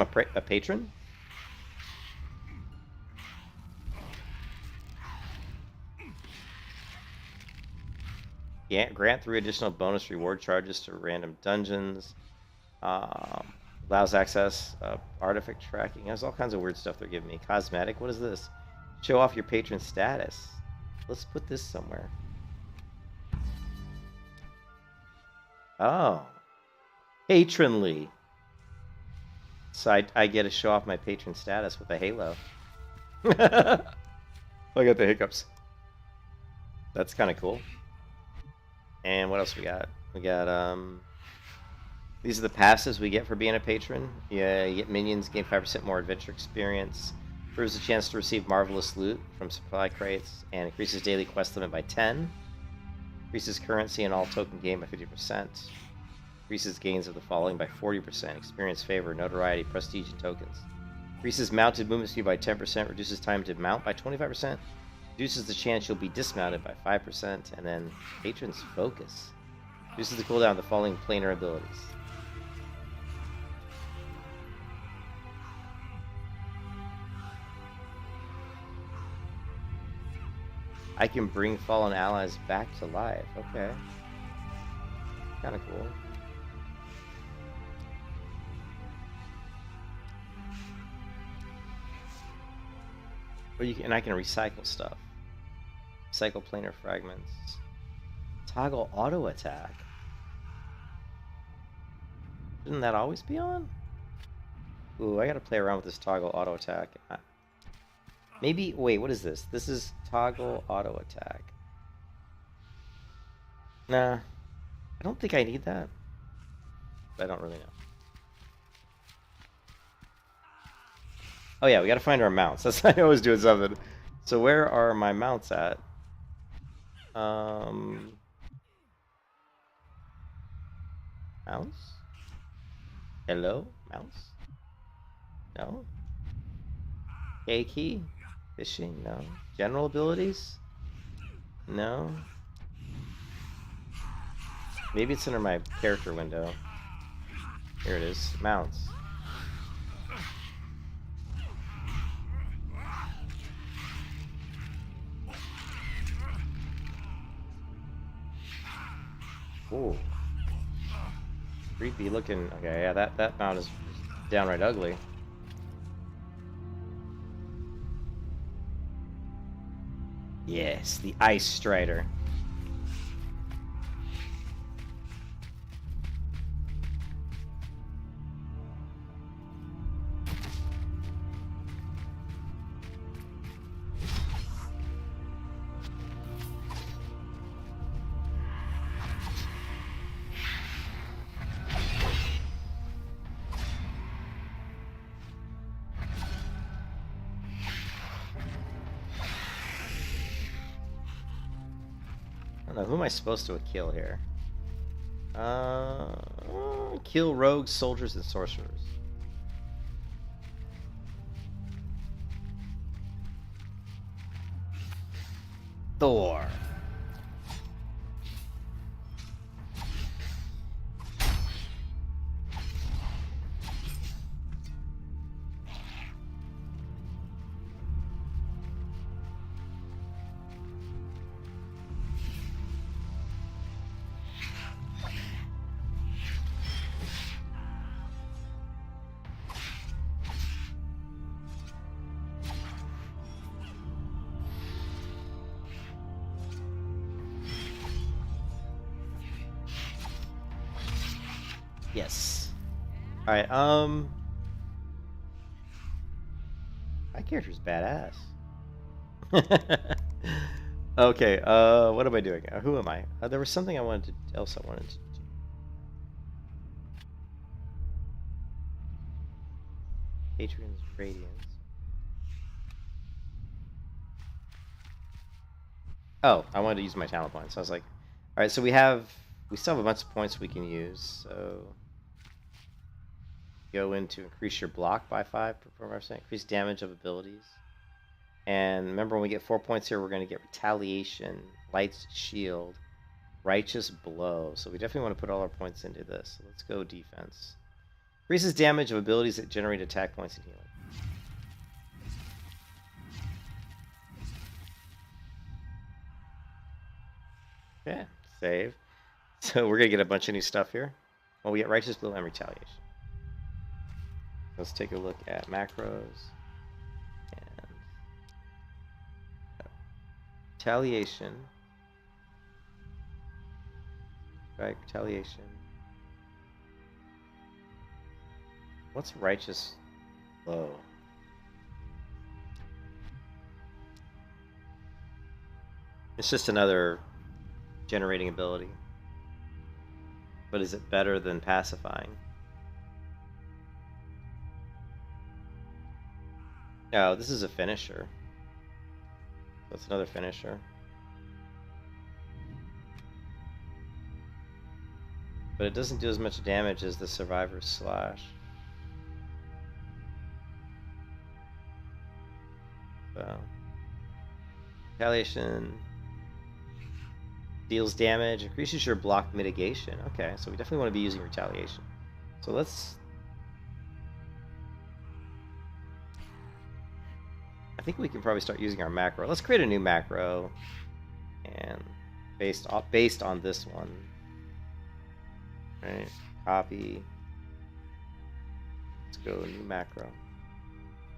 a patron. Yeah, grant 3 additional bonus reward charges to random dungeons. Allows access, artifact tracking. There's all kinds of weird stuff they're giving me. Cosmetic, what is this? Show off your patron status. Let's put this somewhere. Oh. Patronly. So I get to show off my patron status with a halo. I got the hiccups. That's kind of cool. And what else we got? We got, these are the passives we get for being a patron. Yeah, you get minions, gain 5% more adventure experience, Improves the chance to receive marvelous loot from supply crates, and increases daily quest limit by 10. Increases currency in all token gain by 50%. Increases gains of the following by 40%. Experience, favor, notoriety, prestige, and tokens. Increases mounted movement speed by 10%. Reduces time to mount by 25%. Reduces the chance you'll be dismounted by 5%. And then Patron's Focus. Reduces the cooldown of the following planar abilities. I can bring fallen allies back to life. Okay. Kind of cool. Or you can, and I can recycle stuff. Recycle planar fragments. Toggle auto attack. Shouldn't that always be on? Ooh, I gotta play around with this toggle auto attack. Maybe, wait, what is this? This is toggle auto attack. Nah, I don't think I need that. But I don't really know. Oh yeah, we gotta find our mounts. That's I always doing something. So where are my mounts at? Mounts? Hello? Mounts? No? A key? Fishing? No. General abilities? No. Maybe it's under my character window. Here it is. Mounts. Ooh. Creepy looking. Okay, yeah, that mount is downright ugly. Yes, the Ice Strider. I don't know, who am I supposed to kill here? Kill rogues, soldiers, and sorcerers. Thor. Yes. Alright, my character's badass. Okay, what am I doing? Who am I? There was something I wanted to do. Patron's Radiance. Oh, I wanted to use my talent points. I was like, alright, so we still have a bunch of points we can use, so go into increase your block by 5%, increase damage of abilities. And remember, when we get 4 points here, we're going to get retaliation, light's shield, righteous blow. So we definitely want to put all our points into this. So let's go defense. Increases damage of abilities that generate attack points and healing. Yeah, save. So we're going to get a bunch of new stuff here. Well, we get righteous blow and retaliation. Let's take a look at macros. And retaliation. Right, retaliation. What's righteous blow? It's just another generating ability. But is it better than pacifying? Oh, this is a finisher. That's another finisher. But it doesn't do as much damage as the Survivor's Slash. So, retaliation deals damage, increases your block mitigation. Okay, so we definitely want to be using retaliation. So let's... I think we can probably start using our macro. Let's create a new macro, and based on this one. Right, copy. Let's go new macro.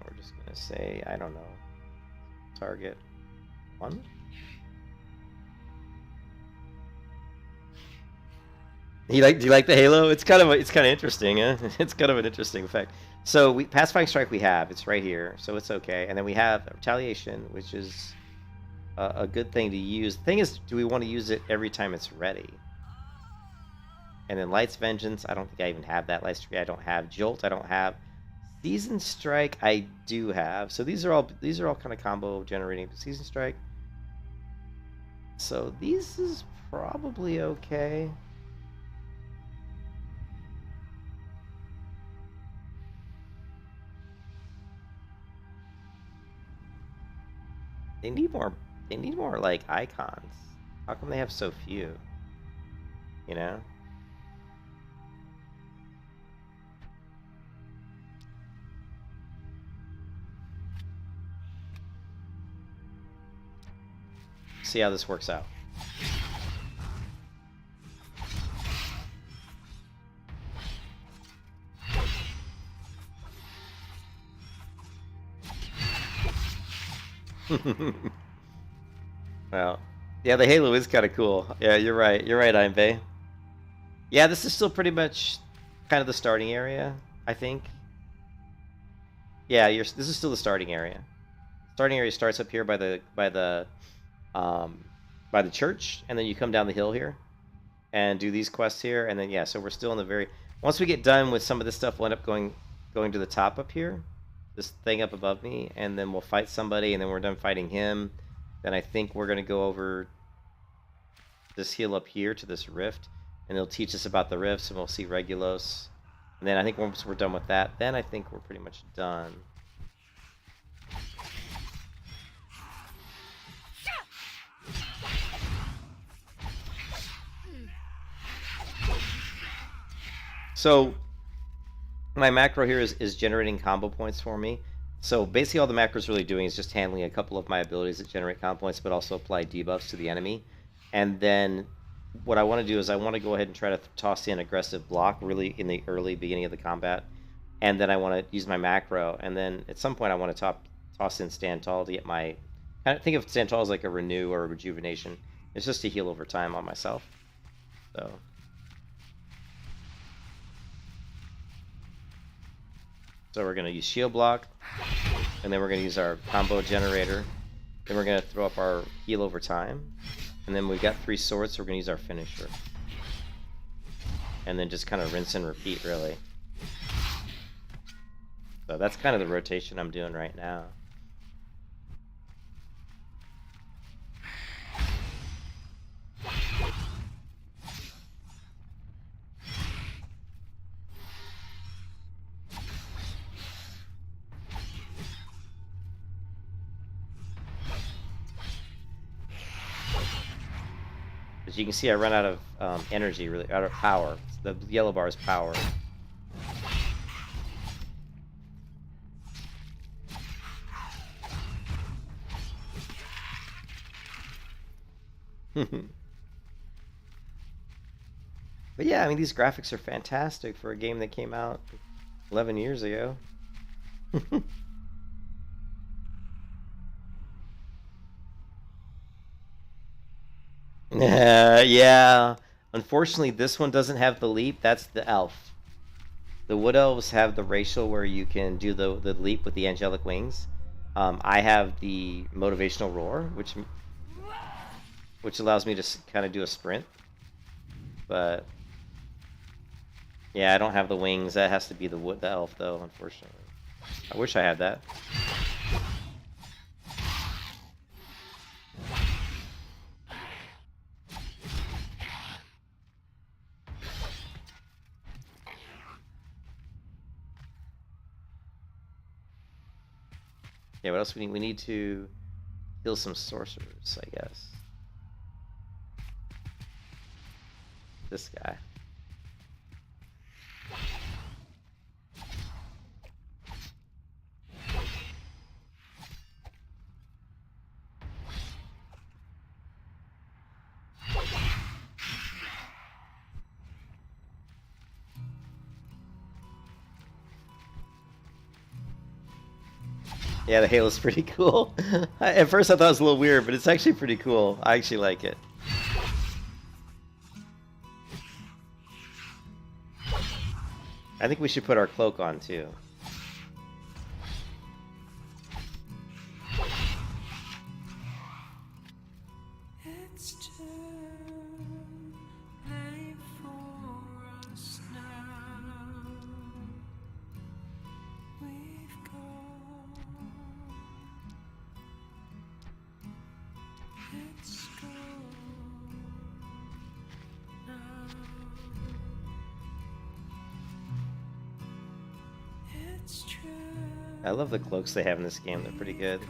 We're just gonna say, I don't know, target 1. Do you like the halo? It's kind of interesting, huh? It's kind of an interesting effect. So pacifying strike we have, it's right here, so it's okay. And then we have retaliation, which is a good thing to use. The thing is, do we want to use it every time it's ready? And then Light's Vengeance, I don't think I even have that. Light's Strike I don't have. Jolt I don't have. Season Strike I do have. So these are all kind of combo generating. Season Strike. So these is probably okay. They need more like icons. How come they have so few? You know? See how this works out. Well, yeah, the halo is kind of cool. Yeah, you're right. You're right, Imbe. Yeah, this is still pretty much kind of the starting area, I think. Yeah, this is still the starting area. Starting area starts up here by the church, and then you come down the hill here and do these quests here, and then yeah, so we're still in the very... Once we get done with some of this stuff, we'll end up going to the top up here, this thing up above me, and then we'll fight somebody, and then we're done fighting him. Then I think we're going to go over this hill up here to this rift, and it'll teach us about the rifts, and we'll see Regulos. And then I think once we're done with that, then I think we're pretty much done. So my macro here is generating combo points for me. So basically all the macro is really doing is just handling a couple of my abilities that generate combo points, but also apply debuffs to the enemy. And then what I want to do is I want to go ahead and try to toss in aggressive block really in the early beginning of the combat. And then I want to use my macro. And then at some point I want to toss in Stand Tall to get my... I think of Stand Tall as like a renew or a rejuvenation. It's just to heal over time on myself. So we're going to use shield block, and then we're going to use our combo generator. Then we're going to throw up our heal over time. And then we've got 3 swords, so we're going to use our finisher. And then just kind of rinse and repeat, really. So that's kind of the rotation I'm doing right now. As you can see, I run out of energy, really, out of power. The yellow bar is power. But yeah, I mean, these graphics are fantastic for a game that came out 11 years ago. Yeah. Unfortunately, this one doesn't have the leap. That's the elf. The wood elves have the racial where you can do the leap with the angelic wings. I have the motivational roar, which allows me to kind of do a sprint. But yeah, I don't have the wings. That has to be the elf, though. Unfortunately, I wish I had that. Yeah, what else we need? We need to heal some sorcerers, I guess. This guy. Yeah, the halo's pretty cool. At first I thought it was a little weird, but it's actually pretty cool. I actually like it. I think we should put our cloak on too. I love the cloaks they have in this game. They're pretty good.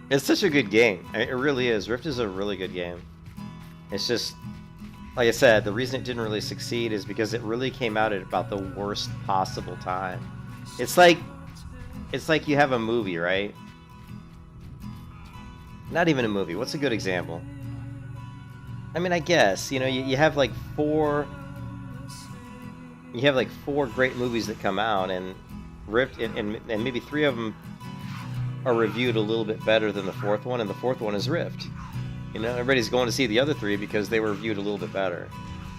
It's such a good game. I mean, it really is. Rift is a really good game. It's just, like I said, the reason it didn't really succeed is because it really came out at about the worst possible time. It's like you have a movie, right? Not even a movie. What's a good example? I mean, I guess, you know, you have like four great movies that come out, and Rift and maybe three of them are reviewed a little bit better than the fourth one, and the fourth one is Rift. You know, everybody's going to see the other three because they were reviewed a little bit better.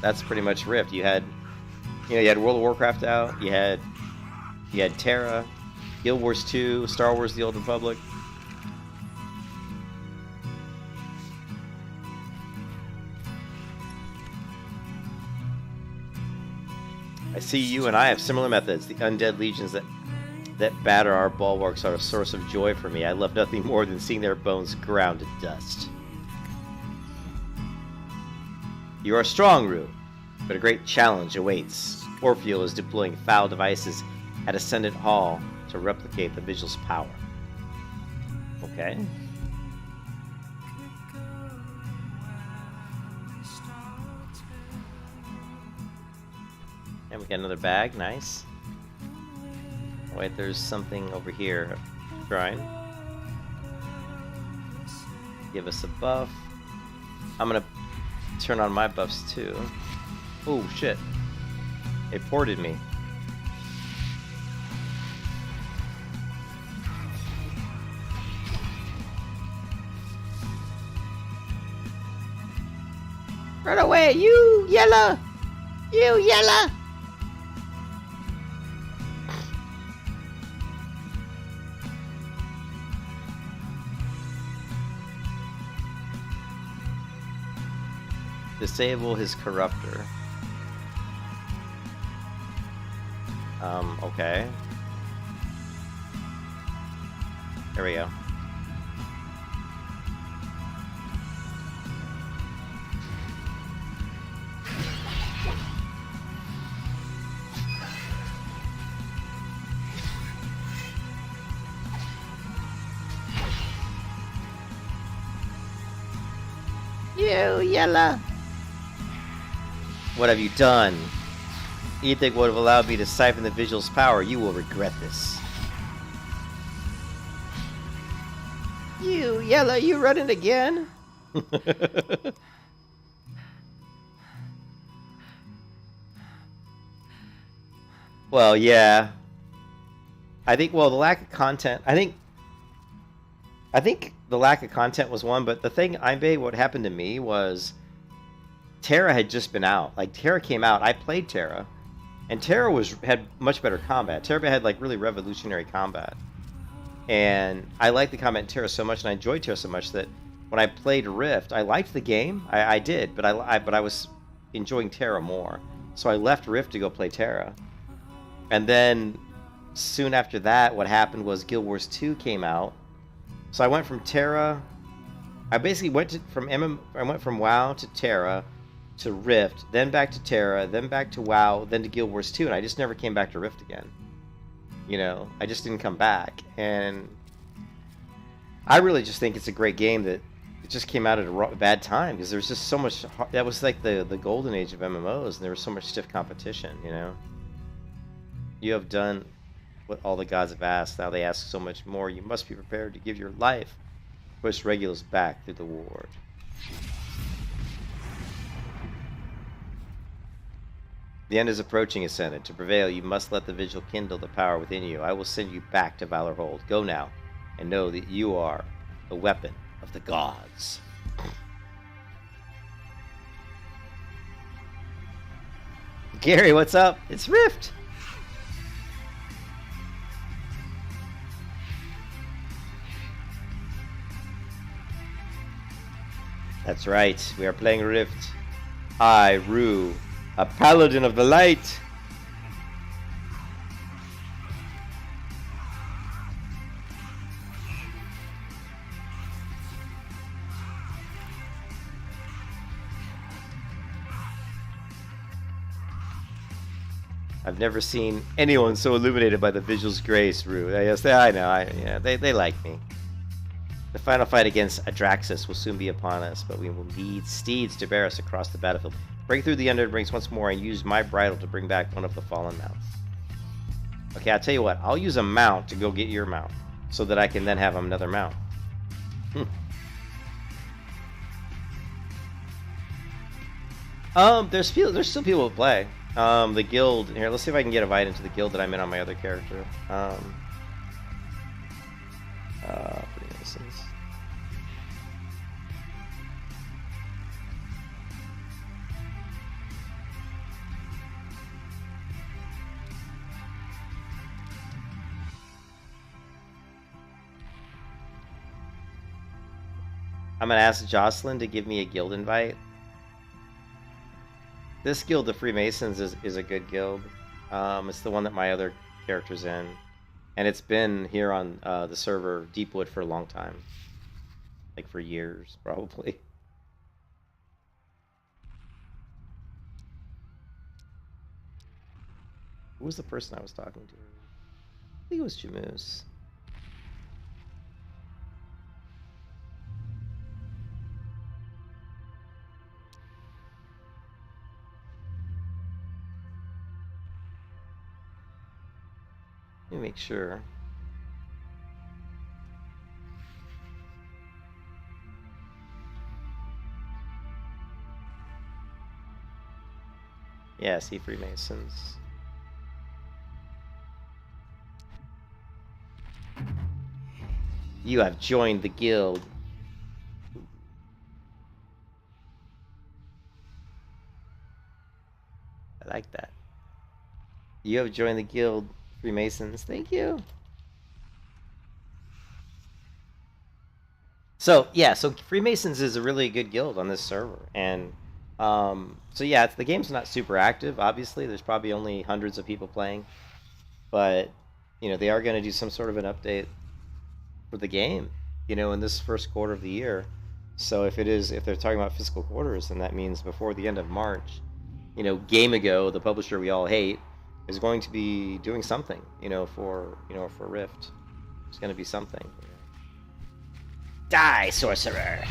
That's pretty much Rift. You had World of Warcraft out, you had Terra, Guild Wars 2, Star Wars: The Old Republic. I see you and I have similar methods. The undead legions that batter our bulwarks are a source of joy for me. I love nothing more than seeing their bones ground to dust. You are strong, Rue, but a great challenge awaits. Orpheal is deploying foul devices at Ascendant Hall to replicate the Vigil's power. Okay. And we got another bag, nice. Wait, there's something over here. Shrine. Give us a buff. I'm gonna turn on my buffs too. Oh shit. It ported me. Run away, you yellow! You yellow! Disable his corruptor. Okay. There we go. You yellow! What have you done? You think would have allowed me to siphon the Vigil's power? You will regret this. You yellow, you running again? Well, yeah. I think, well, the lack of content, I think the lack of content was one, but the thing, what happened to me was Terra had just been out. Like, Terra came out. I played Terra. And Terra had much better combat. Terra had like really revolutionary combat. And I liked the combat in Terra so much, and I enjoyed Terra so much that when I played Rift, I liked the game. I did, but I was enjoying Terra more. So I left Rift to go play Terra. And then soon after that, what happened was Guild Wars 2 came out. So I went from Terra. I basically went I went from WoW to Terra to Rift, then back to Terra, then back to WoW, then to Guild Wars 2, and I just never came back to Rift again. You know, I just didn't come back. And I really just think it's a great game that it just came out at a bad time, because there was just so much. That was like the golden age of MMOs, and there was so much stiff competition, you know. You have done what all the gods have asked. Now they ask so much more. You must be prepared to give your life. Push Regulus back through the ward. The end is approaching, Ascendant. To prevail, you must let the vigil kindle the power within you. I will send you back to Valorhold. Go now, and know that you are the weapon of the gods. Gary, what's up? It's Rift! That's right, we are playing Rift. I, Rue, a Paladin of the Light. I've never seen anyone so illuminated by the Vigil's grace, Rue. Yes, I know. Yeah, they like me. The final fight against Adraxis will soon be upon us, but we will need steeds to bear us across the battlefield. Break through the Undead ranks once more and use my bridle to bring back one of the fallen mounts. Okay, I'll tell you what. I'll use a mount to go get your mount, so that I can then have another mount. There's still people who play. The guild here. Let's see if I can get invited into the guild that I'm in on my other character. Freemasons. I'm gonna ask Jocelyn to give me a guild invite. This guild, the Freemasons, is a good guild. It's the one that my other character's in. And it's been here on the server Deepwood for a long time. Like for years, probably. Who was the person I was talking to? I think it was Jamoose. Let me make sure. Yeah, see Freemasons. You have joined the guild. I like that. You have joined the guild, Freemasons. Thank you. So yeah, so Freemasons is a really good guild on this server, and so yeah, the game's not super active. Obviously, there's probably only hundreds of people playing, but you know they are going to do some sort of an update for the game, you know, in this first quarter of the year. So if they're talking about fiscal quarters, then that means before the end of March, you know, Game-Ago, the publisher we all hate, is going to be doing something, you know, for Rift. It's going to be something. You know. Die, sorcerer!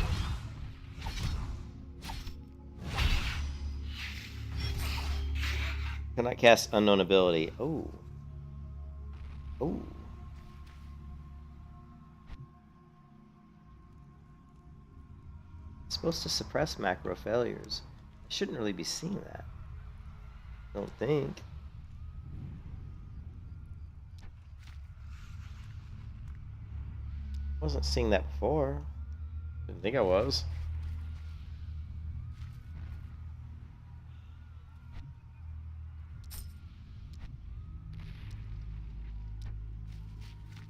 Cannot cast unknown ability. Oh. Oh. It's supposed to suppress macro failures. I shouldn't really be seeing that. I don't think. I wasn't seeing that before. Didn't think I was.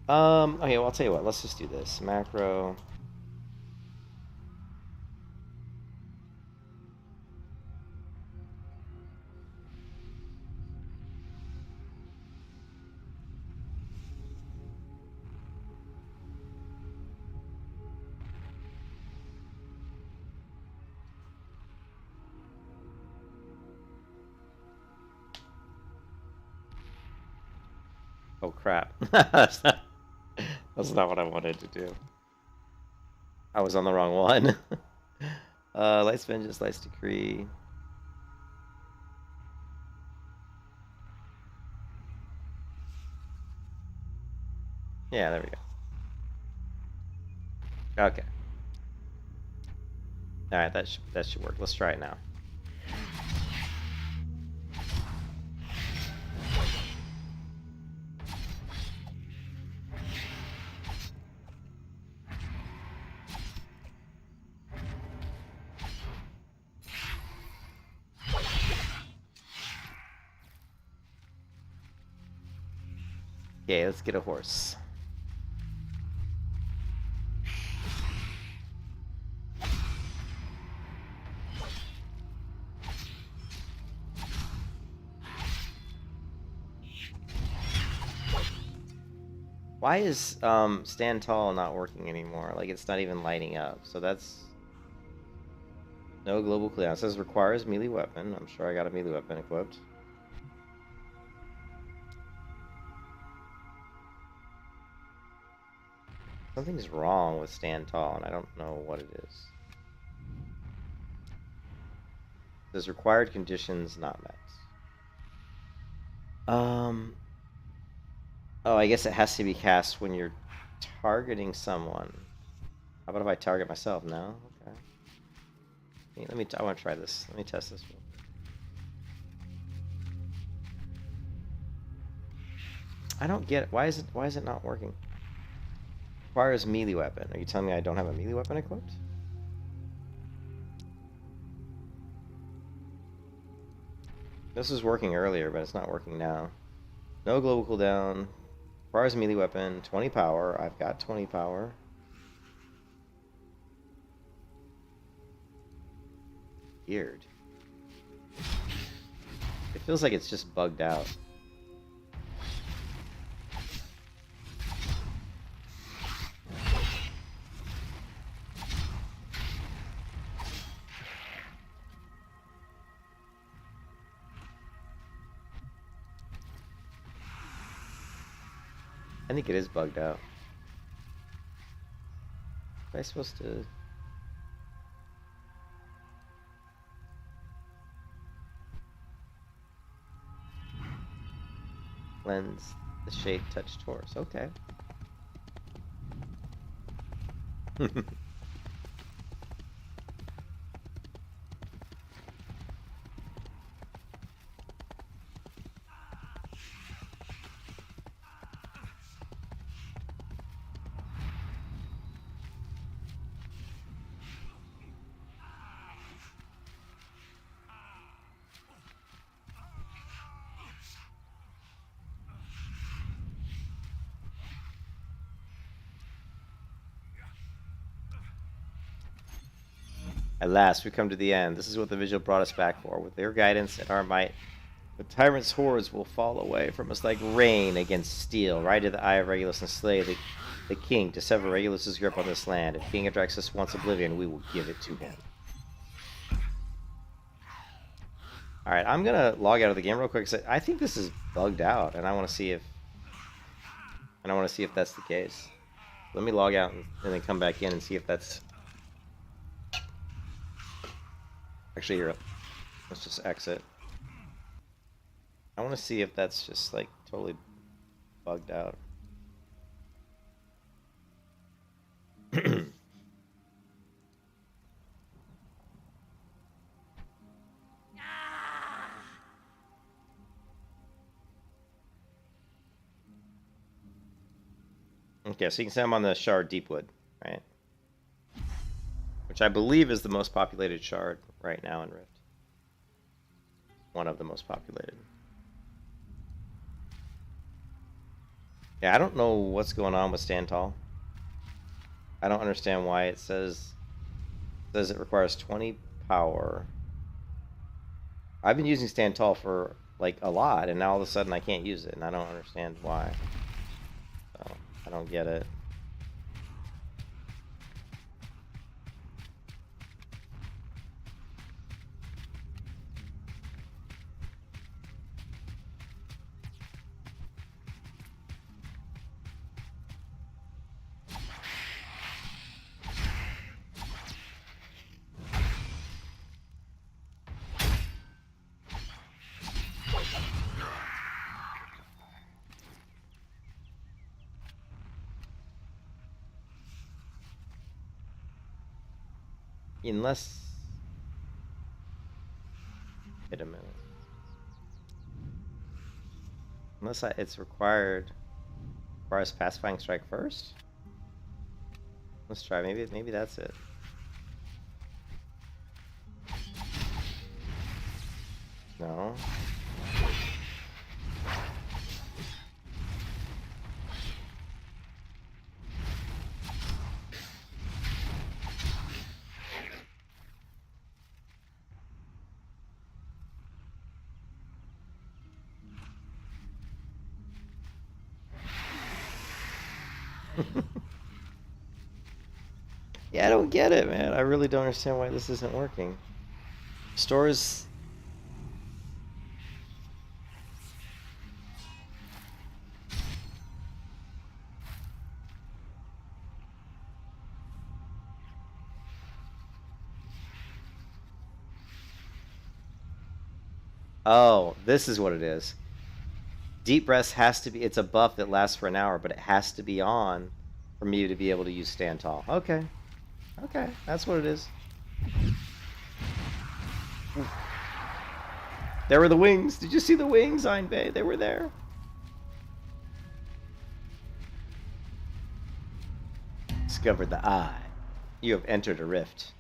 Okay, well, I'll tell you what. Let's just do this. Macro. Oh, crap. That's not what I wanted to do. I was on the wrong one. Light's Vengeance, Light's Decree. Yeah, there we go. Okay. All right, that should work. Let's try it now. Okay, let's get a horse. Why is Stand Tall not working anymore? Like, it's not even lighting up. So that's no global cooldown. It says requires melee weapon. I'm sure I got a melee weapon equipped. Something's wrong with Stand Tall, and I don't know what it is. It says required conditions not met. Oh, I guess it has to be cast when you're targeting someone. How about if I target myself? No? Okay. I want to try this. Let me test this one. I don't get it. Why is it not working? Requires melee weapon. Are you telling me I don't have a melee weapon equipped? This was working earlier, but it's not working now. No global cooldown. Requires melee weapon. 20 power. I've got 20 power. Weird. It feels like it's just bugged out. I think it is bugged out. Am I supposed to... Lens the shade touch torso. Okay. At last, we come to the end. This is what the vigil brought us back for. With their guidance and our might, the tyrant's hordes will fall away from us like rain against steel. Ride to the eye of Regulus and slay the king to sever Regulus's grip on this land. If King Adraxus wants oblivion, we will give it to him. Alright, I'm going to log out of the game real quick. I think this is bugged out, and I want to see if that's the case. Let me log out and then come back in and see if that's... Actually, here, let's just exit. I want to see if that's just, like, totally bugged out. Okay, so you can see I'm on the shard Deepwood, right? Which I believe is the most populated shard right now in Rift. One of the most populated. Yeah, I don't know what's going on with Stand Tall. I don't understand why it says it requires 20 power. I've been using Stand Tall for like a lot, and now all of a sudden I can't use it, and I don't understand why. So I don't get it. Unless... Wait a minute. Unless it's requires Pacifying Strike first? Let's try. Maybe that's it. No. Yeah, I don't get it, man. I really don't understand why this isn't working. Stores... Oh, this is what it is. Deep Breaths has to be... It's a buff that lasts for an hour, but it has to be on for me to be able to use Stand Tall. Okay. Okay, that's what it is. There were the wings. Did you see the wings, Einbei? They were there. Discovered the eye. You have entered a rift.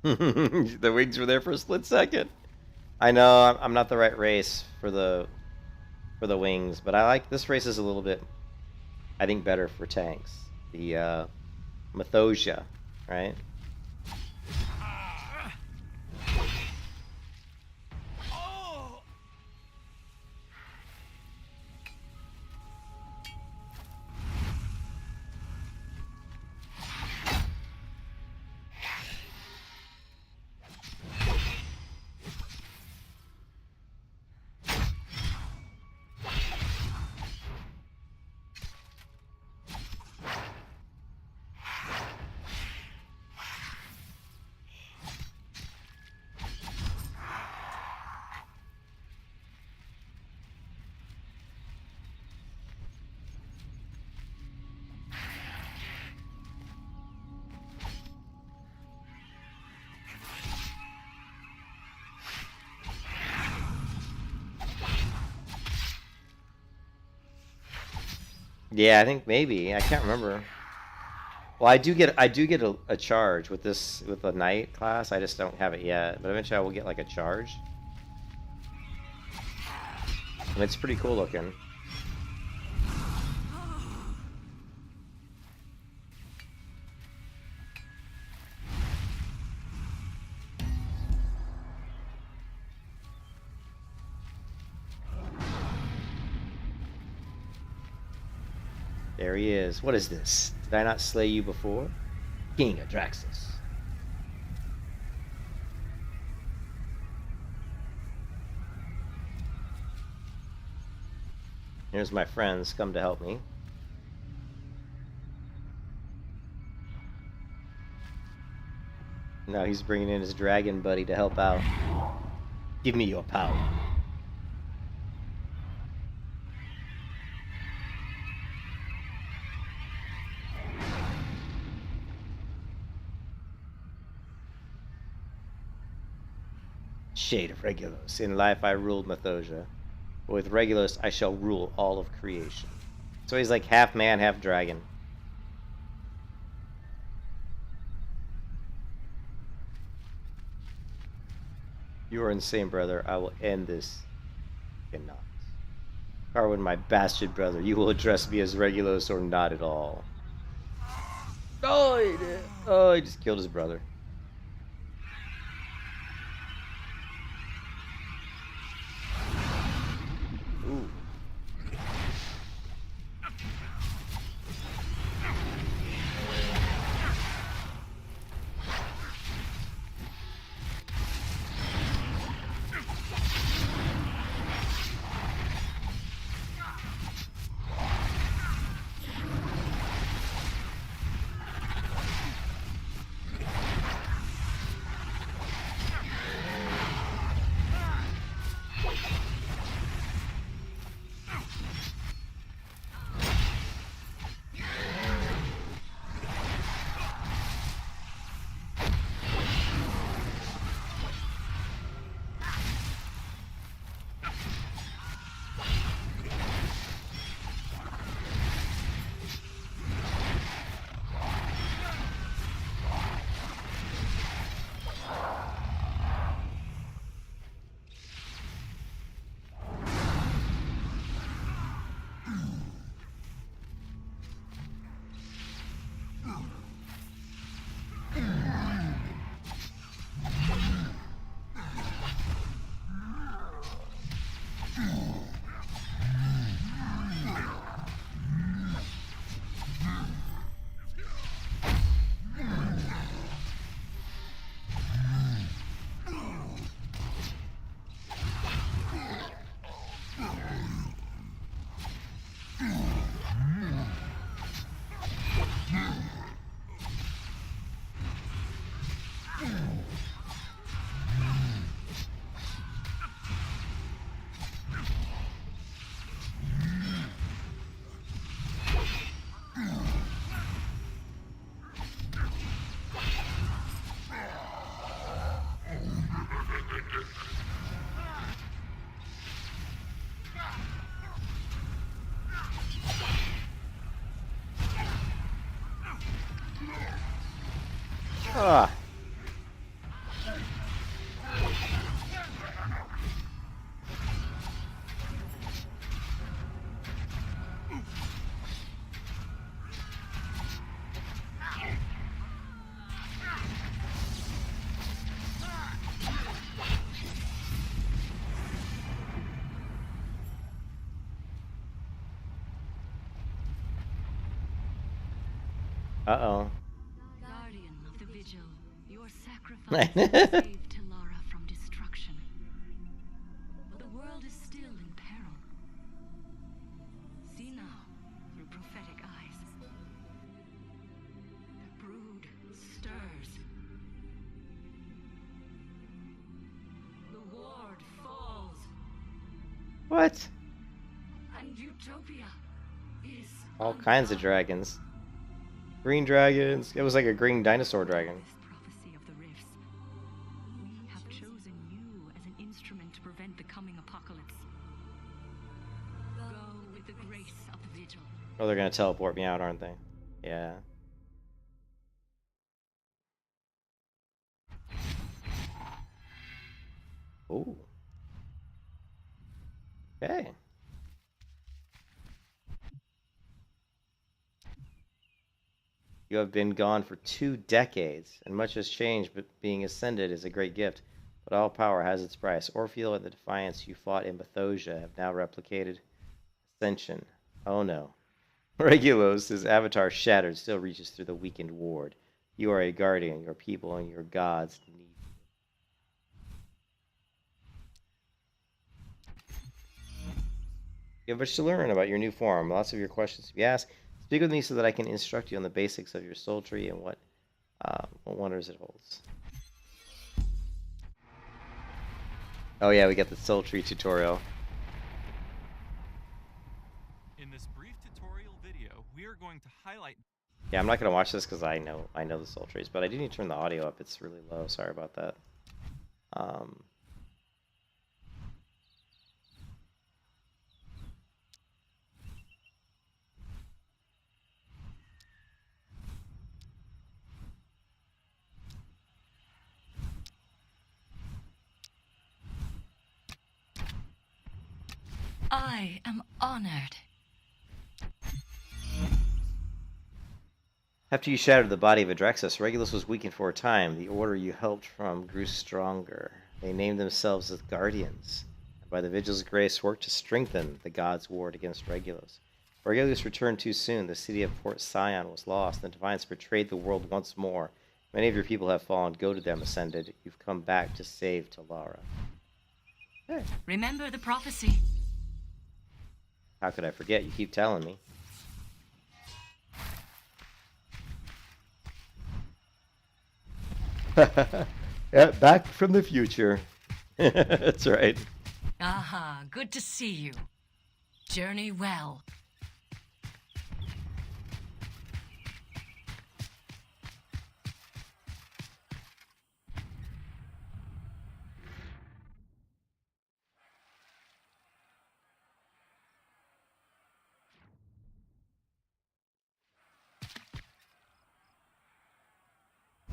The wings were there for a split second. I know I'm not the right race for the wings, but I like this race is a little bit, I think, better for tanks. The Mythosia, right? Yeah, I think maybe. I can't remember. Well, I do get a charge with the knight class. I just don't have it yet, but eventually I will get like a charge. And it's pretty cool looking. There he is. What is this? Did I not slay you before? King Adraxus. Here's my friends come to help me. Now he's bringing in his dragon buddy to help out. Give me your power. Shade of Regulus. In life I ruled Mythosia, but with Regulus I shall rule all of creation. So he's like half man, half dragon. You are insane, brother. I will end this. Cannot. Carwin, my bastard brother, you will address me as Regulus or not at all. Oh, he did. Oh, he just killed his brother. Ooh. Ah. Uh-oh. Guardian of the Vigil, your sacrifice saved Telara from destruction. But the world is still in peril. See now, through prophetic eyes. The brood stirs. The ward falls. What? And Utopia is All kinds of dragons. Green dragons. It was like a green dinosaur dragon. This prophecy of the rifts. We have chosen you as an instrument to prevent the coming apocalypse. Go with the grace of the Vigil. Oh, they're gonna teleport me out, aren't they? Yeah. Ooh. Okay. You have been gone for 2 decades, and much has changed, but being ascended is a great gift. But all power has its price. Orpheal and the Defiance you fought in Mythosia have now replicated Ascension. Oh no. Regulos, his avatar shattered, still reaches through the weakened ward. You are a guardian. Your people and your gods need you. You have much to learn about your new form. Lots of your questions to be asked. Speak with me so that I can instruct you on the basics of your soul tree and what wonders it holds. Oh yeah, we got the soul tree tutorial. In this brief tutorial video, we are going to highlight. Yeah, I'm not gonna watch this because I know the soul trees, but I do need to turn the audio up. It's really low. Sorry about that. I am honored. After you shattered the body of Adrexus, Regulus was weakened for a time. The order you helped from grew stronger. They named themselves the Guardians, and by the Vigil's grace worked to strengthen the gods' ward against Regulus. Regulus returned too soon. The city of Port Sion was lost, and Defiance betrayed the world once more. Many of your people have fallen. Go to them, Ascended. You've come back to save Talara. Hey. Remember the prophecy. How could I forget? You keep telling me. Yeah, back from the future. That's right. Aha, good to see you. Journey well.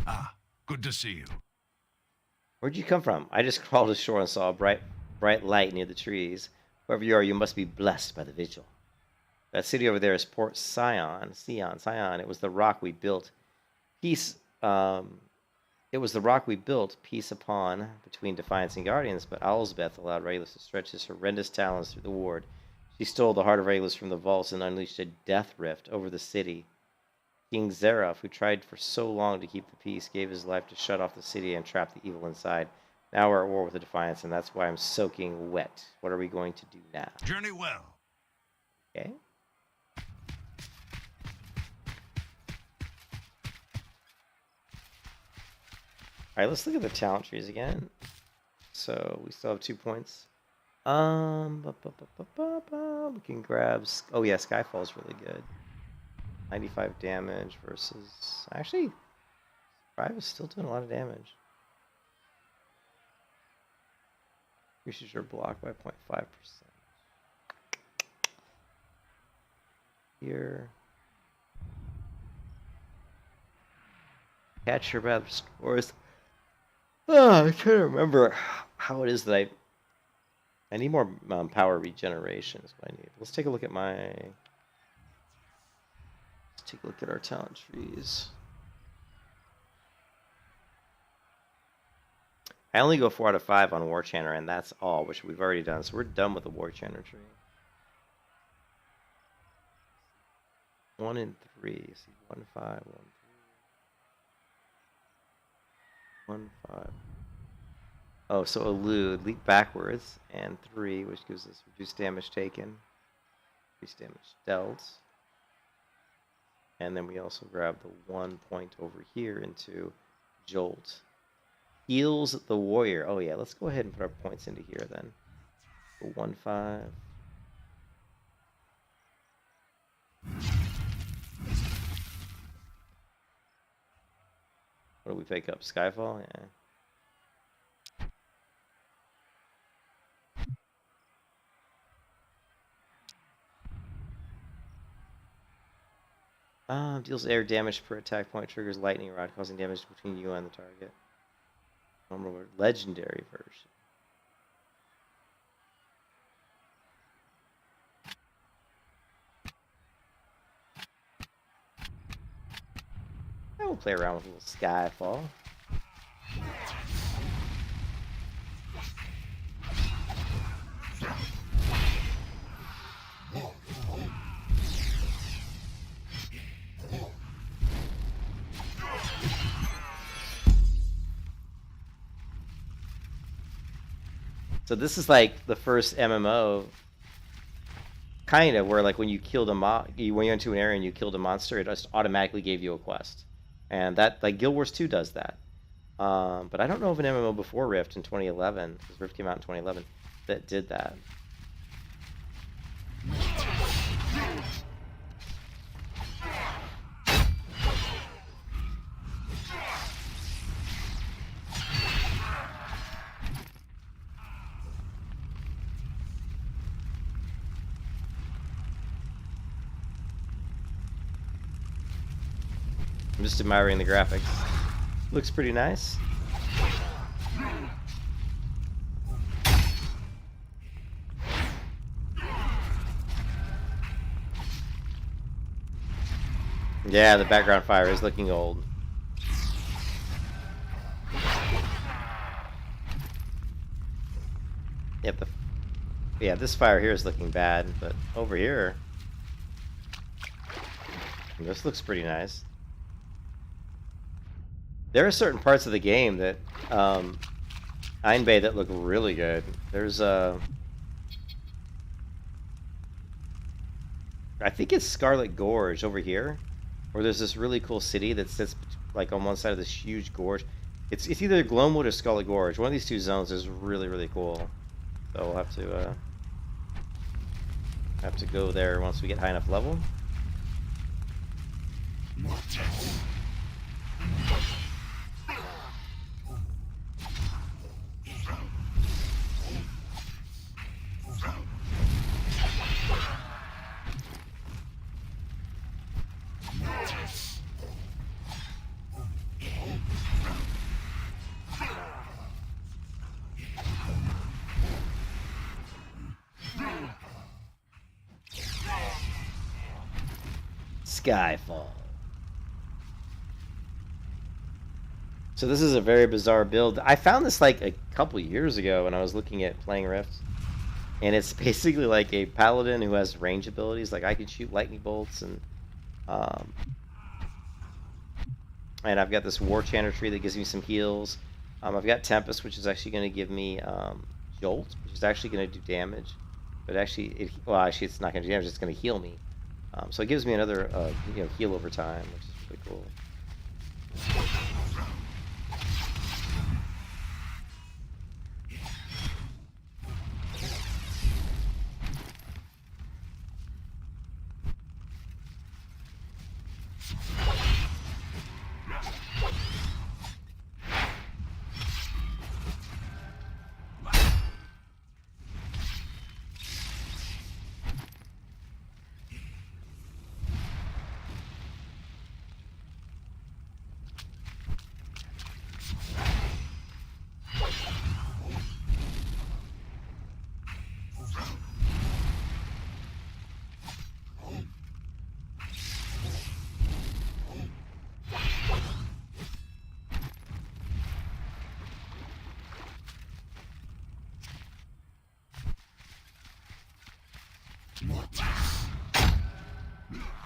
Ah, good to see you. Where'd you come from? I just crawled ashore and saw a bright light near the trees. Whoever you are, you must be blessed by the vigil. That city over there is Port Sion. It was the rock we built. Peace. It was the rock we built peace upon between Defiance and Guardians, but Owlsbeth allowed Regulus to stretch his horrendous talons through the ward. She stole the heart of Regulus from the vaults and unleashed a death rift over the city. King Zeraf, who tried for so long to keep the peace, gave his life to shut off the city and trap the evil inside. Now we're at war with the Defiance, and that's why I'm soaking wet. What are we going to do now? Journey well. Okay. Alright, let's look at the talent trees again. So, we still have 2 points. We can grab... Oh yeah, Skyfall is really good. 95 damage versus... Actually, 5 is still doing a lot of damage. Increases your block by 0.5%. Here. Catch your bad scores. Oh, I'm trying to remember how it is that I need more power regeneration is what I need. Let's take a look at my... Let's take a look at our talent trees. I only go 4 out of 5 on War Chanter, and that's all, which we've already done. So we're done with the War Chanter tree. 1 and 3. See, 1, 5, 1, 3. 1, 5. Oh, so elude, leap backwards, and 3, which gives us reduced damage taken, increased damage dealt. And then we also grab the 1 point over here into Jolt. Heals the warrior. Oh yeah, let's go ahead and put our points into here then. So 1, 5. What do we pick up? Skyfall? Yeah. Deals air damage per attack point, triggers lightning rod, causing damage between you and the target. Normal or legendary version. I will play around with a little Skyfall. So this is like the first MMO, kind of, where like when you killed a when you went into an area and you killed a monster, it just automatically gave you a quest. And that, like, Guild Wars 2 does that. But I don't know of an MMO before Rift in 2011, because Rift came out in 2011, that did that. I'm just admiring the graphics. Looks pretty nice. Yeah, the background fire is looking old. Yep, yeah, this fire here is looking bad, but over here, this looks pretty nice. There are certain parts of the game that, Einbay that look really good. There's I think it's Scarlet Gorge over here, where there's this really cool city that sits like on one side of this huge gorge. It's either Gloamwood or Scarlet Gorge. One of these two zones is really, really cool. So we'll have to go there once we get high enough level. Skyfall. So this is a very bizarre build. I found this like a couple years ago when I was looking at playing Rift. And it's basically like a Paladin who has range abilities. Like I can shoot lightning bolts and I've got this War Chanter tree that gives me some heals. I've got Tempest, which is actually going to give me Jolt, which is actually going to do damage. But actually, actually it's not going to do damage. It's going to heal me. So it gives me another heal over time, which is really cool.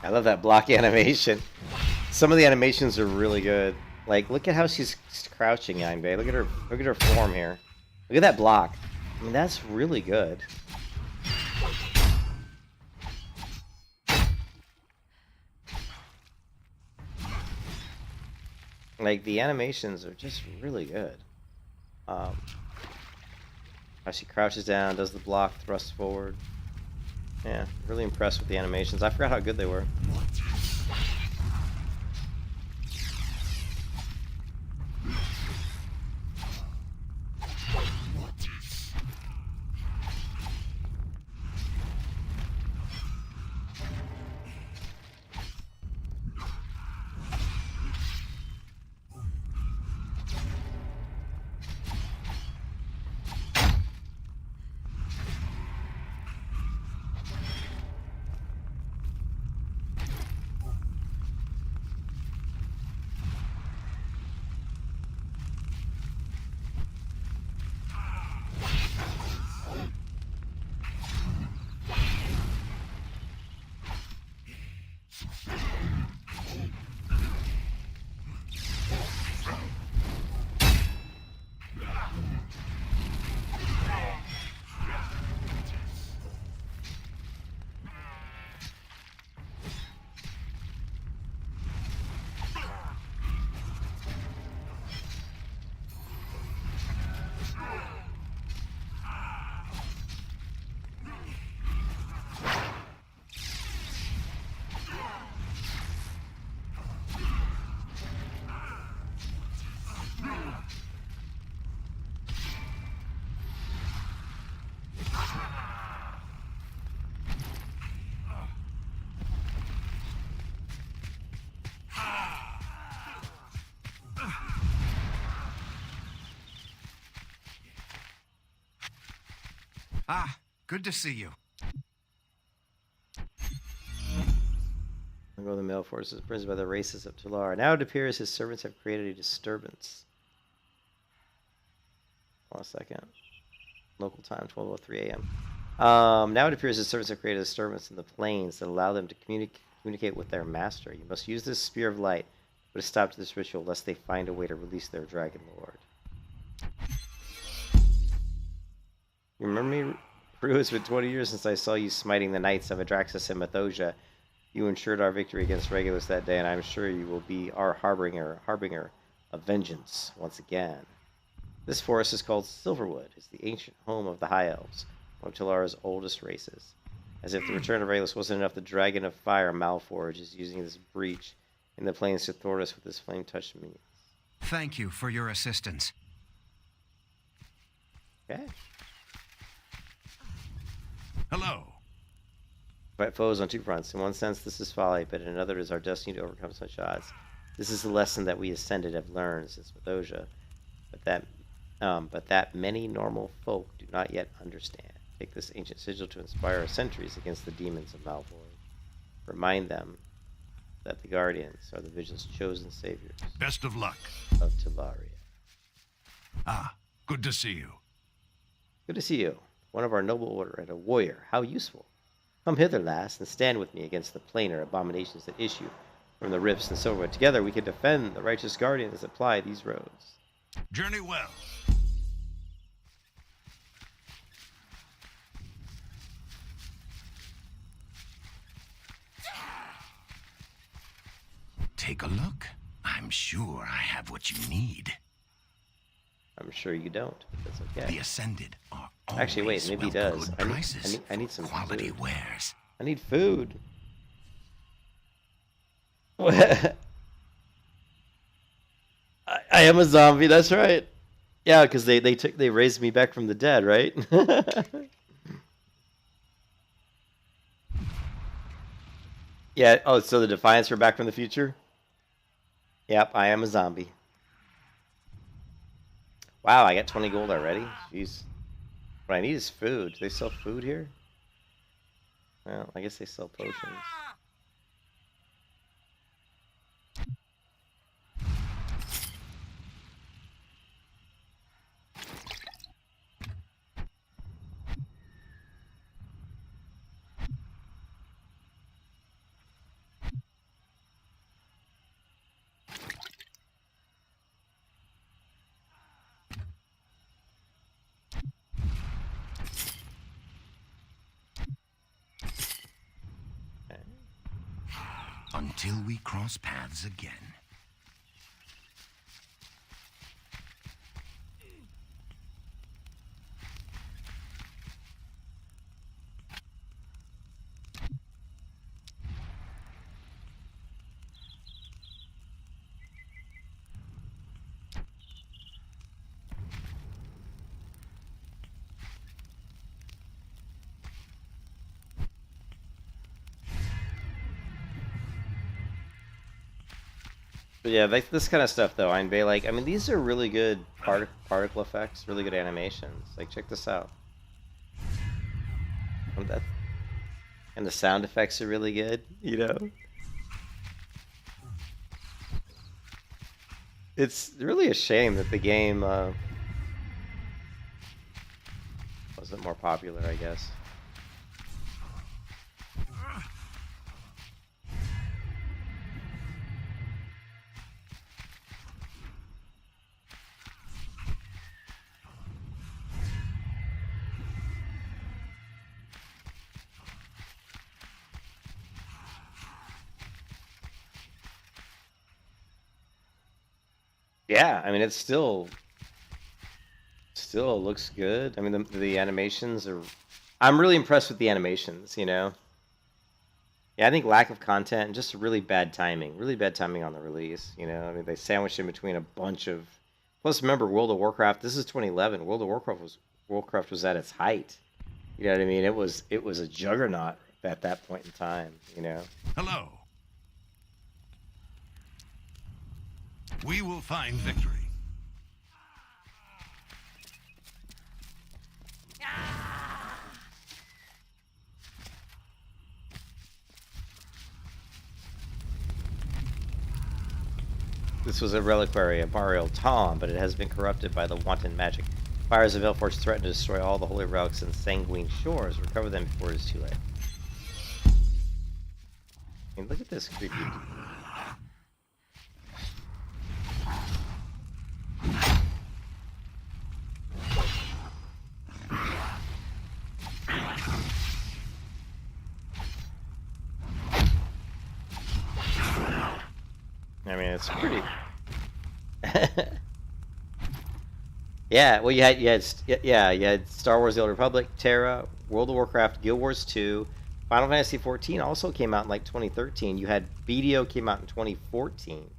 I love that block animation. Some of the animations are really good. Like, look at how she's crouching, Einbay. Look at her form here. Look at that block. I mean, that's really good. Like, the animations are just really good. How she crouches down, does the block, thrusts forward. Yeah, really impressed with the animations. I forgot how good they were. Ah, good to see you. Go the male forces imprisoned by the races of Tular. Now it appears his servants have created a disturbance. Hold on a second. Local time, 12:03 a.m. Now it appears his servants have created a disturbance in the plains that allow them to communicate with their master. You must use this spear of light, put a stop to this ritual, lest they find a way to release their dragon lord. You remember me? Prue, it's been 20 years since I saw you smiting the knights of Adraxis and Methosia. You ensured our victory against Regulus that day, and I'm sure you will be our harbinger of vengeance once again. This forest is called Silverwood. It's the ancient home of the High Elves, one of Tulara's oldest races. As if the return of Regulus wasn't enough, the Dragon of Fire, Malforge, is using this breach in the plains to thwart us with his flame-touched minions. Thank you for your assistance. Okay. Hello. Fight foes on two fronts. In one sense, this is folly, but in another, it is our destiny to overcome such odds. This is the lesson that we Ascended have learned since Methosia, but that many normal folk do not yet understand. Take this ancient sigil to inspire our sentries against the demons of Malvoid. Remind them that the Guardians are the Vigil's chosen saviors. Best of luck. Of Tularia. Ah, good to see you. Good to see you. One of our noble order and a warrior. How useful. Come hither, lass, and stand with me against the planar abominations that issue from the rifts and Silverwood. Together we can defend the righteous guardians that ply these roads. Journey well. Take a look. I'm sure I have what you need. I'm sure you don't. That's okay. The Ascended are actually, wait, maybe he does. I need some quality food. wares. I need food. I am a zombie. That's right. Yeah, because they raised me back from the dead, right? Yeah. Oh, so the Defiants are back from the future. Yep, I am a zombie. Wow, I got 20 gold already. Jeez. What I need is food. Do they sell food here? Well, I guess they sell potions. Until we cross paths again. But yeah, this kind of stuff though, like, I mean, these are really good particle effects, really good animations. Like, check this out. And the sound effects are really good, you know? It's really a shame that the game wasn't more popular, I guess. Yeah, I mean, it's still looks good. I mean, the animations are. I'm really impressed with the animations. You know. Yeah, I think lack of content and just really bad timing on the release. You know, I mean, they sandwiched in between a bunch of. Plus, remember World of Warcraft. This is 2011. World of Warcraft was at its height. You know what I mean? It was a juggernaut at that point in time. You know. Hello. We will find victory. This was a reliquary of Mario Tom, but it has been corrupted by the wanton magic. Fires of Elforge threaten to destroy all the holy relics in Sanguine Shores. Recover them before it is too late. I mean, look at this creepy. I mean, it's pretty. Yeah, well, you had Star Wars: The Old Republic, Terra, World of Warcraft, Guild Wars 2, Final Fantasy 14 also came out in like 2013. You had BDO came out in 2014,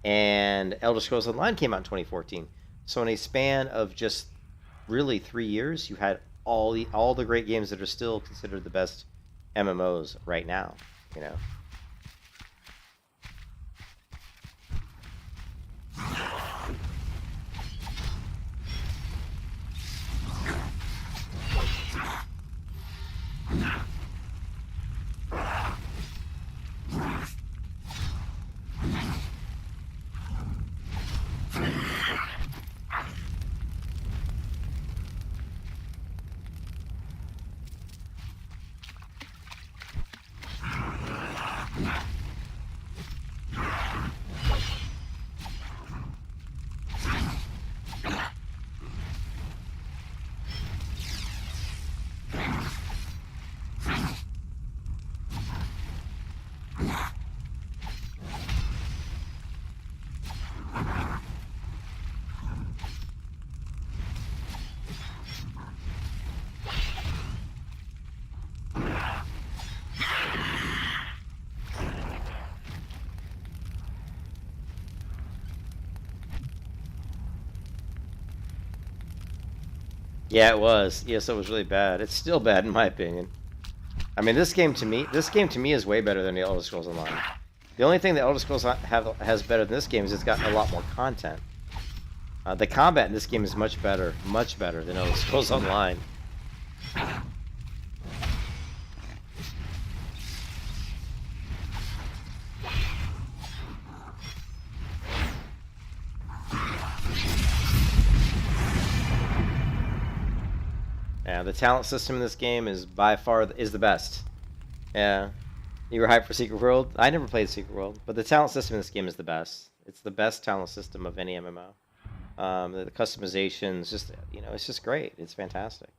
and Elder Scrolls Online came out in 2014. So in a span of just really 3 years, you had all the great games that are still considered the best MMOs right now. You know. Yeah, it was. Yes, it was really bad. It's still bad in my opinion. I mean, this game to me is way better than the Elder Scrolls Online. The only thing the Elder Scrolls has better than this game is it's got a lot more content. The combat in this game is much better than Elder Scrolls Online. Yeah, the talent system in this game is by far the best. Yeah, you were hyped for Secret World. I never played Secret World, but the talent system in this game is the best. It's the best talent system of any MMO. The customizations, just it's just great. It's fantastic.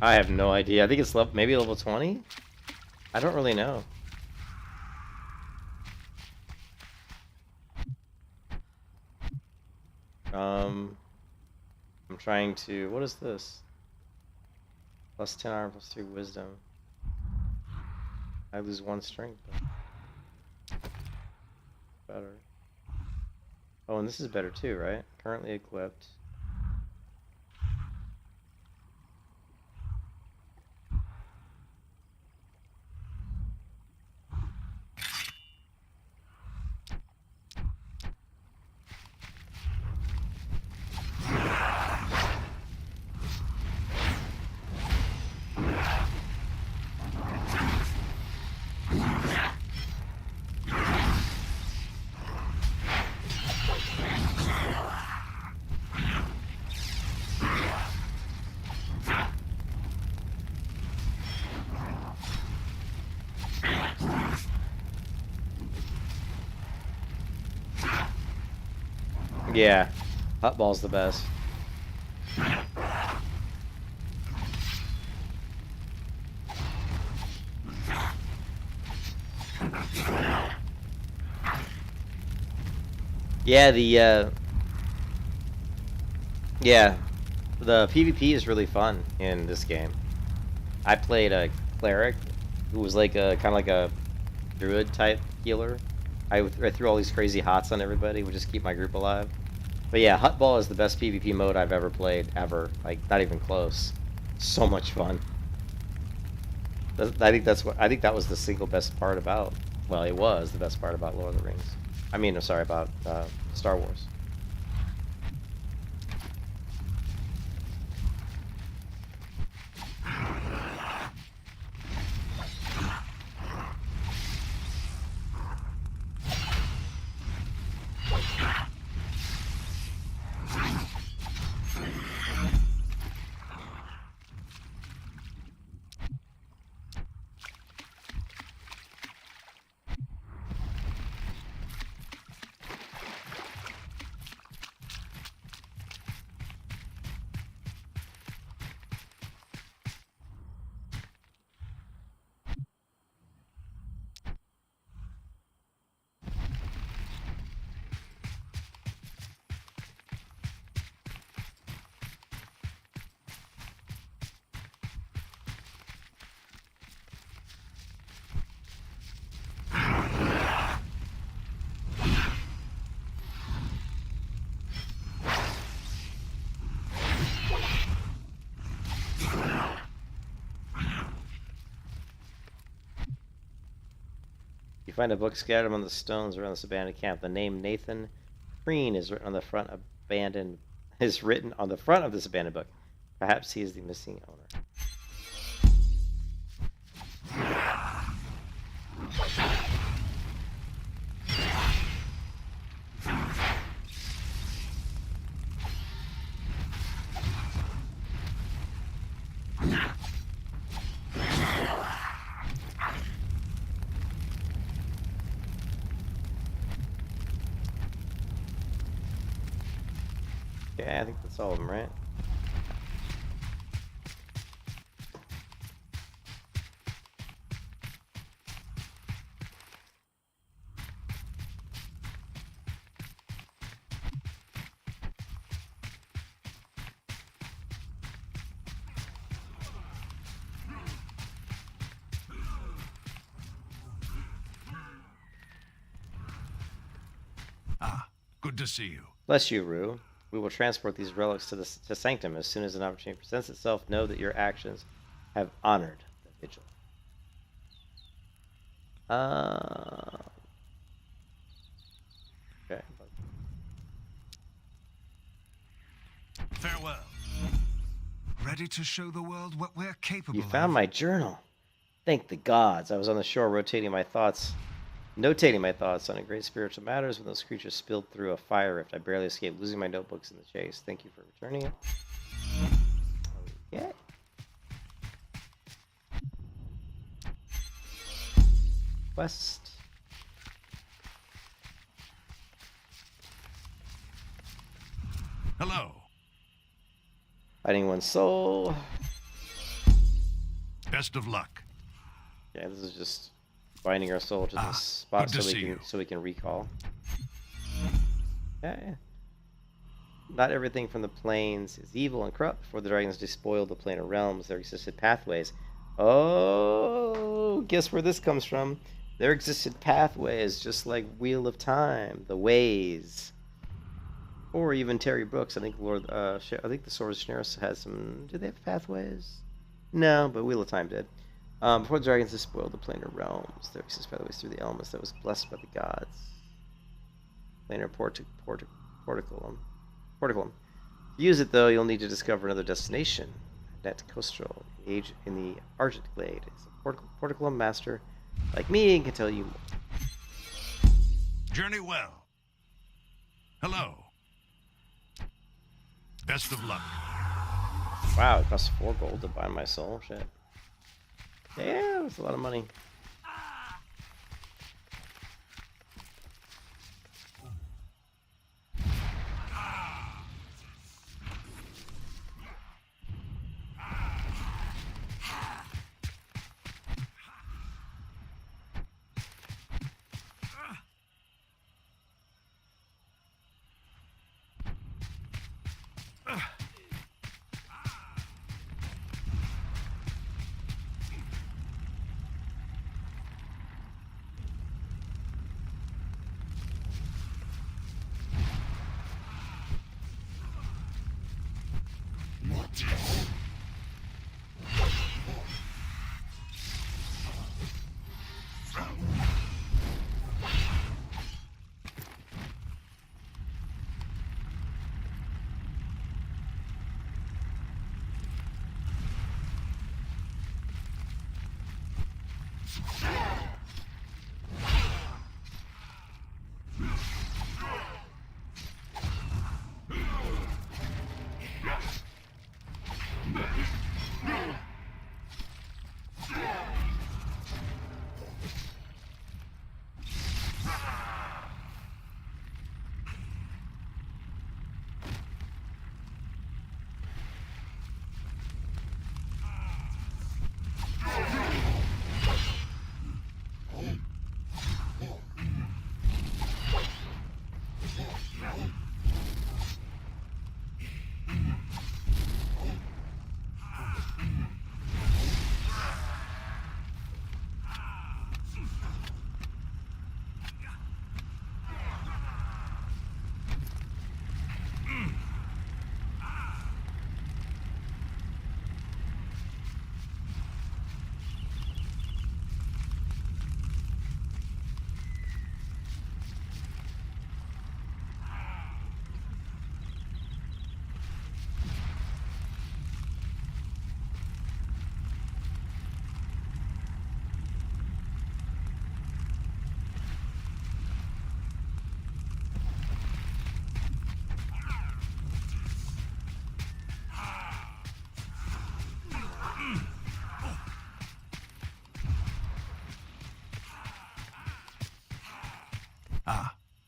I have no idea. I think it's maybe level 20? I don't really know. I'm trying to... What is this? Plus 10 armor, plus 3 wisdom. I lose 1 strength, but... Better. Oh, and this is better too, right? Currently equipped. Yeah, hot ball's the best. Yeah, the PvP is really fun in this game. I played a cleric who was like a kind of like a druid type healer. I threw all these crazy hots on everybody, would just keep my group alive. But yeah, Hutball is the best PvP mode I've ever played, ever. Like, not even close. So much fun. I think that was the single best part about, well, it was the best part about Lord of the Rings. I mean, I'm sorry, about Star Wars. You find a book scattered among the stones around this abandoned camp. The name Nathan Preen is written on the front of this abandoned book. Perhaps he is the missing owner. Okay, I think that's all of them, right? Ah, good to see you. Bless you, Rue. We will transport these relics to Sanctum as soon as an opportunity presents itself. Know that your actions have honored the vigil. Okay. Farewell. Ready to show the world what we're capable You of. found my journal. Thank the gods. I was on the shore notating my thoughts on great spiritual matters when those creatures spilled through a fire rift. I barely escaped losing my notebooks in the chase. Thank you for returning it. Okay. Quest. Hello. Finding one's soul. Best of luck. Yeah, this is just binding our soul to this spot so we can recall. Yeah. Not everything from the plains is evil and corrupt. Before the dragons despoiled the planar realms, there existed pathways. Oh, guess where this comes from? There existed pathways, just like Wheel of Time, the ways, or even Terry Brooks. I think I think the Sword of Daenerys has some. Do they have pathways? No, but Wheel of Time did. Before the dragons despoiled the planar realms, there existed pathways through the elements that was blessed by the gods. Planar porticulum. To use it, though, you'll need to discover another destination. Net Coastral, in the Argent Glade. It's a porticulum master like me and can tell you more. Journey well. Hello. Best of luck. Wow, it costs 4 gold to bind my soul. Shit. Yeah, that's a lot of money.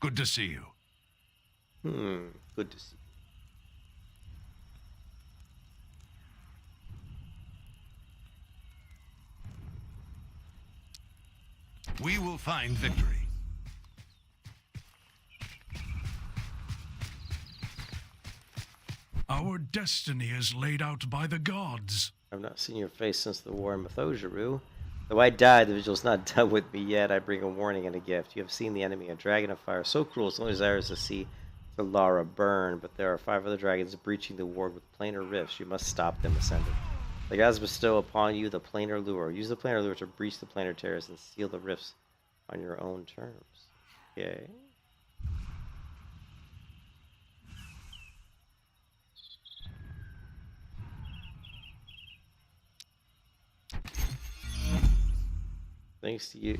Good to see you. Good to see. We will find victory. Our destiny is laid out by the gods. I've not seen your face since the war in Mythojaru. Though I died, the vigil's not done with me yet. I bring a warning and a gift. You have seen the enemy, a dragon of fire, so cruel its only desire is to see Lara burn. But there are 5 other dragons breaching the ward with planar rifts. You must stop them, Ascendant. The gods bestow upon you the planar lure. Use the planar lure to breach the planar terrace and seal the rifts on your own terms. Okay. Thanks to you,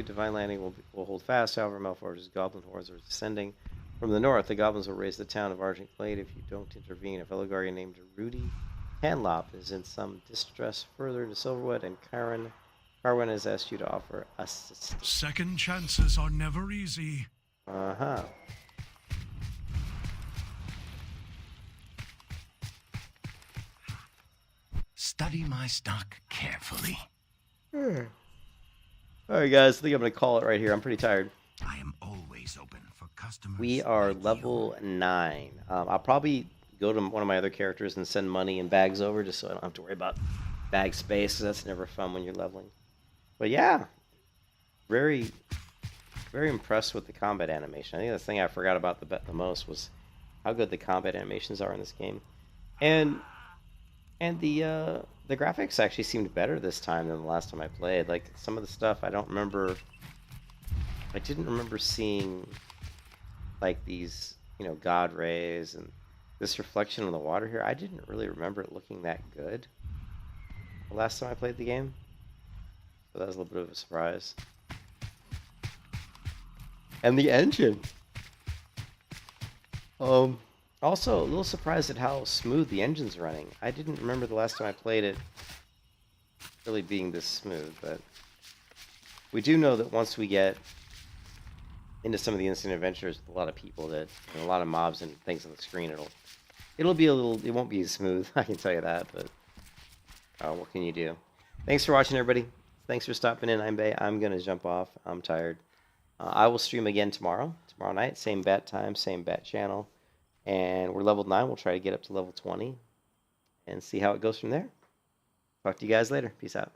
Divine Landing will hold fast. However, Malforge's goblin hordes are descending from the north. The goblins will raise the town of Argent Glade if you don't intervene. A fellow guardian named Rudy Hanlop is in some distress further into Silverwood, and Carwin has asked you to offer assistance. Second chances are never easy. Uh-huh. Study my stock carefully. Alright guys, I think I'm going to call it right here. I'm pretty tired. I am always open for customers. We are level 9. I'll probably go to one of my other characters and send money in bags over just so I don't have to worry about bag space, because that's never fun when you're leveling. But yeah, very, very impressed with the combat animation. I think the thing I forgot about the most was how good the combat animations are in this game. And the graphics actually seemed better this time than the last time I played. Like, some of the stuff I didn't remember seeing, like these, god rays and this reflection on the water here. I didn't really remember it looking that good the last time I played the game. So that was a little bit of a surprise. And the engine. Also, a little surprised at how smooth the engine's running. I didn't remember the last time I played it really being this smooth, but we do know that once we get into some of the instant adventures with a lot of people and a lot of mobs and things on the screen, it'll be it won't be as smooth, I can tell you that, but what can you do? Thanks for watching, everybody. Thanks for stopping in. I'm going to jump off. I'm tired. I will stream again tomorrow night, same bat time, same bat channel. And we're level 9. We'll try to get up to level 20 and see how it goes from there. Talk to you guys later. Peace out.